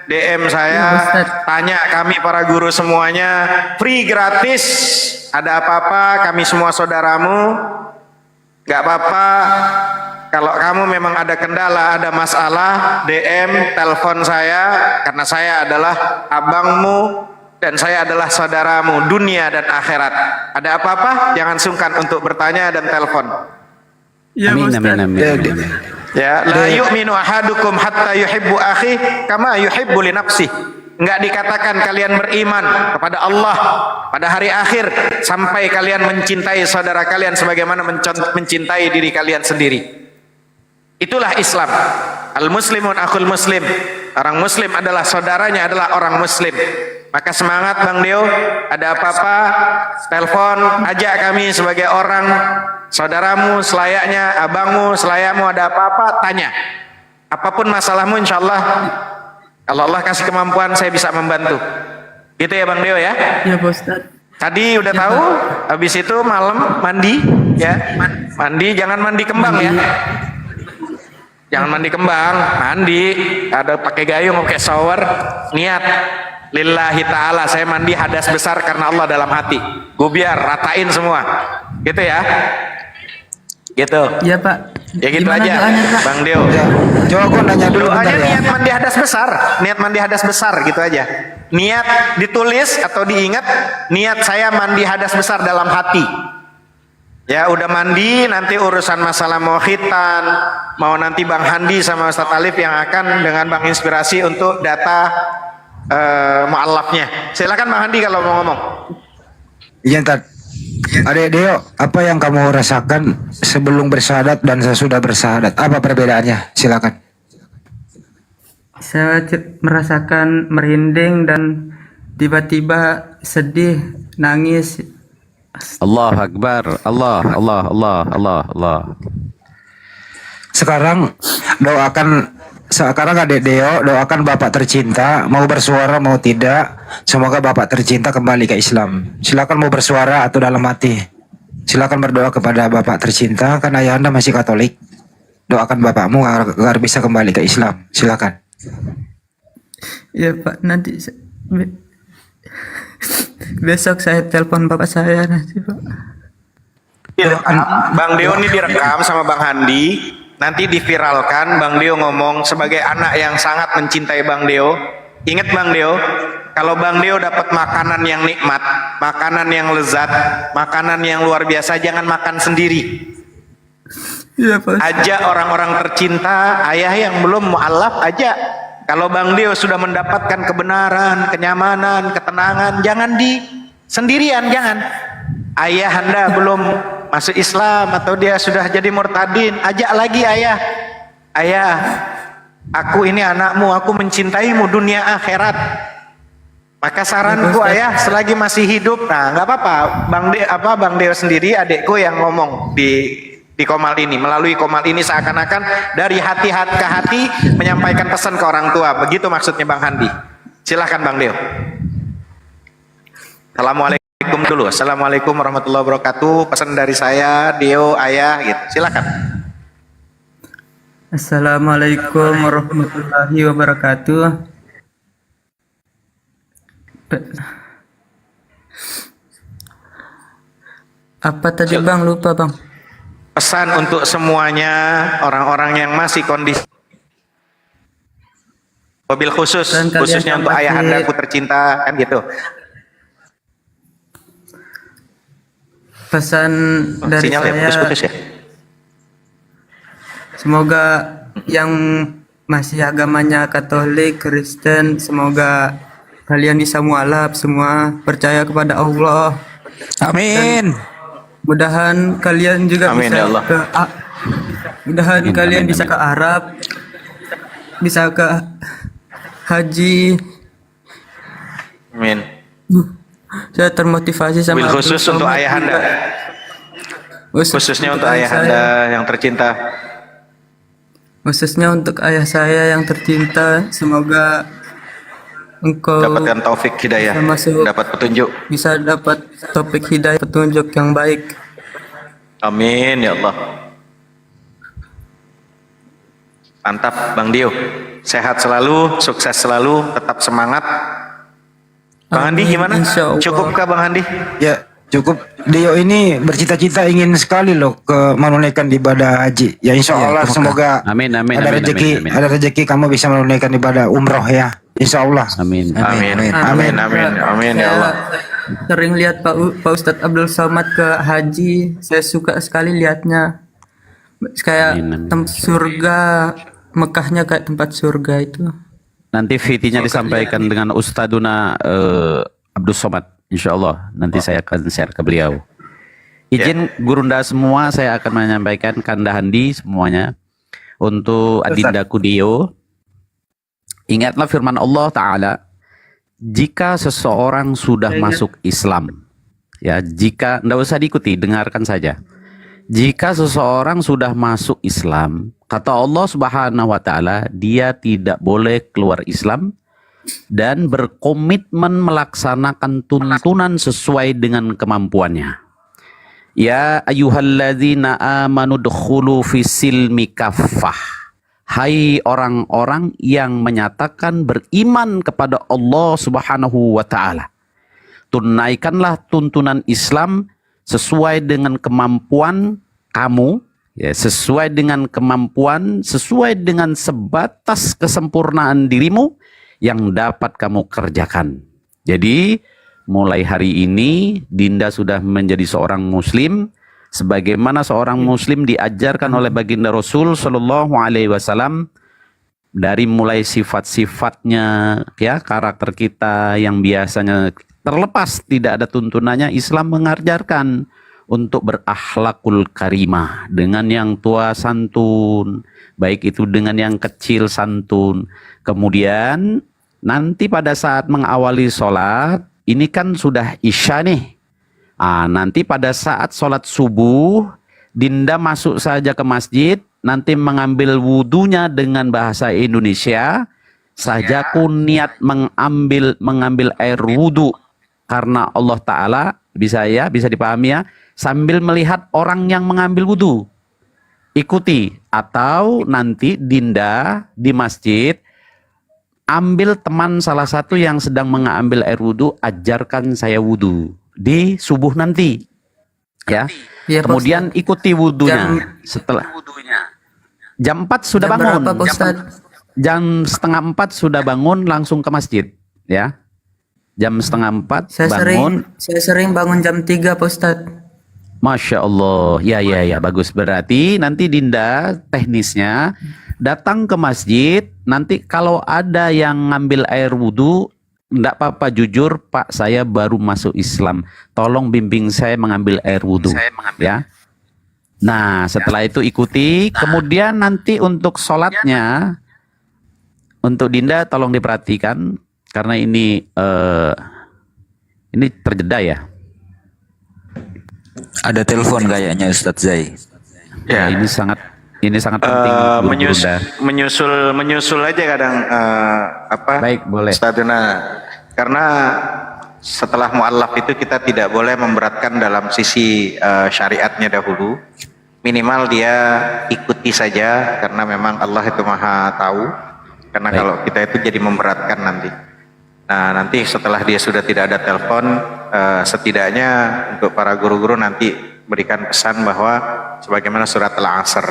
DM saya, tanya kami para guru semuanya, free gratis. Ada apa-apa, kami semua saudaramu. Gak apa-apa, kalau kamu memang ada kendala, ada masalah, DM, telepon saya, karena saya adalah abangmu dan saya adalah saudaramu dunia dan akhirat. Ada apa-apa, jangan sungkan untuk bertanya dan telepon. Ya, amin. Ya, la yu'minu ahadukum hatta yuhibbu akhi kama yuhibbu li nafsih. Enggak dikatakan kalian beriman kepada Allah pada hari akhir sampai kalian mencintai saudara kalian sebagaimana mencintai diri kalian sendiri. Itulah Islam. Al-muslimun akhul muslim. Orang muslim adalah saudaranya adalah orang muslim. Maka semangat Bang Deo, ada apa-apa telepon, ajak kami sebagai orang saudaramu selayaknya, abangmu selayakmu, ada apa-apa tanya. Apapun masalahmu insyaallah kalau Allah kasih kemampuan saya bisa membantu. Gitu ya Bang Deo ya? Iya Pak Ustadz. Tadi udah tahu, habis itu malam mandi ya. Mandi jangan mandi kembang ya. Jangan mandi kembang, mandi ada pakai gayung, pakai shower, niat lillahi ta'ala, saya mandi hadas besar karena Allah dalam hati. Gue biar ratain semua. Gitu ya. Gitu. Iya Pak. Ya gitu Gimana aja doanya, Pak? Bang Deo. Coba aku nanya dulu Doanya bentar ya. niat mandi hadas besar, niat mandi hadas besar gitu aja. Niat ditulis atau diingat, niat saya mandi hadas besar dalam hati. Ya udah mandi, nanti urusan masalah mau khitan, mau nanti Bang Handi sama Ustadz Alif yang akan dengan Bang Inspirasi untuk data mu'allafnya. Silakan Bang Handi kalau mau ngomong. Iya, Tat. Adek Deo, apa yang kamu rasakan sebelum bersyahadat dan sesudah bersyahadat? Apa perbedaannya? Silakan. Saya merasakan merinding dan tiba-tiba sedih, nangis. Allah Akbar. Allah. Sekarang Adek Deo doakan Bapak tercinta, mau bersuara mau tidak, semoga Bapak tercinta kembali ke Islam. Silakan mau bersuara atau dalam hati. Silakan berdoa kepada Bapak tercinta, karena ayah Anda masih Katolik. Doakan bapakmu agar bisa kembali ke Islam. Silakan. Ya Pak, nanti besok saya telepon bapak saya nanti Pak. Direkam. Bang Deo ini direkam sama Bang Handi, nanti diviralkan. Bang Deo ngomong sebagai anak yang sangat mencintai Bang Deo. Ingat Bang Deo, kalau Bang Deo dapat makanan yang nikmat, makanan yang lezat, makanan yang luar biasa, jangan makan sendiri. Iya Pak. Ajak orang-orang tercinta, ayah yang belum mu'allaf ajak. Kalau Bang Deo sudah mendapatkan kebenaran, kenyamanan, ketenangan, jangan di sendirian, jangan. Ayah Anda belum masuk Islam atau dia sudah jadi murtadin, ajak lagi ayah. Ayah, aku ini anakmu, aku mencintaimu dunia akhirat. Maka saranku ayah, selagi masih hidup, nah nggak apa-apa. Bang Deo sendiri, adekku yang ngomong di Komal ini, melalui Komal ini seakan-akan dari hati ke hati menyampaikan pesan ke orang tua. Begitu maksudnya Bang Handi. Silahkan Bang Deo. Assalamualaikum dulu. Assalamualaikum warahmatullahi wabarakatuh. Pesan dari saya, Deo, ayah, gitu. Silahkan. Assalamualaikum warahmatullahi wabarakatuh. Apa tadi Bang? Lupa Bang. Pesan untuk semuanya orang-orang yang masih kondisi mobil khususnya untuk ayah anda aku tercinta, kan gitu. Pesan dari Sinyalnya saya, putus-putus ya. semoga yang masih agamanya Katolik, Kristen, semoga kalian bisa mualaf semua, percaya kepada Allah. Amin. Mudahan kalian juga Amin, bisa ya Allah. mudahan kalian bisa ke Arab, bisa ke haji. Amin. Saya termotivasi sama Mobil khusus untuk ayah anda. Khususnya untuk ayah anda yang tercinta. Khususnya untuk ayah saya yang tercinta, semoga engkau Dapatkan taufik hidayah, dapat petunjuk. bisa dapat topik hidayah, petunjuk yang baik. Amin ya Allah. Mantap Bang Dio. Sehat selalu, sukses selalu, tetap semangat. Bang Handi gimana? Cukupkah Bang Handi? Ya, cukup. Dio ini bercita-cita ingin sekali loh ke menunaikan ibadah haji. Ya insya Allah semoga ada rezeki kamu bisa menunaikan ibadah umroh ya. Insya Allah. Amin ya Allah. Sering lihat Pak Ustadz Abdul Somad ke haji, saya suka sekali lihatnya. Kayak tempat surga, Mekahnya kayak tempat surga itu. Nanti VT-nya disampaikan dengan Ustaduna Abdul Somad. Insya Allah nanti saya akan share ke beliau. Izin Gurunda semua, saya akan menyampaikan Kanda Handi semuanya. Untuk Adinda Kudio, ingatlah firman Allah Ta'ala, jika seseorang sudah masuk Islam, ya, jika, tidak usah diikuti, dengarkan saja. Jika seseorang sudah masuk Islam, kata Allah Subhanahu wa Ta'ala, dia tidak boleh keluar Islam dan berkomitmen melaksanakan tuntunan sesuai dengan kemampuannya. Ya ayyuhalladzina amanu dkhulu fisilmi kaffah. Hai orang-orang yang menyatakan beriman kepada Allah Subhanahu wa Ta'ala, tunaikanlah tuntunan Islam sesuai dengan kemampuan kamu, ya, sesuai dengan kemampuan, sesuai dengan sebatas kesempurnaan dirimu yang dapat kamu kerjakan. Jadi mulai hari ini Dinda sudah menjadi seorang muslim sebagaimana seorang muslim diajarkan oleh baginda Rasul Shallallahu Alaihi Wasallam, dari mulai sifat-sifatnya, ya, karakter kita yang biasanya terlepas tidak ada tuntunannya. Islam mengajarkan untuk berakhlakul karimah, dengan yang tua santun, baik itu dengan yang kecil santun. Kemudian nanti pada saat mengawali sholat, ini kan sudah isya nih. Nanti pada saat sholat subuh, Dinda masuk saja ke masjid, nanti mengambil wudhunya dengan bahasa Indonesia. Sajaku niat mengambil air wudhu karena Allah Ta'ala, bisa dipahami ya, sambil melihat orang yang mengambil wudhu. Ikuti, atau nanti Dinda di masjid, ambil teman salah satu yang sedang mengambil air wudhu, ajarkan saya wudhu di subuh nanti, ya. Iya, Kemudian Pak Ustadz. ikuti wudhunya. Setelah jam 4 sudah Jam bangun. berapa, Pak Ustadz? Jam setengah 4 sudah bangun, langsung ke masjid, ya. Jam setengah 4 bangun. Saya sering bangun jam 3, Pak Ustadz. Masya Allah, ya, bagus. Berarti nanti Dinda teknisnya datang ke masjid, nanti kalau ada yang ngambil air wudhu, enggak apa-apa, jujur, Pak, saya baru masuk Islam, tolong bimbing saya mengambil air wudhu, ya. Nah, setelah itu ikuti. Kemudian nanti untuk sholatnya, untuk Dinda tolong diperhatikan, karena ini terjeda ya. Ada telepon kayaknya Ustadz Zai. Ya, ini sangat penting. Menyusul aja kadang Baik, boleh. Ustadzuna, karena setelah mu'allaf itu kita tidak boleh memberatkan dalam sisi syariatnya dahulu. Minimal dia ikuti saja, karena memang Allah itu maha tahu. Karena kalau kita itu jadi memberatkan nanti. Nah, nanti setelah dia sudah tidak ada telepon, setidaknya untuk para guru-guru nanti berikan pesan bahwa sebagaimana surat Al-Asr.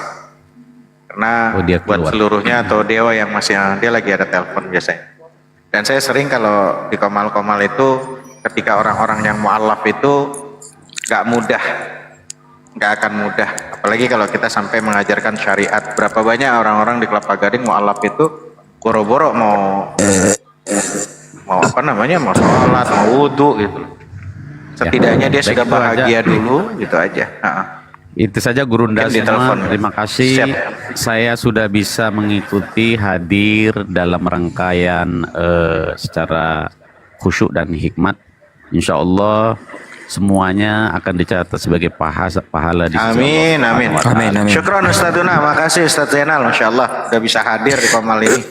Karena buat seluruhnya atau dewa yang masih, dia lagi ada telepon biasanya. Dan saya sering kalau di komal-komal itu, ketika orang-orang yang mu'allaf itu nggak akan mudah. Apalagi kalau kita sampai mengajarkan syariat. Berapa banyak orang-orang di Kelapa Gading mu'allaf itu boro-boro mau mau sholat, mau wudhu gitu. Setidaknya dia sudah bahagia dulu, gitu aja. Itu saja Gurunda semua, terima kasih. Saya sudah bisa mengikuti hadir dalam rangkaian secara khusyuk dan hikmat. Insya Allah semuanya akan dicatat sebagai pahala di sisi Allah. Amin. Syukron Ustadzuna, makasih Ustadz Zainal, Masya Allah udah bisa hadir di Komal ini.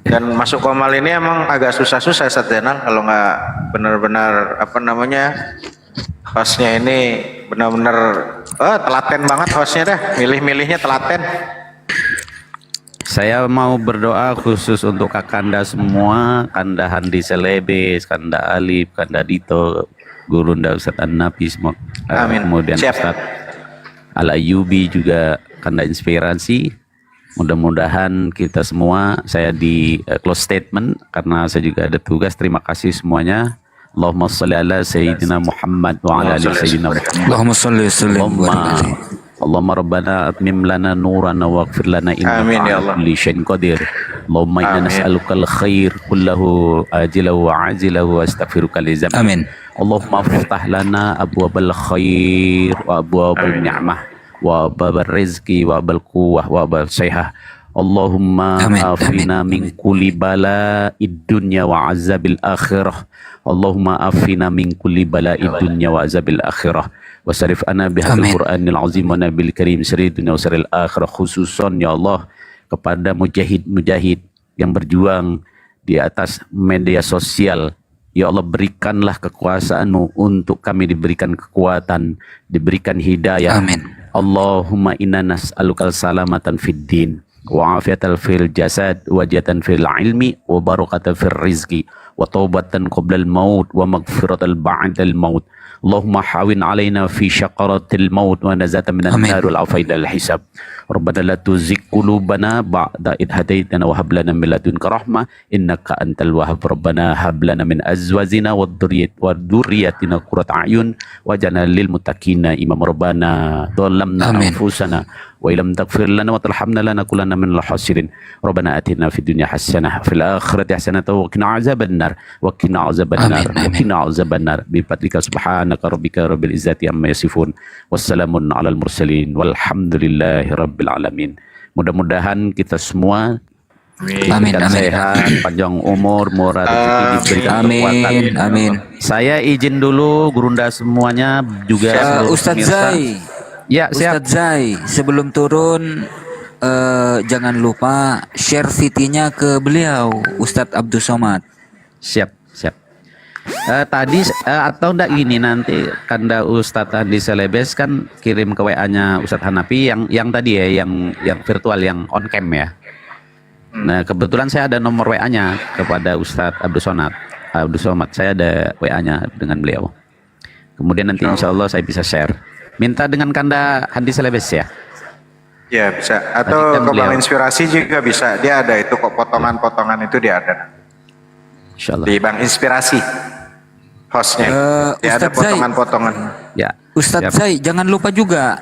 Dan masuk Komal ini emang agak susah-susah Ustadz Zainal, kalau nggak benar-benar hostnya ini benar-benar telaten banget hostnya dah, milih-milihnya telaten. Saya mau berdoa khusus untuk Kakanda semua, Kanda Handi Selebes, Kanda Alif, Kanda Dito, Gurunda Ustadz An-Nafi semua. Kemudian Ustadz Al-Ayyubi juga, Kanda Inspirasi. Mudah-mudahan kita semua, saya di close statement karena saya juga ada tugas. Terima kasih semuanya. Allahumma sholli ala sayyidina Muhammad wa ala ali sayyidina Muhammad. Allahumma sholli wa sallim. Allahumma rabbana atmim lana nurana waghfir lana Amin, innaka ya ala Allah. kulli syai'in qadir. Allahumma inna Amin. nas'aluka al-khair kullahu ajilahu wa ajilahu wa astaghfiruka li dzambi. Amin. Allahumma aftah lana abwabal khair wa abwabal ni'mah wa abwabal rizqi wa abwabal quwwah wa abwabal sihah. Allahumma Amin, afina min kulli bala'id dunya wa azabil akhirah. Allahumma afina min kulli bala'id dunya wa azabil akhirah. Wasarif ana bihadil Amin. Qur'anil azim wa nabil karim sri dunya wa saril akhirah, khususon ya Allah kepada mujahid-mujahid yang berjuang di atas media sosial. Ya Allah, berikanlah kekuasaan-Mu untuk kami diberikan kekuatan, diberikan hidayah. Amin. Allahumma inna nas'alukal salamatan fid din wa afiatan fil jasad wa jatan fil ilmi wa barakatan fil rizqi wa taubatan qoblal maut wa magfiratan ba'dal maut. Allahumma hawin alaina fi syaqaratil maut wa nazatan minan nar wal afaidal hisab. Rabbana la tuzigh qulubana ba'da idh hadaitana wa hab lana min ladunka rahmah innaka antal wahhab. Rabbana hab lana min azwajina wa dhurriyyatina qurrata a'yun waj'alna lil muttaqina imama. Rabbana dhalamna anfusana wa illam taghfir lana wa tarhamna lanakunanna minal khasirin. Rabbana atina fid dunya hasanah fil akhirati hasanah wa qina azabannar wa qina azabannar wa qina azabannar bi fadlika subhanaka rabbika rabbil izzati amma yasifun wassalamun alal mursalin walhamdulillahi rabbil alamin. Mudah-mudahan kita semua diberikan sehat, panjang umur, murah rezeki, diberikan kekuatan. Amin. Saya izin dulu Gurunda semuanya juga seluruh Ustadz pemirsa. Zai. Ya, siap. Ustadz Zai, sebelum turun jangan lupa share VT-nya ke beliau, Ustadz Abdul Somad. Siap. Tadi atau enggak gini, nanti Kanda Ustadz Andi Selebes kan kirim ke WA-nya Ustadz Hanafi yang tadi ya, yang virtual, yang on cam ya. Nah, kebetulan saya ada nomor WA-nya kepada Ustadz Abdul Somad. Saya ada WA-nya dengan beliau. Kemudian nanti insya Allah saya bisa share. Minta dengan Kanda Handi Selebes ya. Ya bisa. Atau Tadi kan ke Bank beliau. Inspirasi juga bisa. Dia ada itu kok, potongan-potongan itu dia ada. Insya Allah. Di Bank Inspirasi. Hostnya. Dia ada Ustadz Zai. potongan-potongan. Ya. Ustadz Zai, jangan lupa juga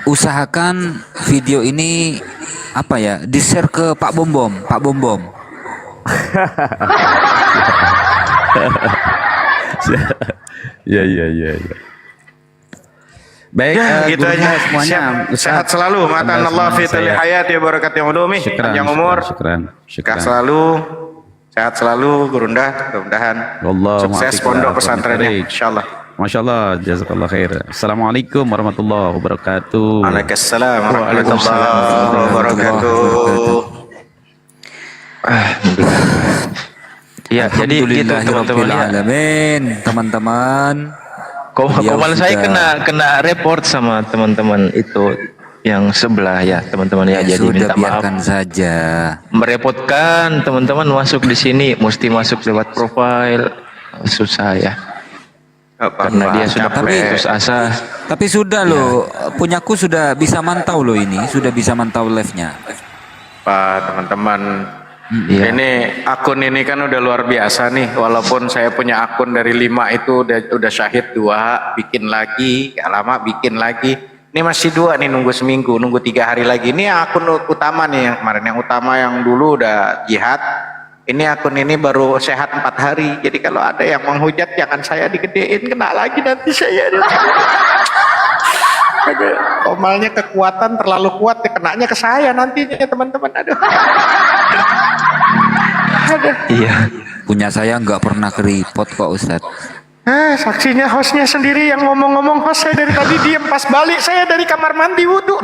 usahakan video ini apa ya, di-share ke Pak Bom Bom. Ya. Baik, Gitu aja. semuanya. Siap. Sehat selalu. Matan Allah fi tali hayati wa barakati ulumi. Panjang umur. Sehat selalu. Sehat selalu Gurunda. Mudah-mudahan sukses pondok pesantrennya. Insyaallah. Masya Allah, jazakallah khair. Assalamualaikum warahmatullahi wabarakatuh. Waalaikumsalam warahmatullahi wabarakatuh. Ya, jadi gitu teman-teman ya. Teman-teman. Komal saya kena report sama teman-teman itu yang sebelah ya teman-teman ya, jadi sudah, minta maaf biarkan saja. Merepotkan teman-teman masuk di sini, mesti masuk lewat profile, susah ya. Karena dia sudah putus asa. Tapi sudah loh, punyaku sudah bisa mantau loh ini, sudah bisa mantau live-nya. Pak teman-teman, ini akun ini kan udah luar biasa nih. Walaupun saya punya akun dari 5 itu udah syahid 2, bikin lagi, gak lama bikin lagi. Ini masih 2 nih, nunggu seminggu, nunggu 3 hari lagi. Ini akun utama nih yang kemarin, yang utama yang dulu udah jihad. Ini akun ini baru sehat 4 hari. Jadi kalau ada yang menghujat, jangan saya digedein, kena lagi nanti saya. Aduh, Komalnya kekuatan terlalu kuat, kenanya ke saya nantinya teman-teman. Aduh. Iya. Punya saya nggak pernah keripot kok Ustadz. Saksinya hostnya sendiri yang ngomong-ngomong. Host saya dari tadi diem, pas balik saya dari kamar mandi wudhu,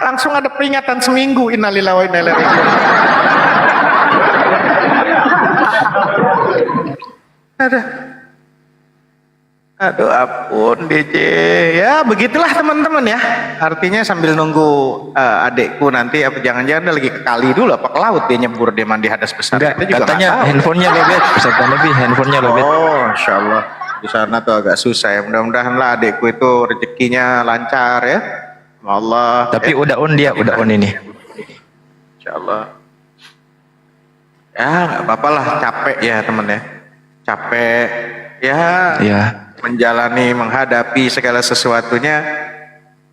langsung ada peringatan seminggu. Innalillahi wa inna ilaihi raji'un. Aduh ampun DJ. Ya begitulah teman-teman ya. Artinya sambil nunggu adekku nanti, apa jangan-jangan dia lagi ke kali dulu apa ke laut, dia nyebur, dia mandi hadas besar. Enggak, Kita juga katanya nggak tahu. handphonenya lobet, peserta lebih handphonenya lobet. Oh, insya Allah di sana tuh agak susah ya. Mudah-mudahan lah adekku itu rezekinya lancar ya. Sama Allah. Tapi udah on dia, udah on ini. Insya Allah. Ya nggak apa-apa lah, capek ya temen ya. Capek ya. Ya. menjalani, menghadapi segala sesuatunya.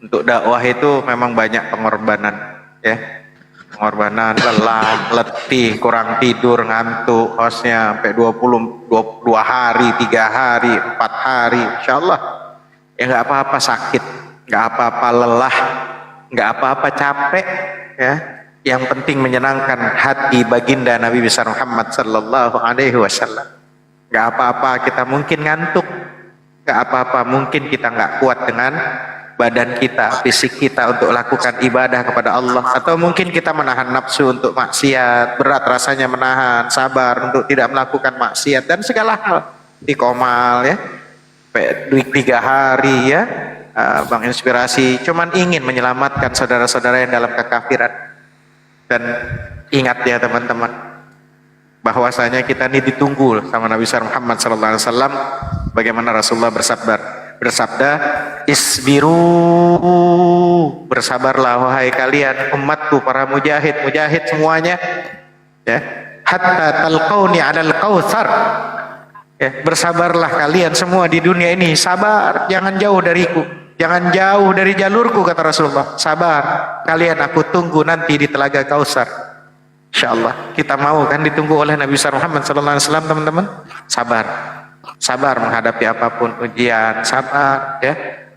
Untuk dakwah itu memang banyak pengorbanan, ya. Pengorbanan, lelah, letih, kurang tidur, ngantuk, hostnya sampai 22 hari, 3 hari, 4 hari, insya Allah. Ya nggak apa-apa sakit, nggak apa-apa lelah, nggak apa-apa capek, ya. Yang penting menyenangkan hati baginda Nabi besar Muhammad sallallahu alaihi wasallam. Nggak apa-apa kita mungkin ngantuk, nggak apa-apa mungkin kita nggak kuat dengan badan kita, fisik kita untuk lakukan ibadah kepada Allah, atau mungkin kita menahan nafsu untuk maksiat, berat rasanya menahan, sabar untuk tidak melakukan maksiat dan segala hal. Iqomal, ya, 3 hari, ya, Bang Inspirasi cuman ingin menyelamatkan saudara-saudara yang dalam kekafiran. Dan ingat ya teman-teman, bahwasanya kita ini ditunggu sama Nabi Muhammad SAW. Bagaimana Rasulullah bersabda, isbiru, bersabarlah wahai kalian umatku, para mujahid semuanya, ya, hatta talqauni 'alal kautsar, ya, bersabarlah kalian semua di dunia ini, sabar, jangan jauh dariku, jangan jauh dari jalurku, kata Rasulullah. Sabar kalian, aku tunggu nanti di telaga Kautsar. Insyaallah kita mau kan ditunggu oleh Nabi Muhammad SAW, teman-teman. Sabar menghadapi apapun ujian, sabar, ya,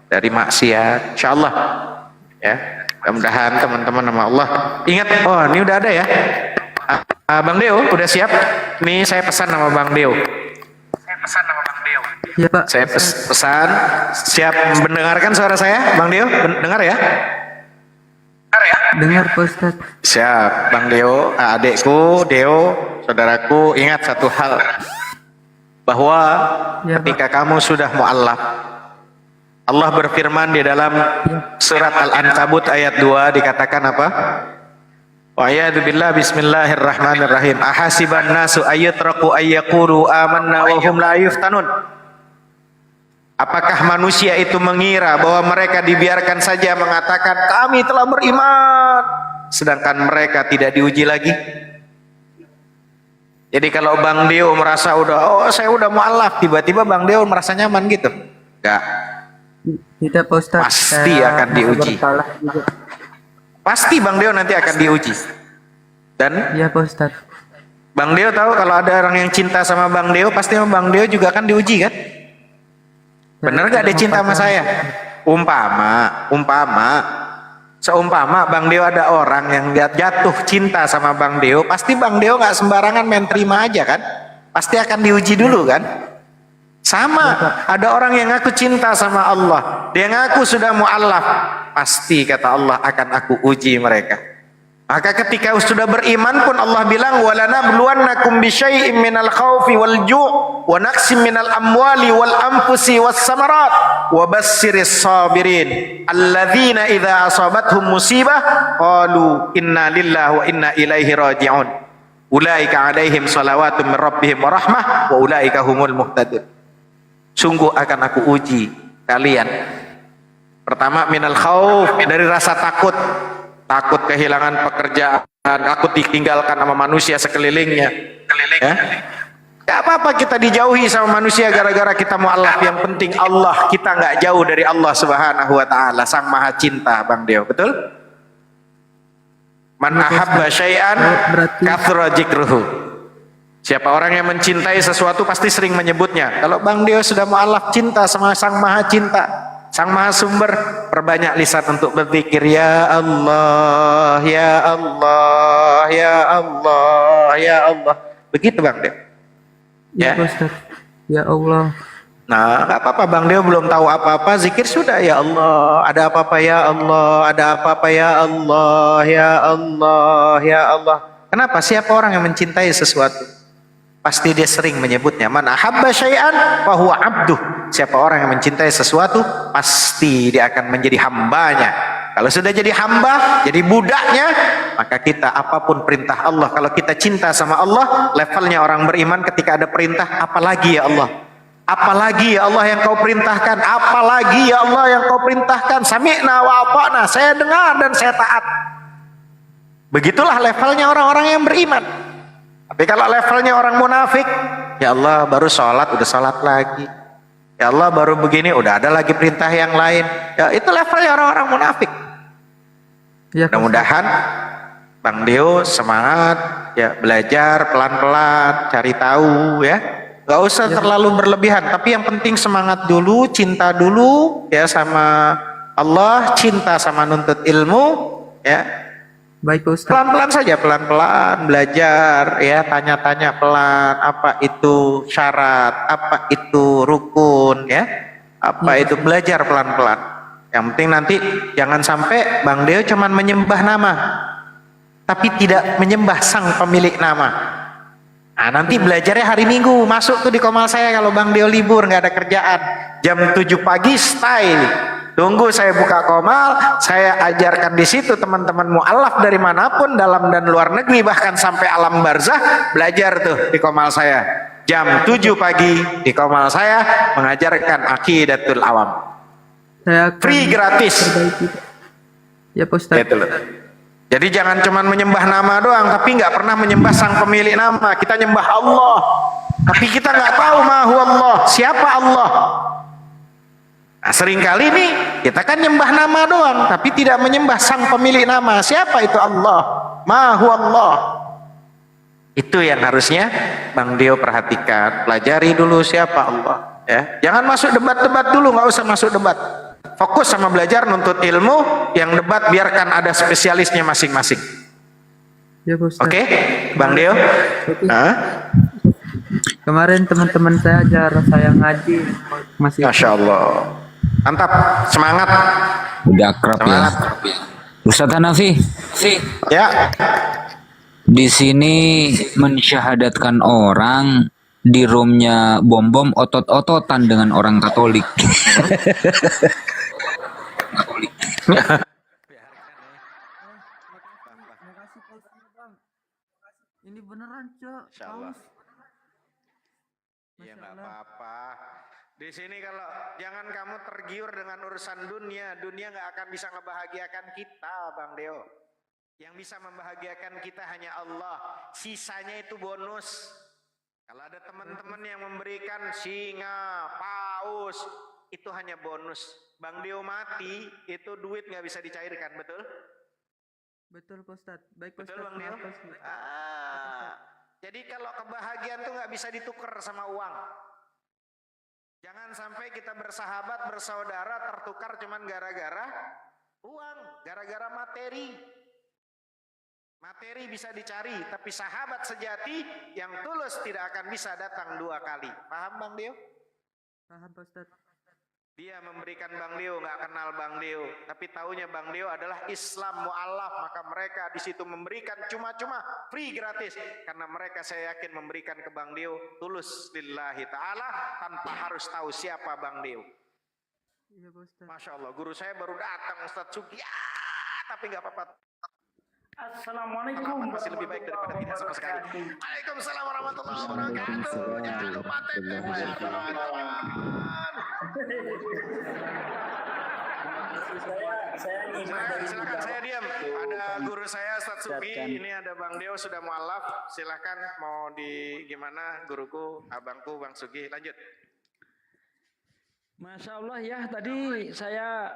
dari maksiat, insyaallah, ya. Mudah-mudahan teman-teman sama Allah ingat. Oh, ini udah ada ya, Bang Deo udah siap. Ini saya pesan sama Bang Deo. Ya Pak. Saya pesan, siap mendengarkan suara saya, Bang Deo? Dengar ya? Dengar Pak Ustaz. Siap, Bang Deo, adekku, Deo, saudaraku, ingat satu hal, bahwa ketika kamu sudah mu'allaf, Allah berfirman di dalam surat Al-Ankabut ayat 2 dikatakan apa? Wa a'udzubillah, bismillahirrahmanirrahim. Ahasiban nasu ayyatraku ayyaqulu amanna wa hum la yuftanun. Apakah manusia itu mengira bahwa mereka dibiarkan saja mengatakan kami telah beriman, sedangkan mereka tidak diuji lagi? Jadi kalau Bang Deo merasa saya udah mu'alaf, tiba-tiba Bang Deo merasa nyaman gitu? Enggak. Tidak Pak Ustaz. Pasti akan diuji. Pasti Bang Deo nanti akan diuji. Dan ya Pak Ustaz, Bang Deo tahu kalau ada orang yang cinta sama Bang Deo, pasti sama Bang Deo juga akan diuji kan? Bener gak dia cinta sama saya? Seumpama Bang Deo ada orang yang jatuh cinta sama Bang Deo, pasti Bang Deo gak sembarangan main terima aja kan? Pasti akan diuji dulu kan? Sama, ada orang yang ngaku cinta sama Allah, dia ngaku sudah mu'allaf, pasti kata Allah akan aku uji mereka. Maka ketika sudah beriman pun Allah bilang walanabluwannakum bisyai'im minal khaufi wal ju' wa naqsim minal amwali wal anfusi was samarat wa bassiris sabirin alladzina idza asabathum musibah qalu inna lillahi wa inna ilaihi raji'un ulaika alaihim salawatun min rabbihim wa rahmah wa ulaika humul muhtadun. Sungguh akan aku uji kalian. Pertama minal khauf, dari rasa takut kehilangan pekerjaan, takut ditinggalkan sama manusia sekelilingnya, ya. Gak apa-apa kita dijauhi sama manusia gara-gara kita mu'allaf, yang penting Allah, kita nggak jauh dari Allah Subhanahu wa ta'ala, Sang Maha Cinta, Bang Deo, betul? Man ahabba syai'an kathura dzikruhu. Siapa orang yang mencintai sesuatu pasti sering menyebutnya. Kalau Bang Deo sudah mu'allaf cinta sama Sang Maha Cinta, Sang Maha Sumber, perbanyak lisan untuk berzikir, ya Allah, ya Allah, ya Allah, ya Allah. Begitu Bang Deo. ya Pak Ustaz. Ya Allah. Nah, gak apa-apa, Bang Deo belum tahu apa-apa, zikir sudah, ya Allah. Ada apa-apa, ya Allah. Ada apa-apa, ya Allah, ya Allah, ya Allah. Kenapa? Siapa orang yang mencintai sesuatu, pasti dia sering menyebutnya. Man ahabba syai'an fahuwa abduh. Siapa orang yang mencintai sesuatu, pasti dia akan menjadi hambanya. Kalau sudah jadi hamba, jadi budaknya, maka kita apapun perintah Allah, kalau kita cinta sama Allah, levelnya orang beriman ketika ada perintah, apalagi ya Allah, apalagi ya Allah yang kau perintahkan, apalagi ya Allah yang kau perintahkan, sami'na wa ata'na, saya dengar dan saya taat. Begitulah levelnya orang-orang yang beriman. Tapi kalau levelnya orang munafik, ya Allah baru sholat udah sholat lagi, ya Ya Allah baru begini udah ada lagi perintah yang lain. Ya itu levelnya orang-orang munafik. Ya, Mudah-mudahan Bang Deo semangat ya, belajar pelan-pelan, cari tahu ya. Gak usah terlalu berlebihan, tapi yang penting semangat dulu, cinta dulu ya sama Allah, cinta sama nuntut ilmu ya. Baik Pak Ustaz. Pelan-pelan saja, pelan-pelan belajar ya, tanya-tanya pelan, apa itu syarat, apa itu rukun ya, apa itu belajar pelan-pelan. Yang penting nanti jangan sampai Bang Deo cuman menyembah nama, tapi tidak menyembah sang pemilik nama. Nah, nanti belajarnya hari Minggu, masuk tuh di komal saya kalau Bang Deo libur nggak ada kerjaan, jam 7 pagi stay. Tunggu saya buka komal, saya ajarkan di situ teman-teman mu'alaf dari manapun, dalam dan luar negeri, bahkan sampai alam barzah, belajar tuh di komal saya. Jam 7 pagi di komal saya mengajarkan Aqidatul Awam. Saya Free gratis. Ya Pak Ustaz. Gitu loh. Jadi jangan cuma menyembah nama doang, tapi nggak pernah menyembah sang pemilik nama. Kita nyembah Allah, tapi kita nggak tahu mahu Allah, siapa Allah. Nah, seringkali nih kita kan nyembah nama doang, tapi tidak menyembah sang pemilik nama. Siapa itu Allah? Mahu Allah. Itu yang harusnya Bang Deo perhatikan. Pelajari dulu siapa Allah. Ya, jangan masuk debat-debat dulu, nggak usah masuk debat. Fokus sama belajar nuntut ilmu, yang debat biarkan ada spesialisnya masing-masing. Ya Pak Ustaz. Oke, Bang Deo. Kemarin teman-teman saya ajar saya ngaji masih. Masya Allah. Mantap, semangat. Udah akrab ya. Ustaz Hanafi. Ya. Di sini mensyahadatkan orang, di roomnya bom-bom otot-ototan dengan orang Katolik. Ini beneran, Cok. Insyaallah. Ya nggak apa-apa. Di sini kalau jangan kamu tergiur dengan urusan dunia, dunia nggak akan bisa ngebahagiakan kita, Bang Deo. Yang bisa membahagiakan kita hanya Allah. Sisanya itu bonus. Kalau ada teman-teman yang memberikan singa, paus, itu hanya bonus. Bang Deo mati, itu duit nggak bisa dicairkan, betul? Betul Pak Ustaz. Baik Pak Betul Ustaz. Bang Deo? Maaf, Pak Ustaz. Jadi kalau kebahagiaan tuh nggak bisa ditukar sama uang. Jangan sampai kita bersahabat, bersaudara tertukar cuman gara-gara uang, gara-gara materi. Materi bisa dicari, tapi sahabat sejati yang tulus tidak akan bisa datang 2 kali. Paham Bang Deo? Paham Pak Ustaz. Dia memberikan Bang Deo, nggak kenal Bang Deo, tapi taunya Bang Deo adalah Islam mu'alaf, maka mereka di situ memberikan cuma-cuma, free gratis, karena mereka saya yakin memberikan ke Bang Deo tulus lillahi ta'ala tanpa harus tahu siapa Bang Deo. Iya Pak Ustaz. Masya Allah, guru saya baru datang Ustaz Sugi, tapi nggak apa-apa. Assalamualaikum. Masih lebih baik daripada tidak sama sekali. Waalaikumsalam warahmatullahi wabarakatuh. Jangan lupa tetep ya teman-teman. Silakan saya diam. Ada guru saya Ustaz Sugi, ini ada Bang Deo sudah mualaf. Silakan mau di gimana guruku, abangku Bang Sugi, lanjut. Masya Allah ya, tadi saya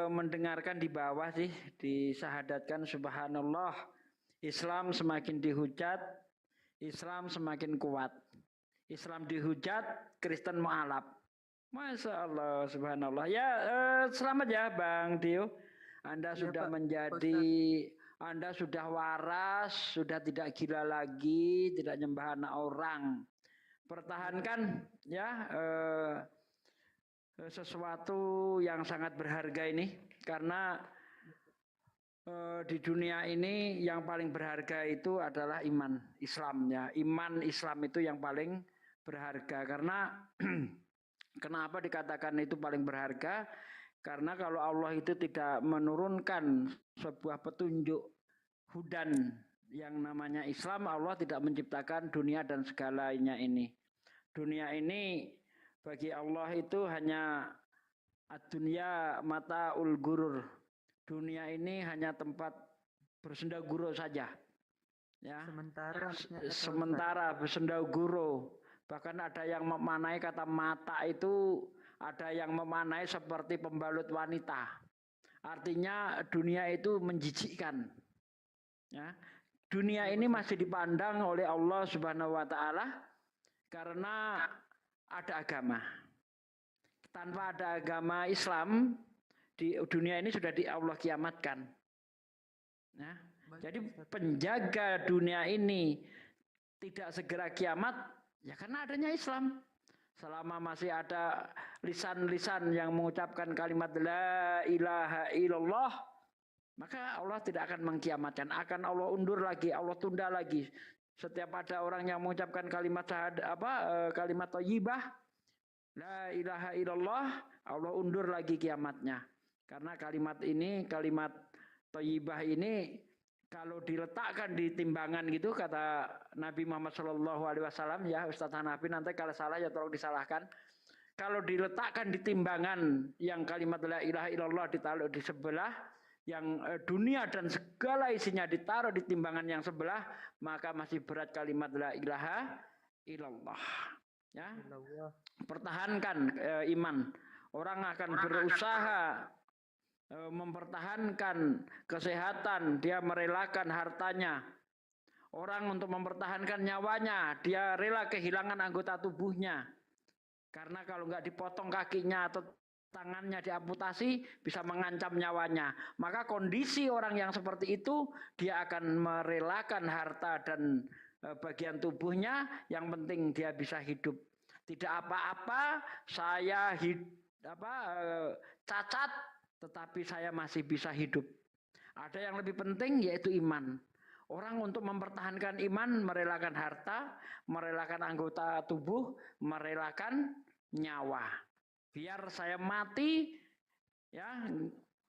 mendengarkan di bawah sih, disahadatkan subhanallah, Islam semakin dihujat, Islam semakin kuat. Islam dihujat, Kristen mu'alaf. Masya Allah, subhanallah. Ya, selamat ya Bang Dio. Anda sudah Anda sudah waras, sudah tidak gila lagi, tidak nyembah anak orang. Pertahankan ya sesuatu yang sangat berharga ini, karena di dunia ini yang paling berharga itu adalah iman Islam ya. Iman Islam itu yang paling berharga, karena kenapa dikatakan itu paling berharga? Karena kalau Allah itu tidak menurunkan sebuah petunjuk hudan yang namanya Islam, Allah tidak menciptakan dunia dan segalanya ini. Dunia ini bagi Allah itu hanya ad-dunya mataul gurur. Dunia ini hanya tempat bersendaguro saja. Ya. Sementara bersendaguro. Bahkan ada yang memanai kata mata itu, ada yang memanai seperti pembalut wanita. Artinya dunia itu menjijikkan. Ya. Dunia ini masih dipandang oleh Allah Subhanahu wa taala karena ada agama. Tanpa ada agama Islam di dunia ini sudah di Allah kiamatkan. Ya. Jadi penjaga dunia ini tidak segera kiamat ya karena adanya Islam. Selama masih ada lisan-lisan yang mengucapkan kalimat la ilaha illallah, maka Allah tidak akan mengkiamatkan, akan Allah undur lagi, Allah tunda lagi. Setiap ada orang yang mengucapkan kalimat kalimat thayyibah, la ilaha illallah, Allah undur lagi kiamatnya. Karena kalimat ini, kalimat thayyibah ini kalau diletakkan di timbangan gitu kata Nabi Muhammad SAW ya Ustaz Hanafi, nanti kalau salah ya tolong disalahkan. Kalau diletakkan di timbangan yang kalimat la ilaha illallah ditaruh di sebelah, yang dunia dan segala isinya ditaruh di timbangan yang sebelah, maka masih berat kalimat la ilaha illallah. Ya. Pertahankan iman. Orang akan berusaha mempertahankan kesehatan, dia merelakan hartanya. Orang untuk mempertahankan nyawanya, dia rela kehilangan anggota tubuhnya. Karena kalau nggak dipotong kakinya atau tangannya diamputasi, bisa mengancam nyawanya. Maka kondisi orang yang seperti itu, dia akan merelakan harta dan bagian tubuhnya, yang penting dia bisa hidup. Tidak apa-apa, saya cacat, tetapi saya masih bisa hidup. Ada yang lebih penting yaitu iman. Orang untuk mempertahankan iman merelakan harta, merelakan anggota tubuh, merelakan nyawa. Biar saya mati, ya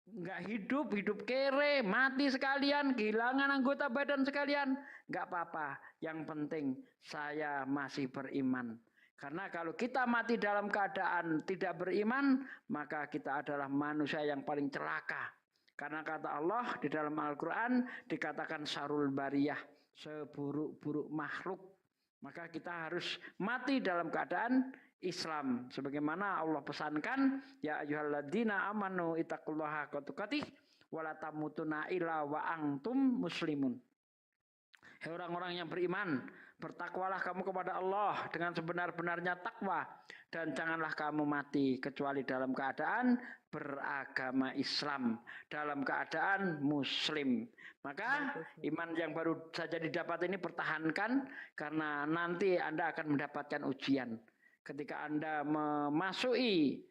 nggak hidup kere, mati sekalian, kehilangan anggota badan sekalian, nggak apa-apa. Yang penting saya masih beriman. Karena kalau kita mati dalam keadaan tidak beriman, maka kita adalah manusia yang paling celaka. Karena kata Allah di dalam Al-Quran dikatakan syarul bariyah, seburuk-buruk makhluk. Maka kita harus mati dalam keadaan Islam. Sebagaimana Allah pesankan, ya ayyuhalladzina amanu ittaqullaha haqqa tuqatih wa la tamutunna illa wa antum muslimun. Hai orang-orang yang beriman, bertakwalah kamu kepada Allah dengan sebenar-benarnya takwa, dan janganlah kamu mati kecuali dalam keadaan beragama Islam, dalam keadaan muslim. Maka iman yang baru saja didapat ini pertahankan, karena nanti Anda akan mendapatkan ujian. Ketika Anda memasuki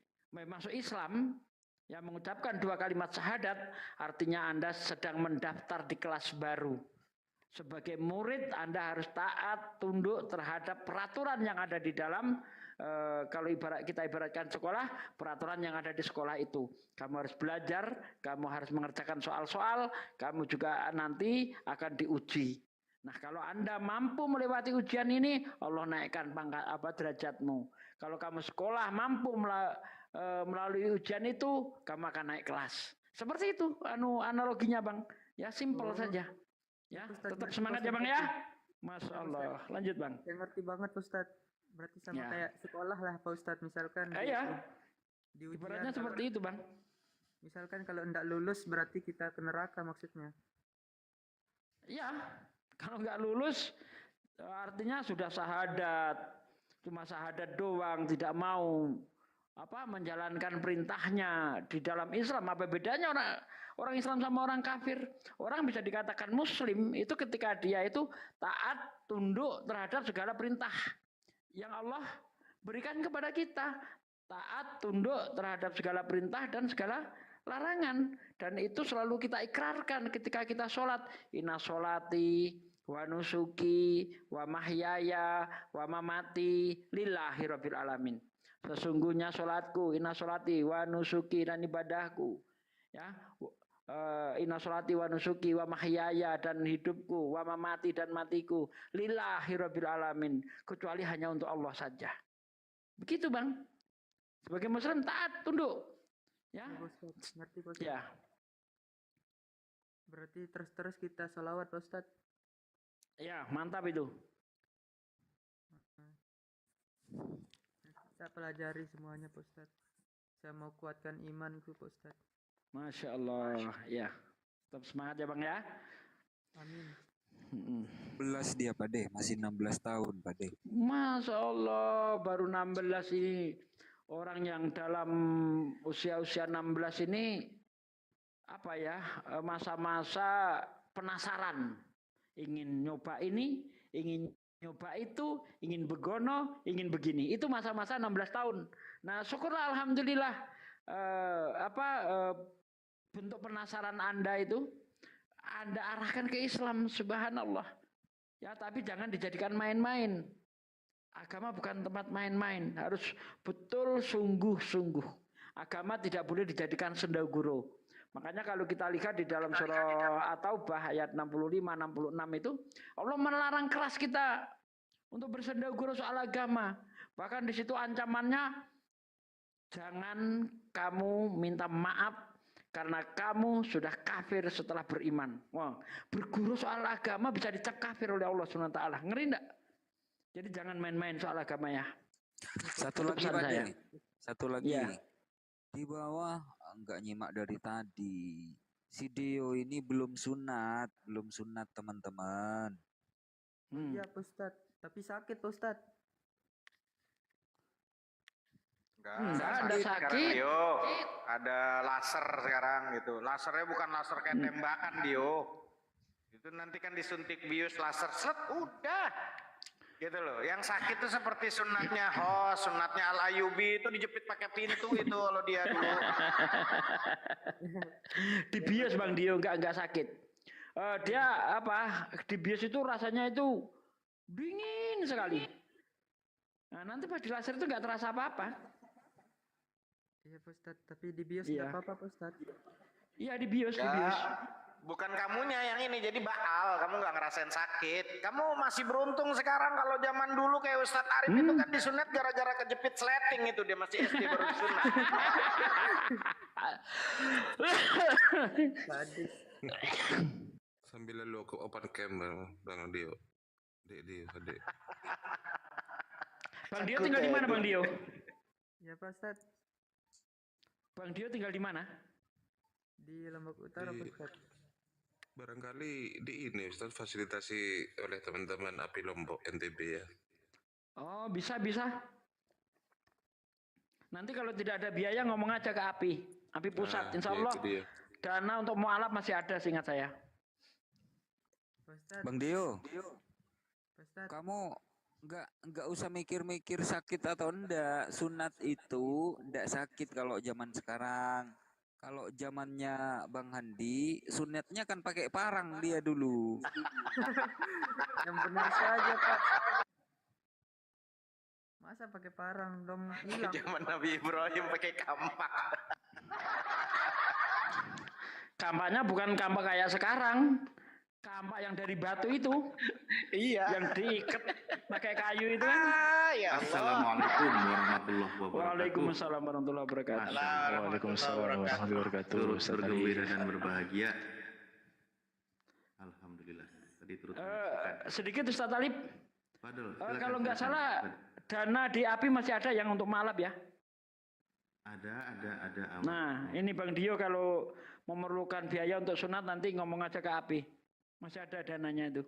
Islam, yang mengucapkan 2 kalimat syahadat, artinya Anda sedang mendaftar di kelas baru. Sebagai murid Anda harus taat, tunduk terhadap peraturan yang ada di dalam, kalau kita ibaratkan sekolah, peraturan yang ada di sekolah itu. Kamu harus belajar, kamu harus mengerjakan soal-soal, kamu juga nanti akan diuji. Nah, kalau Anda mampu melewati ujian ini, Allah naikkan derajatmu. Kalau kamu sekolah mampu melalui ujian itu, kamu akan naik kelas. Seperti itu analoginya, Bang. Ya, simpel saja. Ya, Ustaz, tetap semangat ya Bang ya. Masya Allah. Lanjut Bang. Saya ngerti banget Ustaz. Berarti sama kayak sekolah lah Pak Ustaz, misalkan. Iya. Di ujian, ibaratnya seperti itu Bang. Misalkan kalau tidak lulus berarti kita ke neraka maksudnya. Iya. Kalau nggak lulus artinya sudah syahadat. Cuma syahadat doang, tidak mau menjalankan perintahnya di dalam Islam. Apa bedanya orang Islam sama orang kafir? Orang bisa dikatakan muslim itu ketika dia itu taat, tunduk terhadap segala perintah yang Allah berikan kepada kita. Taat, tunduk terhadap segala perintah dan segala larangan. Dan itu selalu kita ikrarkan ketika kita sholat. Inna sholati wa nusuki wa mahyaya wa mamati lillahi rabbil alamin. Sesungguhnya sholatku, inna sholati wa nusuki, dan ibadahku, ya, inna sholati wa nusuki wa mahyaya, dan hidupku, wa mamati, dan matiku, lillahi rabbil alamin, kecuali hanya untuk Allah saja. Begitu Bang. Sebagai muslim taat, tunduk. Ya. Ngerti Pak Ustaz. Ya. Berarti terus kita sholawat Pak Ustaz. Ya, mantap itu. Saya pelajari semuanya Pak Ustadz. Saya mau kuatkan imanku Pak Ustadz. Masya Allah. Ya. Tetap semangat ya Bang ya. Amin. 11 dia Pak De, masih 16 tahun Pak De. Masya Allah, baru 16 ini. Orang yang dalam usia-usia 16 ini apa ya, masa-masa penasaran. Ingin nyoba ini, ingin nyoba itu, ingin begono, ingin begini. Itu masa-masa 16 tahun. Nah, syukurlah alhamdulillah bentuk penasaran Anda itu Anda arahkan ke Islam, subhanallah. Ya, tapi jangan dijadikan main-main. Agama bukan tempat main-main, harus betul sungguh-sungguh. Agama tidak boleh dijadikan sendaguro. Makanya kalau kita lihat di dalam surah At-Taubah ayat 65-66 itu, Allah melarang keras kita untuk bersendaguro soal agama. Bahkan di situ ancamannya, jangan kamu minta maaf karena kamu sudah kafir setelah beriman. Wah, berguru soal agama bisa dicap kafir oleh Allah SWT. Ngeri enggak? Jadi jangan main-main soal agama ya. Satu lagi Pak De. Satu lagi. Ya. Di bawah enggak nyimak dari tadi. Si Dio ini belum sunat teman-teman. Iya Pak Ustadz. Tapi sakit Pak Ustadz. Enggak ada sekarang Dio. Ada laser sekarang gitu. Lasernya bukan laser kayak tembakan Dio. Itu nanti kan disuntik bius laser set udah. Gitu loh. Yang sakit itu seperti sunatnya sunatnya Al-Ayubi itu dijepit pakai pintu itu kalau dia dulu. Dibius Bang Dio enggak sakit. Dia apa? Dibius itu rasanya itu dingin sekali. Nah, nanti pas di laser itu enggak terasa apa-apa. Iya Pak Ustadz, tapi di bios nggak apa-apa Pak Ustadz. Iya di bios, Bukan kamunya yang ini jadi baal, kamu nggak ngerasain sakit. Kamu masih beruntung sekarang kalau zaman dulu kayak Ustadz Arif itu kan disunat gara-gara kejepit sleting itu dia masih SD baru disunat. Sambil lalu ke open cam Bang Dio. Dio. Bang Dio tinggal di mana Bang Dio? Ya Pak Ustadz. Bang Dio tinggal di mana? Di Lombok Utara Pak Ustadz. Barangkali di ini Ustaz fasilitasi oleh teman-teman API Lombok NTB ya. Oh bisa. Nanti kalau tidak ada biaya ngomong aja ke API pusat. Insya Allah dana untuk mualaf masih ada seingat saya. Bang Dio, kamu nggak usah mikir-mikir sakit atau enggak. Sunat itu enggak sakit kalau zaman sekarang. Kalau zamannya Bang Handi, sunatnya kan pakai parang dia dulu. Yang benar saja Pak. Masa pakai parang dong hilang. Zaman Nabi Ibrahim pakai kampak. Kampaknya bukan kampak kayak sekarang. Kampak yang dari batu itu. Iya. Yang diikat pakai kayu itu kan. Ya Allah. Assalamualaikum warahmatullahi wabarakatuh. Waalaikumsalam warahmatullahi wabarakatuh. Waalaikumsalam warahmatullahi wabarakatuh. Turut bergembira dan berbahagia. Alhamdulillah. Tadi turut Sedikit Ustaz Talib. Fadol, kalau nggak salah dana di API masih ada yang untuk malap ya? Ada. Nah, ini Bang Dio kalau memerlukan biaya untuk sunat nanti ngomong aja ke API. Masih ada dananya itu.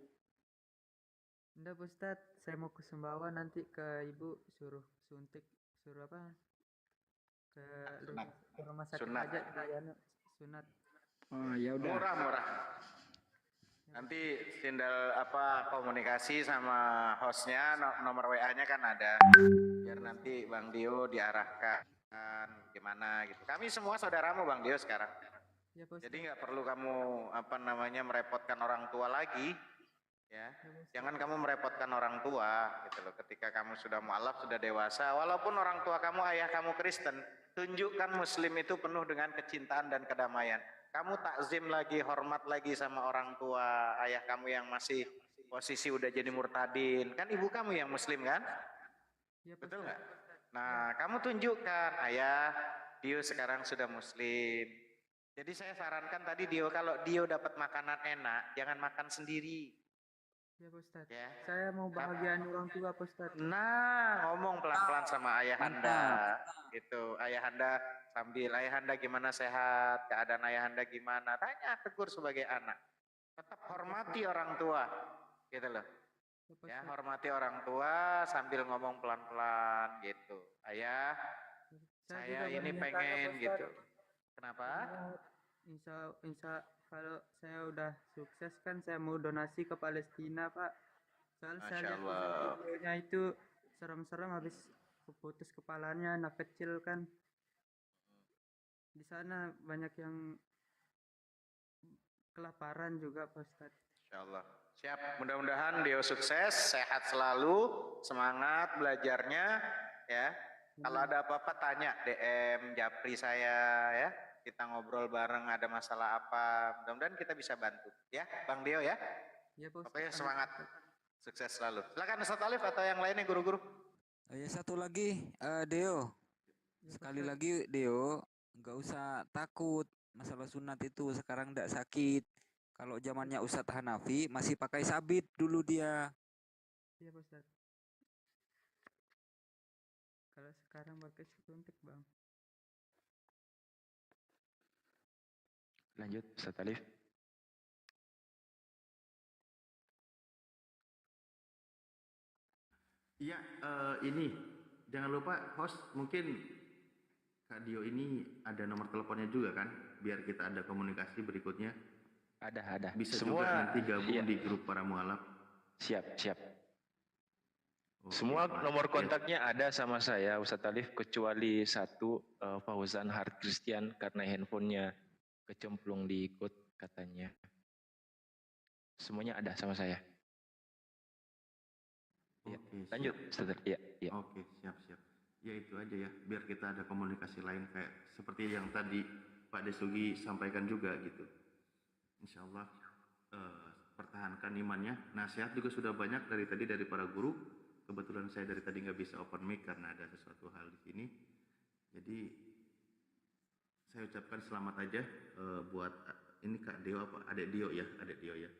Enggak Pak Ustadz, saya mau ke Sumbawa nanti ke ibu suruh apa? Ke rumah sakit aja sunat. Oh ya udah. Murah. Nanti tinggal komunikasi sama hostnya, nomor WA-nya kan ada. Biar nanti Bang Dio diarahkan gimana gitu. Kami semua saudaramu Bang Dio sekarang. Ya, jadi nggak perlu kamu merepotkan orang tua lagi. Ya, jangan kamu merepotkan orang tua gitu loh. Ketika kamu sudah mualaf, sudah dewasa, walaupun orang tua kamu, ayah kamu Kristen, tunjukkan Muslim itu penuh dengan kecintaan dan kedamaian. Kamu takzim lagi, hormat lagi sama orang tua, ayah kamu yang masih posisi udah jadi murtadin, kan ibu kamu yang Muslim kan? Ya, betul nggak? Nah, kamu tunjukkan, ayah, Dio sekarang sudah Muslim. Jadi saya sarankan tadi kalau Dio dapat makanan enak, jangan makan sendiri. Ya Pak Ustadz. Ya. Saya mau bahagian orang tua Pak Ustadz. Nah, ngomong pelan-pelan sama ayahanda, gitu. Ayahanda sambil ayahanda gimana sehat, keadaan ayahanda gimana, tanya, tegur sebagai anak. Tetap hormati orang tua, gitu loh. Ya, hormati orang tua sambil ngomong pelan-pelan, gitu. Ayah, saya ini pengen gitu. Kenapa? Insya kalau saya udah sukses kan saya mau donasi ke Palestina Pak. Soalnya saya Masya lihat Allah. videonya itu serem-serem habis putus kepalanya anak kecil kan. Di sana banyak yang kelaparan juga Pak Ustadz. Insya Allah. Siap. Mudah-mudahan Dio sukses, sehat selalu, semangat belajarnya, ya. Kalau ada apa-apa tanya DM Japri saya, ya. Kita ngobrol bareng, ada masalah apa, mudah-mudahan kita bisa bantu, ya, Bang Dio ya. Ya Pak Ustadz. Pokoknya semangat, sukses selalu. Silakan Ustadz Alif atau yang lainnya guru-guru. Ya satu lagi, Deo. Sekali lagi Deo, nggak usah takut masalah sunat itu sekarang nggak sakit. Kalau zamannya Ustadz Hanafi masih pakai sabit dulu dia. Iya Pak Ustadz. Kalau sekarang pakai suntik Bang. Lanjut, Ustaz Alif. Iya, ini jangan lupa host mungkin Kak Dio ini ada nomor teleponnya juga kan, biar kita ada komunikasi berikutnya. Ada. Bisa Semua, juga nanti gabung iya. di grup para mualaf. Siap. Semua nomor kontaknya ada sama saya, Ustaz Alif, kecuali satu, Fauzan Hard Christian, karena handphonenya kecemplung di ikut katanya. Semuanya ada sama saya. Ya. Lanjut, Ustaz Alif. Iya. Oke, siap. Ya itu aja ya, biar kita ada komunikasi lain kayak seperti yang tadi Pak Desugi sampaikan juga gitu. Insya Allah pertahankan imannya. Nasihat juga sudah banyak dari tadi dari para guru. Kebetulan saya dari tadi nggak bisa open mic karena ada sesuatu hal di sini. Jadi saya ucapkan selamat aja buat ini Kak Dio apa Adek Dio ya,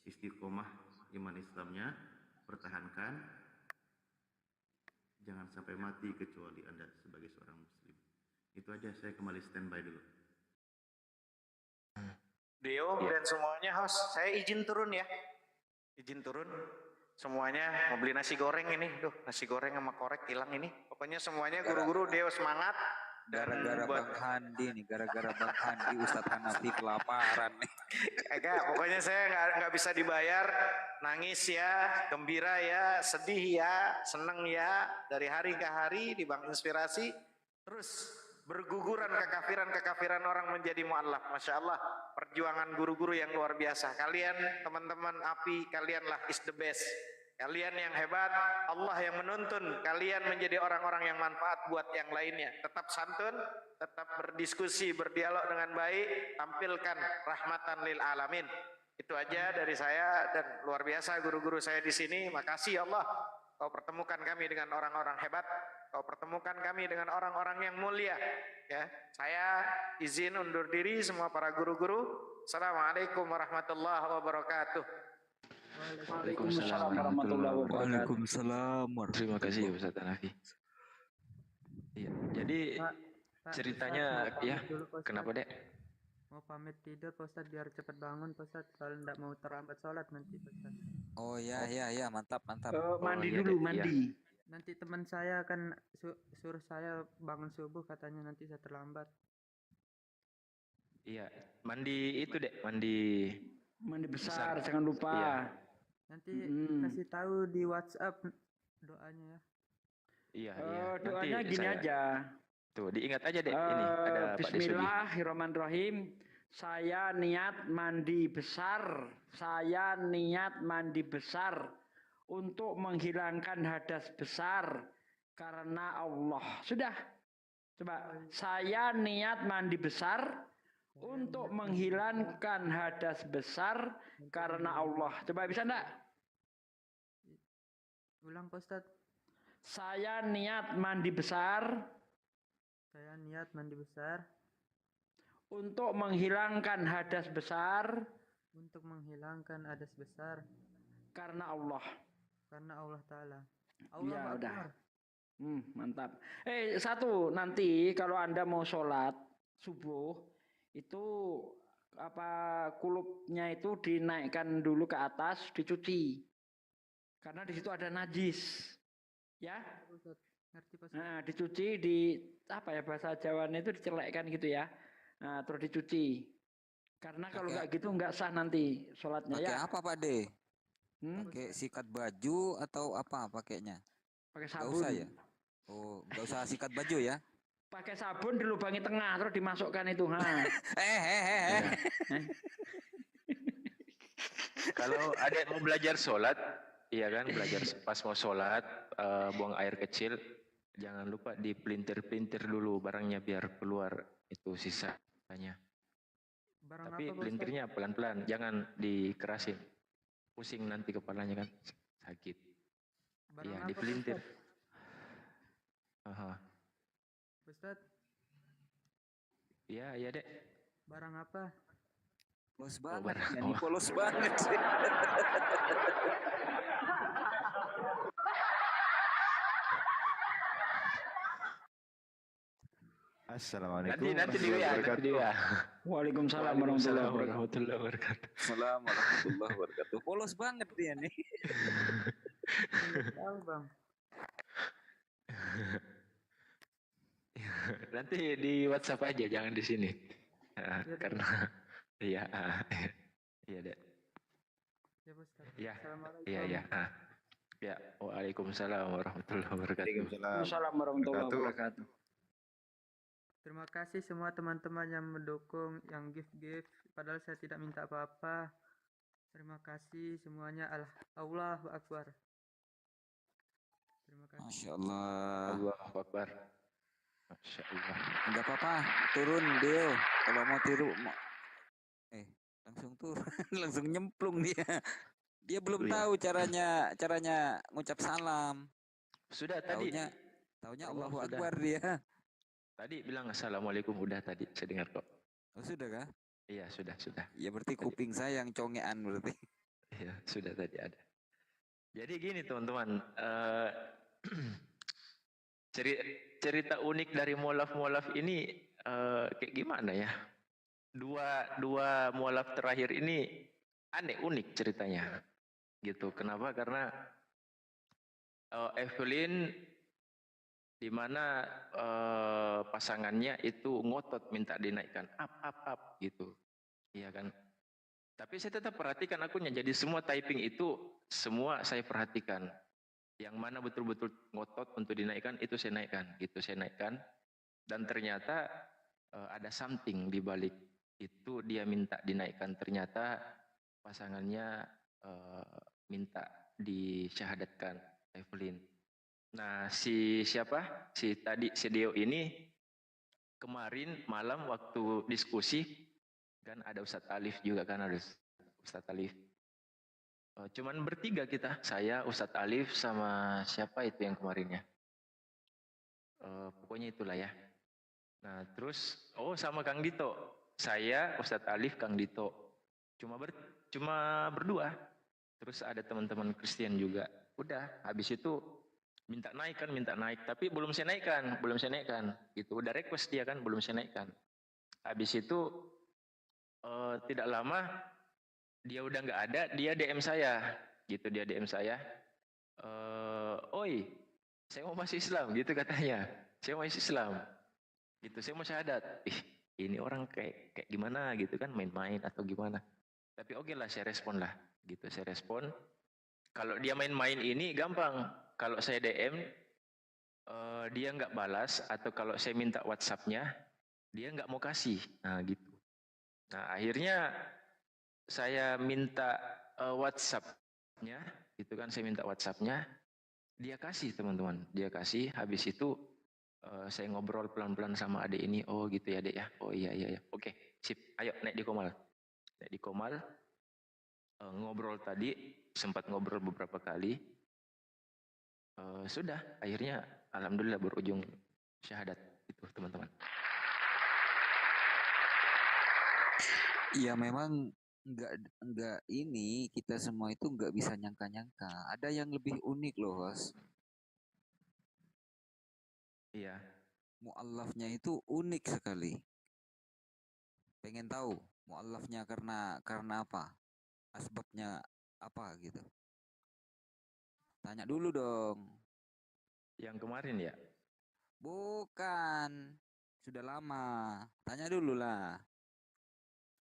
istiqomah iman Islamnya, pertahankan, jangan sampai mati kecuali Anda sebagai seorang muslim. Itu aja, saya kembali standby dulu. Dio dan semuanya host, saya izin turun ya. Izin turun. Semuanya mau beli nasi goreng ini. Duh, nasi goreng sama korek hilang ini. Pokoknya semuanya guru-guru Dio semangat. Gara-gara Bang Handi nih, gara-gara Bang Handi Ustadz Hanafi kelaparan nih. Pokoknya saya nggak bisa dibayar. Nangis ya, gembira ya, sedih ya, seneng ya. Dari hari ke hari di Bank Inspirasi. Terus berguguran kekafiran orang menjadi mu'allaf. Masya Allah, perjuangan guru-guru yang luar biasa. Kalian teman-teman API, kalianlah is the best. Kalian yang hebat, Allah yang menuntun kalian menjadi orang-orang yang manfaat buat yang lainnya. Tetap santun, tetap berdiskusi, berdialog dengan baik, tampilkan rahmatan lil alamin. Itu aja dari saya, dan luar biasa guru-guru saya di sini. Makasih ya Allah, kau pertemukan kami dengan orang-orang hebat, kau pertemukan kami dengan orang-orang yang mulia. Ya, saya izin undur diri semua para guru-guru. Assalamualaikum warahmatullahi wabarakatuh. Waalaikumsalam warahmatullahi wabarakatuh. Waalaikumsalam. Terima kasih Ustaz Hanafi. Iya, jadi ceritanya Ustadz, ya, dulu, Pak Ustadz. kenapa Dek? Mau pamit tidur Pak Ustadz biar cepat bangun Pak Ustadz. Soalnya nggak mau terlambat sholat nanti Pak Ustadz. Oh ya, mantap. Mandi iya, dulu, Dek, mandi. iya. Nanti teman saya akan suruh saya bangun subuh, katanya nanti saya terlambat. Iya, mandi itu Dek, mandi besar, jangan lupa. Iya. Nanti kasih tahu di WhatsApp doanya ya. Iya. Doanya Nanti gini aja. Tuh, diingat aja Dek, ini ada Pak Desugi. Bismillahirrahmanirrahim. Saya niat mandi besar. Saya niat mandi besar untuk menghilangkan hadas besar karena Allah. Sudah. Coba, saya niat mandi besar untuk menghilangkan hadas besar karena Allah. Coba bisa enggak? Ulang Pak Ustadz. Saya niat mandi besar. Saya niat mandi besar. Untuk menghilangkan hadas besar. Untuk menghilangkan hadas besar. Karena Allah. Karena Allah Ta'ala. Ya Allah udah. Akbar. Mantap. Satu, nanti kalau Anda mau sholat subuh itu kulupnya itu dinaikkan dulu ke atas, dicuci. Karena di situ ada najis. Ya. Ngerti Pak? Nah, dicuci bahasa Jawanya itu dicelekkan gitu ya. Nah, terus dicuci. Karena kalau nggak gitu nggak sah nanti sholatnya Pakai ya. apa Pak De? Pakai sikat baju atau apa pakainya? Pakai Nggak sabun. usah ya? Oh, nggak usah sikat baju ya? Pakai sabun dilubangi tengah terus dimasukkan itu. Kalau ada yang mau belajar sholat, iya kan, belajar pas mau sholat, buang air kecil, jangan lupa dipelintir-pelintir dulu barangnya biar keluar itu sisanya. Barang Tapi apa, Pak Ustadz? pelintirnya pelan-pelan, jangan dikerasin. Pusing nanti kepalanya kan, sakit. Barang Iya, apa, dipelintir. Ustadz? Aha. Ustadz, Iya, Dek. barang apa? Polos banget barang. ya nih, polos banget. Assalamualaikum Nanti di WA, nanti di WA. Waalaikumsalam warahmatullahi wabarakatuh. Assalamualaikum warahmatullahi wabarakatuh. Polos banget dia nih. Tahu Bang. Nanti di WhatsApp aja, jangan di sini. Karena iya, iya, Dek. Ya Pak Ustadz. Iya, Assalamualaikum. iya. Ya, waalaikumsalam warahmatullahi wabarakatuh. Waalaikumsalam warahmatullahi wabarakatuh. Terima kasih semua teman-teman yang mendukung, yang gift-gift. Padahal saya tidak minta apa-apa. Terima kasih semuanya. Allahu Akbar. Terima kasih. Masya Allah. Allahu Akbar. Masya Allah. Enggak apa-apa, turun Dio. Kalau mau tiru, langsung turun, langsung nyemplung dia. Dia belum tahu caranya ngucap salam. Sudah tadi. Taunya Allah Allahu sudah. Akbar dia. Tadi bilang assalamualaikum udah tadi saya dengar kok. Oh sudah kah? Iya sudah. Ya berarti kuping saya yang congean berarti. Iya sudah tadi ada. Jadi gini teman-teman, cerita unik dari mualaf ini kayak gimana ya? Dua mualaf terakhir ini unik ceritanya, gitu. Kenapa? Karena Evelyn di mana pasangannya itu ngotot minta dinaikkan up gitu, iya kan? Tapi saya tetap perhatikan akunnya, jadi semua typing itu semua saya perhatikan. Yang mana betul-betul ngotot untuk dinaikkan itu saya naikkan, gitu saya naikkan. Dan ternyata ada something di balik itu dia minta dinaikkan. Ternyata pasangannya minta disyahadatkan, Evelyn. Nah, si Dio ini kemarin malam waktu diskusi kan ada Ustadz Alif juga kan, ada Ustadz Alif. Cuman bertiga kita, saya, Ustadz Alif sama siapa itu yang kemarinnya. Pokoknya itulah ya. Nah, terus sama Kang Dito. Saya, Ustadz Alif, Kang Dito. Cuma berdua. Terus ada teman-teman Kristen juga. Udah, habis itu minta naik, tapi belum saya naikkan, gitu. Udah request dia kan, belum saya naikkan. Habis itu tidak lama dia udah nggak ada, dia DM saya, gitu. Dia DM saya, oi, saya mau masuk Islam, gitu katanya. Saya mau masuk Islam, gitu. Saya mau syahadat. Ini orang kayak gimana, gitu kan, main-main atau gimana? Tapi oke lah, saya respon lah, gitu. Saya respon. Kalau dia main-main ini gampang. Kalau saya DM, dia nggak balas, atau kalau saya minta WhatsApp-nya, dia nggak mau kasih. Nah, gitu. Nah, akhirnya saya minta WhatsApp-nya, gitu kan, saya minta WhatsApp-nya, dia kasih teman-teman, dia kasih. Habis itu saya ngobrol pelan-pelan sama adik ini, oh gitu ya dek ya, oh iya, oke, sip, ayo naik di Komal, ngobrol tadi, sempat ngobrol beberapa kali. Sudah, akhirnya alhamdulillah berujung syahadat itu teman-teman. Iya memang enggak ini kita semua itu enggak bisa nyangka-nyangka. Ada yang lebih unik loh, Host. Iya. Mu'allafnya itu unik sekali. Pengen tahu mu'allafnya karena apa? Asbabnya apa gitu. Tanya dulu dong. Yang kemarin ya? Bukan. Sudah lama. Tanya dulu lah.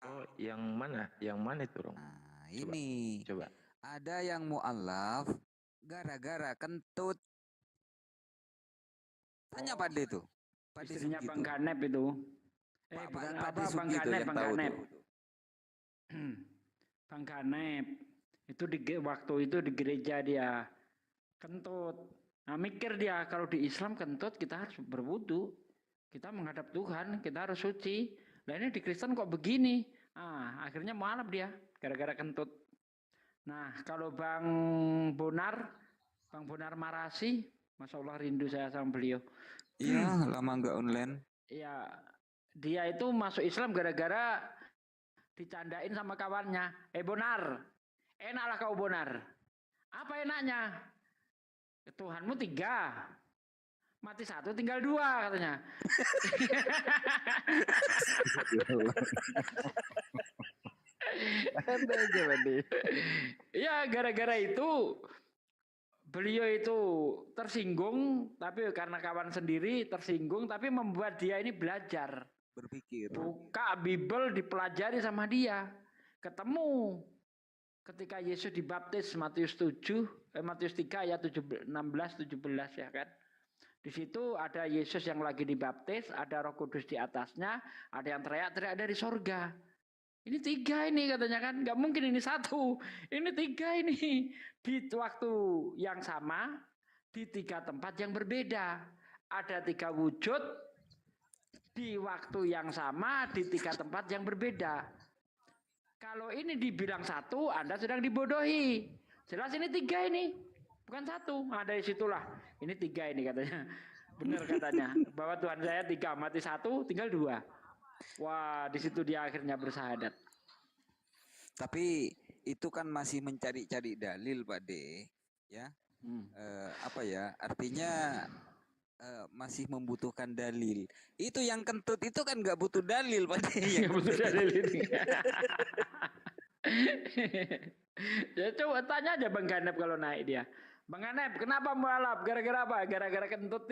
Oh, yang mana? Yang mana itu, Rong? Nah, ini. Coba. Ada yang mu'allaf gara-gara kentut. Tanya Pak De tuh. Pak De Istrinya Sugi Bang tuh. Ganep itu. Pak Apa De Bang Sugi tuh Ganep, yang Bang tahu Ganep. tuh. Bang Ganep. Itu waktu itu di gereja dia kentut. Nah, mikir dia kalau di Islam kentut kita harus berwudu. Kita menghadap Tuhan, kita harus suci. Nah, ini di Kristen kok begini? Ah, akhirnya mualaf dia gara-gara kentut. Nah, kalau Bang Bonar Marasi, Masya Allah rindu saya sama beliau. Iya, lama nggak online. Iya, dia itu masuk Islam gara-gara dicandain sama kawannya. Bonar, enaklah kau Bonar. Apa enaknya? Tuhanmu 3, mati 1 tinggal 2 katanya. Ada aja Bade. Ya gara-gara itu beliau itu tersinggung, tapi karena kawan sendiri tersinggung, tapi membuat dia ini belajar. Berpikir. Buka Bible dipelajari sama dia. Ketemu ketika Yesus dibaptis Matius 3 ayat 16-17 ya kan. Di situ ada Yesus yang lagi dibaptis, ada Roh Kudus di atasnya, ada yang teriak-teriak dari sorga. Ini 3 ini katanya kan, nggak mungkin ini 1, ini 3 ini. Di waktu yang sama, di 3 tempat yang berbeda. Ada 3 wujud, di waktu yang sama, di 3 tempat yang berbeda. Kalau ini dibilang 1, Anda sedang dibodohi. Jelas ini 3 ini, bukan 1. Nah, dari situlah, ini 3 ini katanya. Benar katanya, bahwa Tuhan saya 3, mati 1, tinggal 2. Wah, di situ dia akhirnya bersahadat. Tapi itu kan masih mencari-cari dalil, Pak De, ya. Apa ya? Artinya masih membutuhkan dalil. Itu yang kentut itu kan nggak butuh dalil, Pak De. Yang butuh dalil ini. Ya coba tanya aja Bang Ganep kalau naik dia. Bang Ganep, kenapa mualaf? Gara-gara apa? Gara-gara kentut.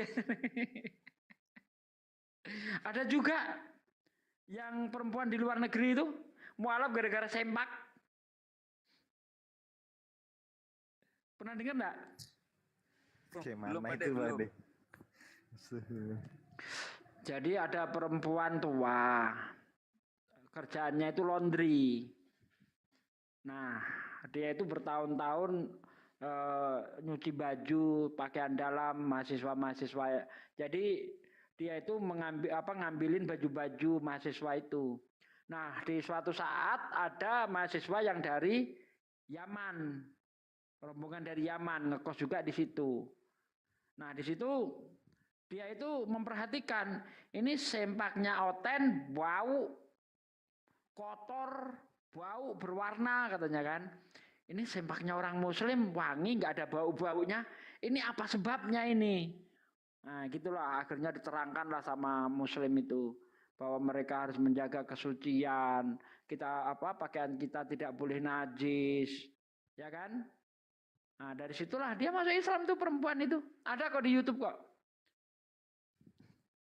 Ada juga yang perempuan di luar negeri itu mualaf gara-gara sempak. Pernah dengar enggak? Gimana itu, Bade? Jadi ada perempuan tua. Kerjaannya itu laundry. Nah, dia itu bertahun-tahun nyuci baju, pakaian dalam mahasiswa-mahasiswa. Jadi dia itu ngambilin baju-baju mahasiswa itu. Nah, di suatu saat ada mahasiswa yang dari Yaman, rombongan dari Yaman ngekos juga di situ. Nah, di situ dia itu memperhatikan ini sempaknya Oten bau kotor, bau berwarna katanya kan. Ini sempaknya orang Muslim wangi, nggak ada bau-baunya. Ini apa sebabnya ini? Nah, gitulah akhirnya diterangkanlah sama Muslim itu bahwa mereka harus menjaga kesucian. Kita pakaian kita tidak boleh najis, ya kan? Nah, dari situlah dia masuk Islam tuh perempuan itu. Ada kok di YouTube kok.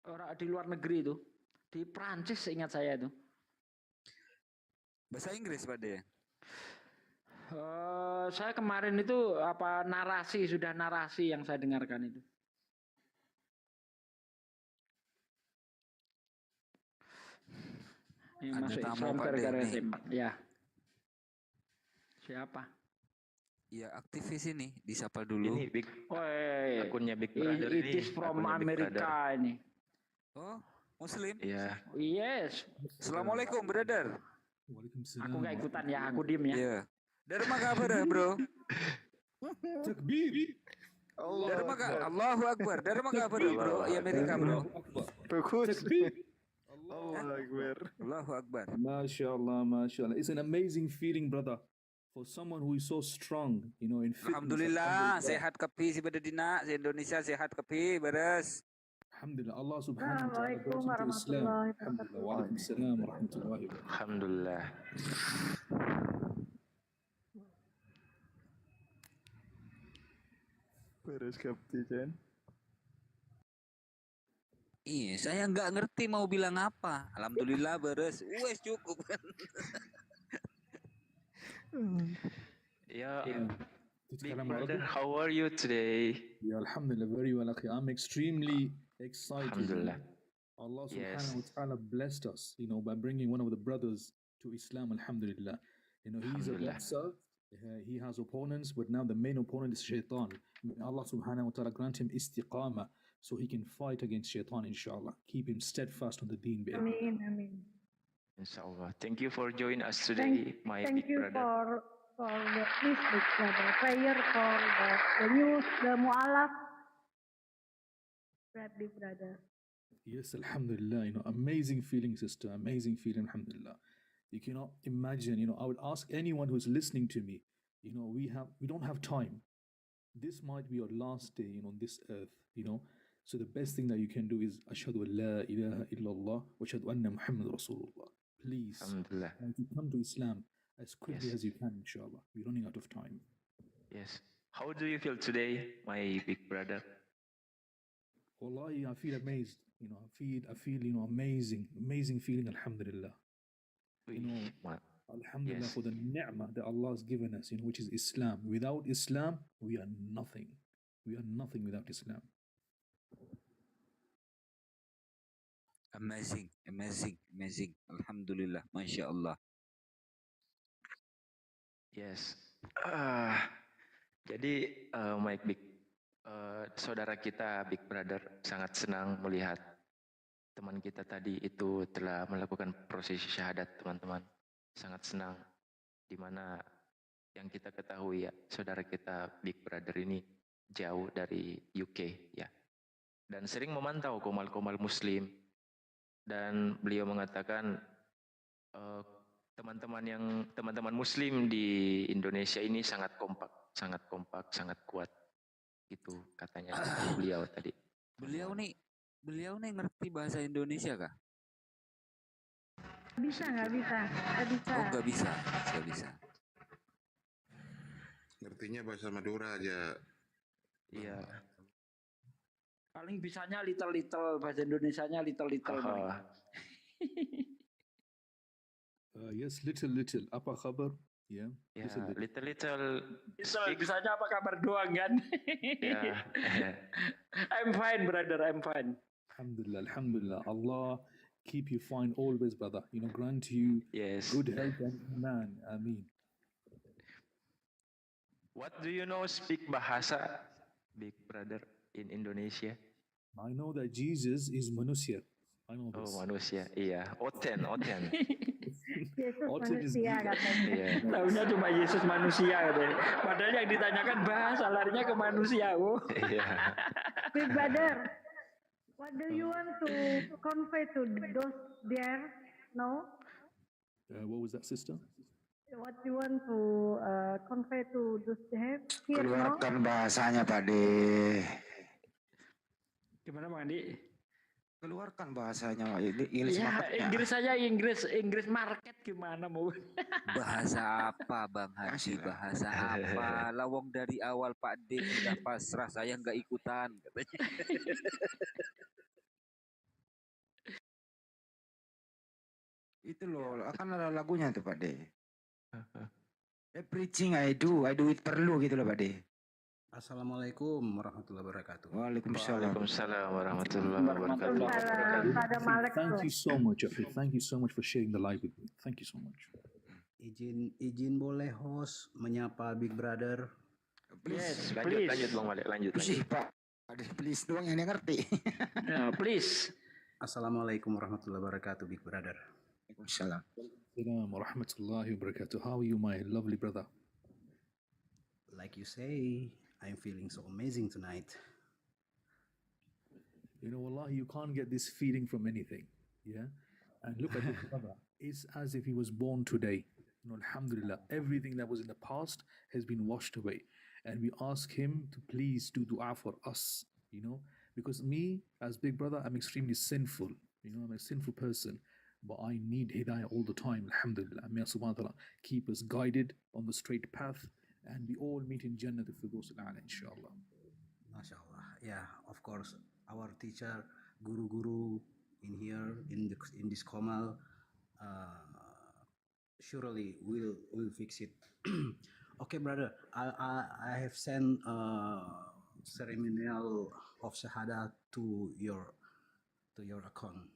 Orang di luar negeri itu, di Prancis seingat saya itu. Bahasa Inggris, Pak De? Saya kemarin itu sudah narasi yang saya dengarkan itu. Yang masuk Islam gara-gara sempak. Ya. Siapa? Ya aktivis ini, disapa dulu. Ini akunnya Big Brother It ini. is from akunnya Big Amerika Brother. ini. Oh, Muslim? Iya. Yes. Assalamualaikum, brother. Aku nggak ikutan ya, aku diem ya. Iya. Dari mana kabar, bro? Takbir. Dari mana? Allahu Akbar. Dari mana kabar, bro? Di Amerika, bro. Bagus. Allahu Akbar. MashaAllah, MashaAllah. It's an amazing feeling, brother. For someone who is so strong, you know, in fitness. Alhamdulillah, sehat kepi si Badadina, si Indonesia sehat kepi, beres. Alhamdulillah, Allah subhanahu wa ta'ala brought him to Islam. Alhamdulillah, wa alaikum salam wa rahmatullahi wa barakatuh. Alhamdulillah. Beres Kapten. Iya, saya nggak ngerti mau bilang apa. Alhamdulillah beres. Wes cukup kan. Yeah. Big brother, how are you today? Yeah, Alhamdulillah, very well. Okay, I'm extremely excited. Alhamdulillah. Allah Yes. subhanahu wa ta'ala blessed us, you know, by bringing one of the brothers to Islam. Alhamdulillah. You know, he's a Alhamdulillah. boxer. He has opponents, but now the main opponent is Shaitan. May Allah subhanahu wa ta'ala grant him istiqamah so he can fight against Shaitan, inshallah. Keep him steadfast on the deen. Amin, amin. Inshallah. Thank you for joining us today, my Thank big you brother. for the please big brother prayer for the news, the mu'alaf, big brother. Yes, Alhamdulillah, you know, amazing feeling, sister, amazing feeling, Alhamdulillah. You cannot imagine, you know, I would ask anyone who's listening to me, you know, we don't have time. This might be your last day, you know, on this earth, you know. So the best thing that you can do is Ashhadu an la ilaha illallah wa ashhadu anna Muhammad Rasulullah. Please, Alhamdulillah. try to come to Islam as quickly Yes. as you can, inshallah. We're running out of time. Yes. How do you feel today, my big brother? Wallahi, I feel amazed. You know, I feel, you know, amazing feeling, Alhamdulillah. You know, Alhamdulillah Yes. for the ni'mah that Allah has given us, you know, which is Islam. Without Islam, we are nothing. We are nothing without Islam. Amazing, amazing, amazing. Alhamdulillah, masya Allah. Yes. Jadi Mike Big, saudara kita Big Brother sangat senang melihat teman kita tadi itu telah melakukan prosesi syahadat, teman-teman. Sangat senang, di mana yang kita ketahui ya, saudara kita Big Brother ini jauh dari UK ya, dan sering memantau komal-komal Muslim, dan beliau mengatakan teman-teman Muslim di Indonesia ini sangat kompak, sangat kuat, gitu katanya beliau tadi. Beliau nih ngerti bahasa Indonesia kah? Nggak bisa. Oh, nggak bisa. Nggak bisa. Ngertinya bahasa Madura aja. Iya. Paling bisanya little bahasa Indonesianya little. Yes, little. Apa khabar? Yeah. Ya, little. Bisanya apa kabar doang kan? Ya. I'm fine, brother. I'm fine. Alhamdulillah. Allah keep you fine always, brother. You know, grant you good health and iman. Ameen. What do you know speak bahasa, Big Brother, in Indonesia? I know that Jesus is manusia. I know this. Oh, manusia. Iya, Oten. Yesus Oten is manusia good. katanya. Iya. Tahunya cuma Yesus manusia katanya. Padahal yang ditanyakan bahasa larinya ke manusia. Oh. Iya. Big brother, what do you want to convey to those there? No? What was that, sister? What you want to convey to those there? Here, no? Keluarkan bahasanya, Pak De. Gimana Bang Andi? Keluarkan bahasanya, Pak. Inggris Ya, marketnya. Inggris saja Inggris market gimana mau? Bahasa apa Bang Haji? Bahasa apa? Lawang dari awal Pak D sudah pasrah, saya nggak ikutan katanya. Itu loh, akan ada lagunya tuh Pak De. Preaching I do it perlu gitu loh Pak De. Assalamualaikum warahmatullahi wabarakatuh. Waalaikumsalam. Waalaikumsalam warahmatullahi wabarakatuh. Thank you so much, Afi. Thank you so much for sharing the live with me. Thank you so much. Izin boleh host menyapa Big Brother. Yes, lanjut Bang Malik, lanjut. Pak. Please doang yang dia ngerti. Please. Assalamualaikum warahmatullahi wabarakatuh, Big Brother. Waalaikumsalam. Assalamu warahmatullahi wabarakatuh. How are you, my lovely brother? Like you say, I'm feeling so amazing tonight. You know, wallahi, you can't get this feeling from anything. Yeah. And look at his brother. It's as if he was born today. You know, alhamdulillah, everything that was in the past has been washed away. And we ask him to please do dua for us, you know, because me, as big brother, I'm extremely sinful. You know, I'm a sinful person, but I need hidayah all the time, alhamdulillah. May Allah subhanahu wa ta'ala keep us guided on the straight path, and we all meet in Jannah if we go to Al-A'la, inshallah. MashaAllah. Yeah, of course, our teacher, guru in here, in this Komal, surely will fix it. Okay, brother, I have sent ceremonial of Shahada to your account.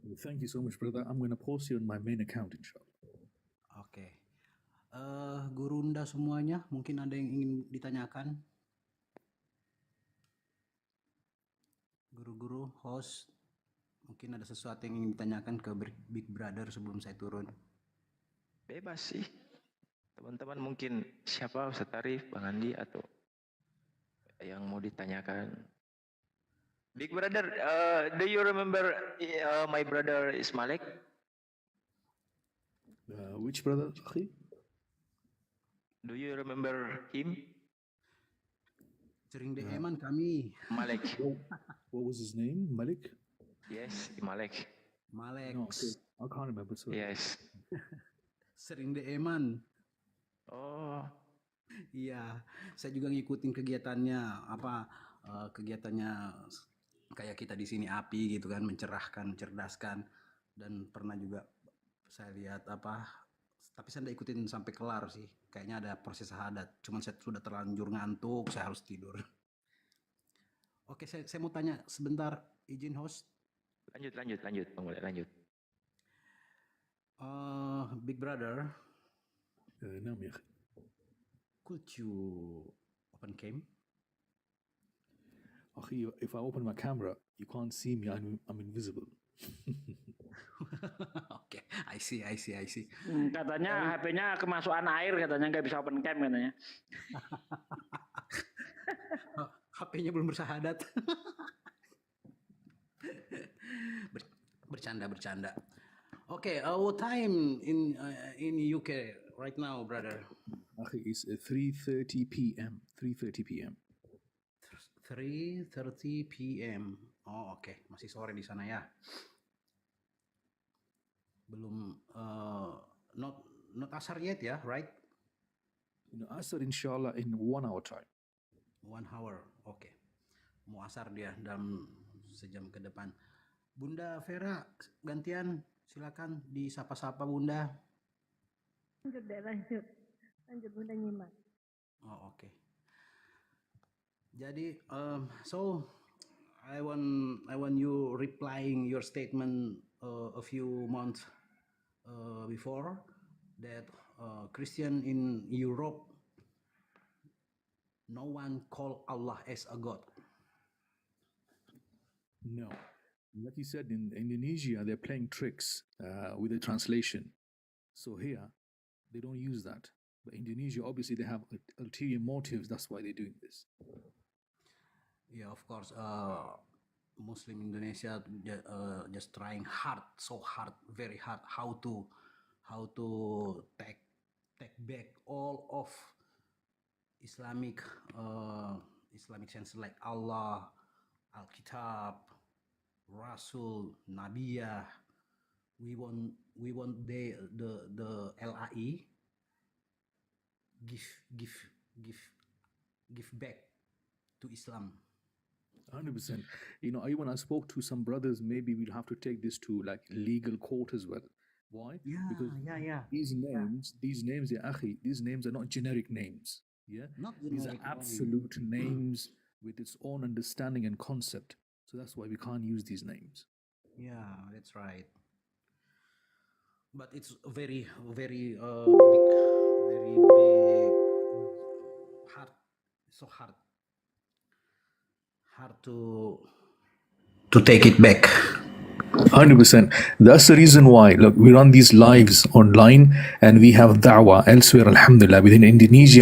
Well, thank you so much, brother. I'm going to post you on my main account, inshallah. Oke. Gurunda semuanya, mungkin ada yang ingin ditanyakan? Guru-guru, host, mungkin ada sesuatu yang ingin ditanyakan ke Big Brother sebelum saya turun? Bebas sih. Teman-teman mungkin siapa, Ustaz Arif, Bang Andi, atau yang mau ditanyakan? Big Brother, do you remember my brother is Malik? Which brother, Akhi? Do you remember him? Sering DM-an kami. Malik. What was his name? Malik? Yes, Malik. Malik. No, okay. I can't remember. Sorry. Yes. Sering DM-an. Oh. Iya, saya juga ngikutin kegiatannya, kegiatannya kayak kita di sini api gitu kan, mencerahkan, mencerdaskan, dan pernah juga saya lihat tapi saya tidak ikutin sampai kelar sih, kayaknya ada proses syahadat, cuman saya sudah terlanjur ngantuk, saya harus tidur. Oke, saya mau tanya sebentar, izin host. Lanjut, Bang Boleh lanjut. Big Brother. No, ya. Could you open cam? Akhi, if I open my camera, you can't see me. I'm invisible. Oke, I see. Katanya HP-nya kemasukan air, katanya nggak bisa open cam katanya. HP-nya belum bersyahadat. Bercanda. Okay, what time in UK right now, brother? It's 3:30 p.m. 3:30 p.m. 3:30 p.m. Oh, oke. Masih sore di sana ya. Belum not asar yet ya, right? Asar inshallah in 1 hour time. 1 hour, oke. Mau asar dia dalam sejam ke depan. Bunda Vera, gantian, silakan disapa-sapa Bunda. Lanjut Bunda nyimak. Oh, oke. Jadi, so I want you replying your statement a few months before that Christian in Europe, no one call Allah as a God. No. Like you said, in Indonesia, they're playing tricks with the translation. So here, they don't use that. But Indonesia, obviously, they have ulterior motives. That's why they're doing this. Yeah, of course. Muslim Indonesia just trying hard, so hard, very hard, how to take back all of Islamic sense like Allah, Al-Kitab, Rasul, Nabiyah. We want the LAI give back to Islam. 100%. Even I spoke to some brothers, maybe we'll have to take this to like legal court as well. Why? Because these names, ya akhi, these names are not generic names. Yeah, these are absolute names with its own understanding and concept. So that's why we can't use these names. Yeah, that's right. But it's very big, hard, so hard to take it back. 100%. That's the reason why, look, we run these lives online and we have da'wah elsewhere, alhamdulillah, within Indonesia.